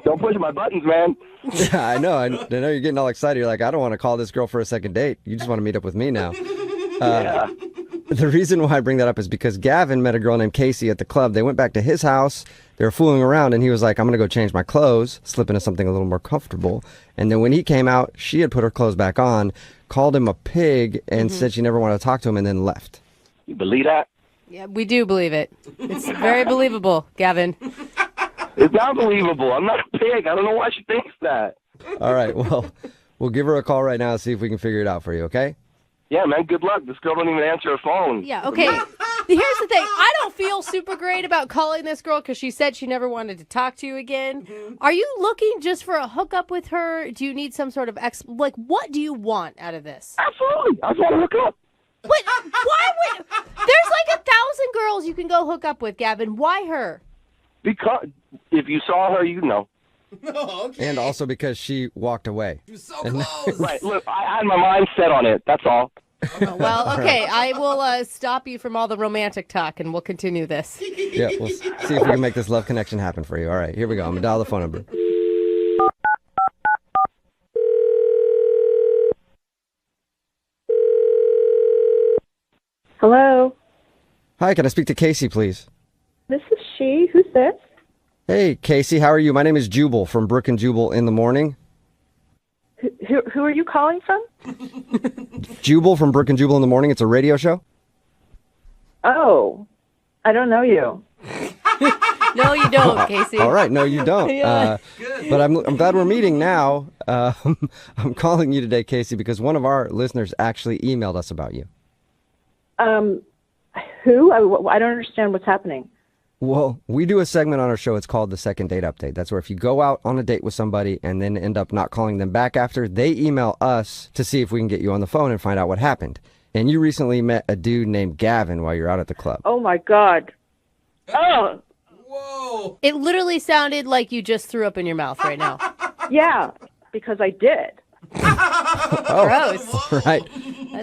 V: Don't push my buttons, man.
B: Yeah, I know. I know you're getting all excited. You're like, I don't want to call this girl for a second date. You just want to meet up with me now.
V: Yeah.
B: The reason why I bring that up is because Gavin met a girl named Casey at the club. They went back to his house. They were fooling around, and he was like, I'm going to go change my clothes, slip into something a little more comfortable. And then when he came out, she had put her clothes back on, called him a pig, and said she never wanted to talk to him, and then left.
V: You believe that?
I: Yeah, we do believe it. It's very believable, Gavin.
V: It's not believable. I'm not a pig. I don't know why she thinks that.
G: All right, well, we'll give her a call right now and see if we can figure it out for you, okay?
V: Yeah, man, good luck. This girl don't even answer her phone.
I: Yeah, okay. Here's the thing. I don't feel super great about calling this girl because she said she never wanted to talk to you again. Are you looking just for a hookup with her? Do you need some sort of what do you want out of this?
V: Absolutely. I just want to hook up.
I: But why would... There's like 1,000 girls you can go hook up with, Gavin. Why her?
V: Because if you saw her, you'd know.
G: And also because she walked away.
K: So close.
V: Right, look, I had my mind set on it. That's all.
I: Well, okay. I will stop you from all the romantic talk, and we'll continue this.
G: Yeah, we'll see if we can make this love connection happen for you. All right, here we go. I'm going to dial the phone number.
L: Hello.
G: Hi, can I speak to Casey, please?
L: This is she. Who's this?
G: Hey, Casey, how are you? My name is Jubal from Brooke and Jubal in the morning.
L: Who are you calling from?
G: Jubal from Brooke and Jubal in the morning. It's a radio show.
L: Oh, I don't know you.
I: No, you don't, Casey.
G: All right, no, you don't.
I: Yeah.
G: But I'm glad we're meeting now. I'm calling you today, Casey, because one of our listeners actually emailed us about you.
L: Who? I don't understand what's happening.
G: Well, we do a segment on our show. It's called the Second Date Update. That's where if you go out on a date with somebody and then end up not calling them back after, they email us to see if we can get you on the phone and find out what happened. And you recently met a dude named Gavin while you're out at the club.
L: Oh, my God. Oh.
K: Whoa.
I: It literally sounded like you just threw up in your mouth right now.
L: Yeah, because I did.
I: Gross.
G: Right.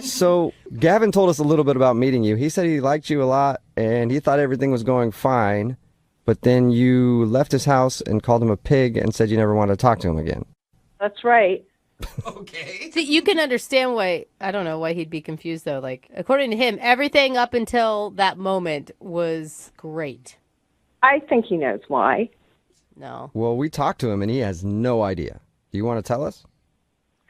G: So Gavin told us a little bit about meeting you. He said he liked you a lot and he thought everything was going fine, but then you left his house and called him a pig and said you never wanted to talk to him again.
L: That's right.
K: Okay.
I: See, you can understand why, I don't know why he'd be confused though. Like, according to him, everything up until that moment was great.
L: I think he knows why.
I: No.
G: Well, we talked to him and he has no idea. Do you want to tell us?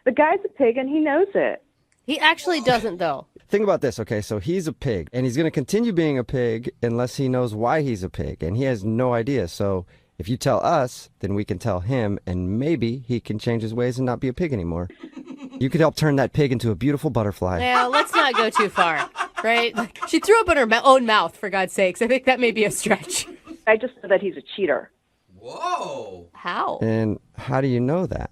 L: The guy's a pig and he knows it.
I: He actually doesn't, though.
G: Think about this, okay? So he's a pig, and he's going to continue being a pig unless he knows why he's a pig, and he has no idea. So if you tell us, then we can tell him, and maybe he can change his ways and not be a pig anymore. You could help turn that pig into a beautiful butterfly.
I: Now, let's not go too far, right? Like, she threw up in her own mouth, for God's sakes. I think that may be a stretch.
L: I just know that he's a cheater.
K: Whoa.
I: How?
G: And how do you know that?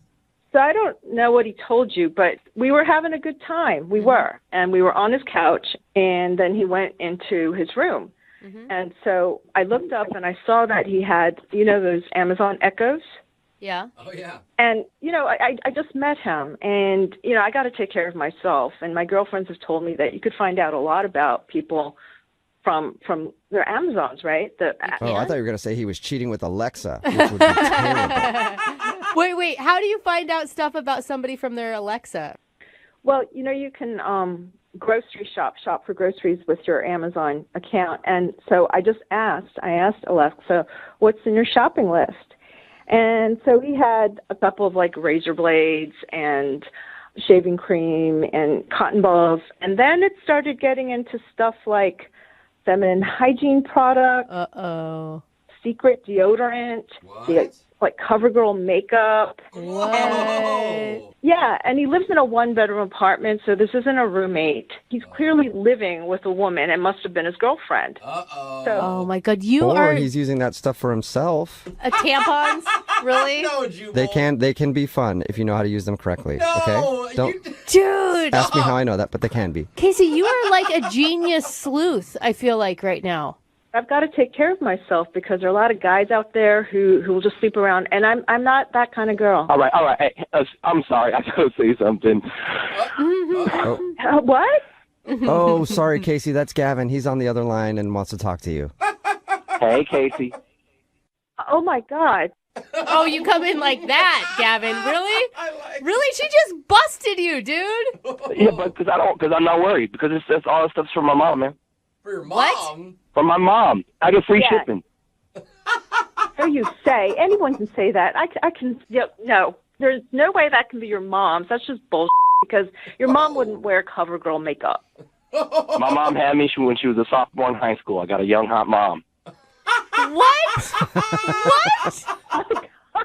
L: So I don't know what he told you, but we were having a good time. We were. And we were on his couch, and then he went into his room. And so I looked up, and I saw that he had, those Amazon Echoes.
I: Yeah.
K: Oh, yeah.
L: And, I just met him, and, I got to take care of myself. And my girlfriends have told me that you could find out a lot about people from their Amazons, right?
G: I thought you were going to say he was cheating with Alexa, which would be terrible.
I: Wait. How do you find out stuff about somebody from their Alexa?
L: Well, you can grocery shop for groceries with your Amazon account. And so I asked Alexa, what's in your shopping list? And so he had a couple of razor blades and shaving cream and cotton balls. And then it started getting into stuff like feminine hygiene products.
I: Uh-oh.
L: Secret deodorant. Like CoverGirl makeup.
I: What?
L: Yeah, and he lives in a one-bedroom apartment, so this isn't a roommate. He's clearly living with a woman and must have been his girlfriend.
K: Uh-oh.
L: So,
I: Oh, my God.
G: Or he's using that stuff for himself.
I: Tampons? Really?
K: No, Jubal.
G: They can be fun if you know how to use them correctly. Okay? Don't
I: Dude.
G: ask me how I know that, but they can be.
I: Casey, you are like a genius sleuth, I feel like, right now.
L: I've got to take care of myself because there are a lot of guys out there who will just sleep around, and I'm not that kind of girl.
V: All right. Hey, I'm sorry. I gotta say something.
L: What?
G: Oh, sorry, Casey. That's Gavin. He's on the other line and wants to talk to you.
V: Hey, Casey.
L: Oh, my God.
I: Oh, you come in like that, Gavin. Really? Really? She just busted you, dude.
V: Yeah, but because I'm not worried because it's all the stuff's from my mom, man.
K: For your mom?
I: What?
V: From my mom. I get free shipping.
L: So you say. Anyone can say that. I can. No. There's no way that can be your mom's. That's just bullshit because your mom wouldn't wear CoverGirl makeup.
V: My mom had me when she was a sophomore in high school. I got a young, hot mom.
I: What? What?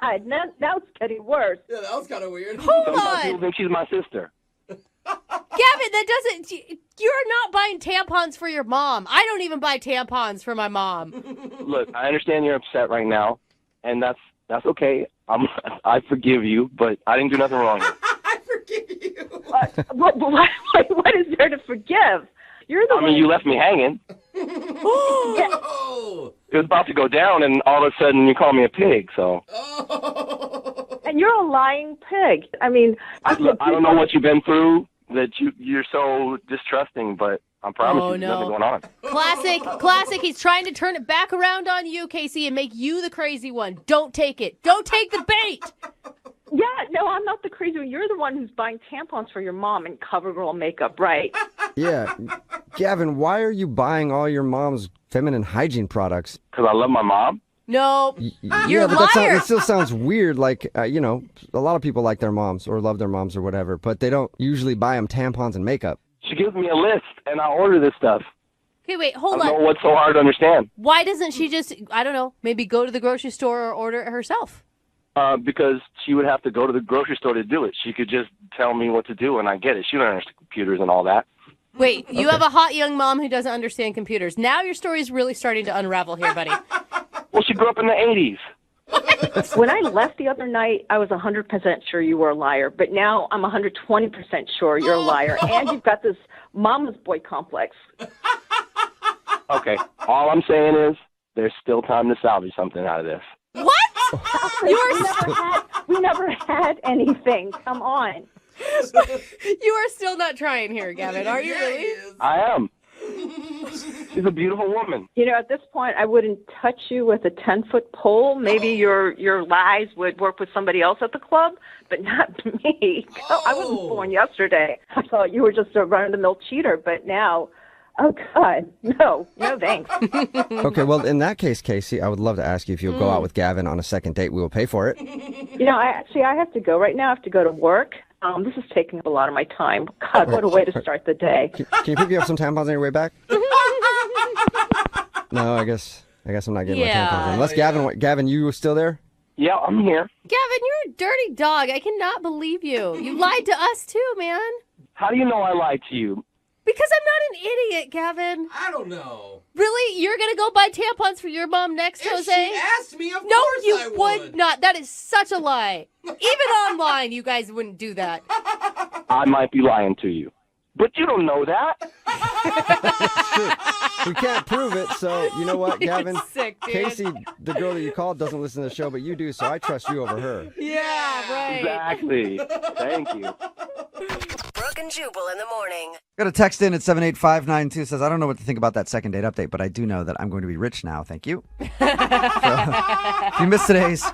L: God.
J: God, now it's getting worse.
K: Yeah, that was kind of weird.
I: Hold
V: Sometimes
I: on.
V: people think she's my sister.
I: Gavin, that doesn't. You're not buying tampons for your mom. I don't even buy tampons for my mom.
V: Look, I understand you're upset right now, and that's okay. I forgive you, but I didn't do nothing wrong.
J: What is there to forgive? You're the one.
V: You left me hanging.
J: Yeah.
V: It was about to go down, and all of a sudden you call me a pig. So.
J: And you're a lying pig. I mean,
V: Look, I don't know what you've been through that you're so distrusting, but I promise you, there's nothing going on.
I: Classic. He's trying to turn it back around on you, Casey, and make you the crazy one. Don't take it. Don't take the bait.
J: Yeah, no, I'm not the crazy one. You're the one who's buying tampons for your mom and CoverGirl makeup, right?
G: Yeah. Gavin, why are you buying all your mom's feminine hygiene products?
V: Because I love my mom.
I: No, you're
G: yeah,
I: a
G: but
I: liar.
G: it still sounds weird. Like, a lot of people like their moms or love their moms or whatever, but they don't usually buy them tampons and makeup.
V: She gives me a list, and I order this stuff.
I: Okay, wait, hold
V: I don't
I: on.
V: know what's so hard to understand.
I: Why doesn't she just, I don't know, maybe go to the grocery store or order it herself?
V: Because she would have to go to the grocery store to do it. She could just tell me what to do, and I get it. She don't understand computers and all that.
I: Wait, you have a hot young mom who doesn't understand computers. Now your story is really starting to unravel here, buddy.
V: Well, she grew up in the 80s.
J: When I left the other night, I was 100% sure you were a liar, but now I'm 120% sure you're a liar, and you've got this mama's boy complex.
V: Okay, all I'm saying is there's still time to salvage something out of this.
I: What?
J: We never had anything. Come on.
I: You are still not trying here, Gavin. Are you really?
V: I am. She's a beautiful woman.
J: You know, at this point, I wouldn't touch you with a 10-foot pole. Maybe your lies would work with somebody else at the club, but not me. I wasn't born yesterday. I thought you were just a run-of-the-mill cheater, but now, oh, God, no thanks.
G: Okay, well, in that case, Casey, I would love to ask you if you'll go out with Gavin on a second date. We will pay for it.
J: You know, I have to go right now. I have to go to work. This is taking up a lot of my time. God, what a way to start the day.
G: Can you pick me up some tampons on your way back? No, I guess I'm not getting my tampons. Unless Gavin, you still there?
V: Yeah, I'm here.
I: Gavin, you're a dirty dog. I cannot believe you. You lied to us too, man.
V: How do you know I lied to you?
I: Because I'm not an idiot, Gavin.
K: I don't know.
I: Really? You're going to go buy tampons for your mom next,
K: If
I: Jose?
K: she asked me, of
I: no,
K: course
I: you
K: I
I: would not. That is such a lie. Even online, you guys wouldn't do that.
V: I might be lying to you. But you don't know that.
G: We can't prove it, so you know what, Gavin?
I: Sick, dude.
G: Casey, the girl that you called, doesn't listen to the show, but you do, so I trust you over her.
I: Yeah, right.
V: Exactly. Thank you.
D: Brooke and Jubal in the morning.
B: Got a text in at 78592 says, I don't know what to think about that second date update, but I do know that I'm going to be rich now. Thank you. So, if you missed today's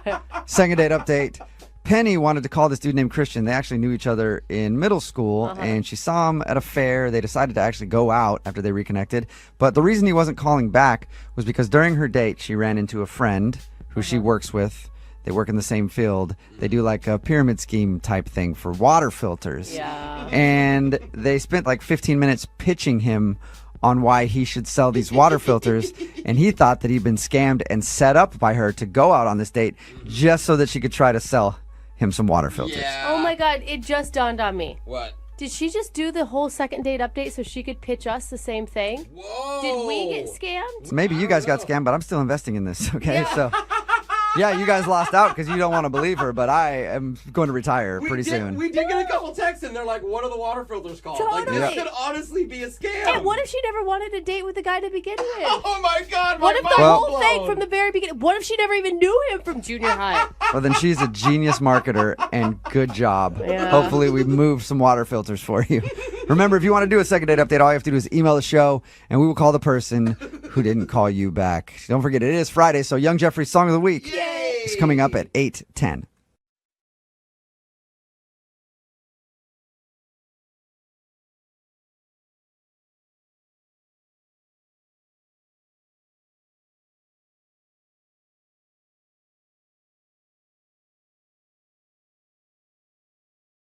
B: second date update, Penny wanted to call this dude named Christian. They actually knew each other in middle school, and she saw him at a fair. They decided to actually go out after they reconnected. But the reason he wasn't calling back was because during her date, she ran into a friend who she works with. They work in the same field. They do like a pyramid scheme type thing for water filters.
I: Yeah.
B: And they spent like 15 minutes pitching him on why he should sell these water filters, and he thought that he'd been scammed and set up by her to go out on this date just so that she could try to sell him some water filters.
K: Yeah.
I: Oh my God, it just dawned on me.
K: What?
I: Did she just do the whole second date update so she could pitch us the same thing?
K: Whoa.
I: Did we get scammed?
B: Maybe you guys got scammed, but I'm still investing in this, okay? So, yeah, you guys lost out because you don't want to believe her, but I am going to retire pretty soon.
K: We did get a couple texts, and they're like, what are the water filters called? Like,
I: Totally.
K: this could honestly be a scam.
I: And what if she never wanted to date with the guy to begin with?
K: Oh, my God.
I: What if
K: my
I: the
K: mind's
I: whole
K: blown.
I: thing from the very beginning? What if she never even knew him from junior high?
B: Well, then she's a genius marketer, and good job.
I: Yeah.
B: Hopefully we moved some water filters for you. Remember, if you want to do a second date update, all you have to do is email the show, and we will call the person who didn't call you back. Don't forget, it is Friday, so Young Jeffrey's Song of the Week is coming up at 8:10.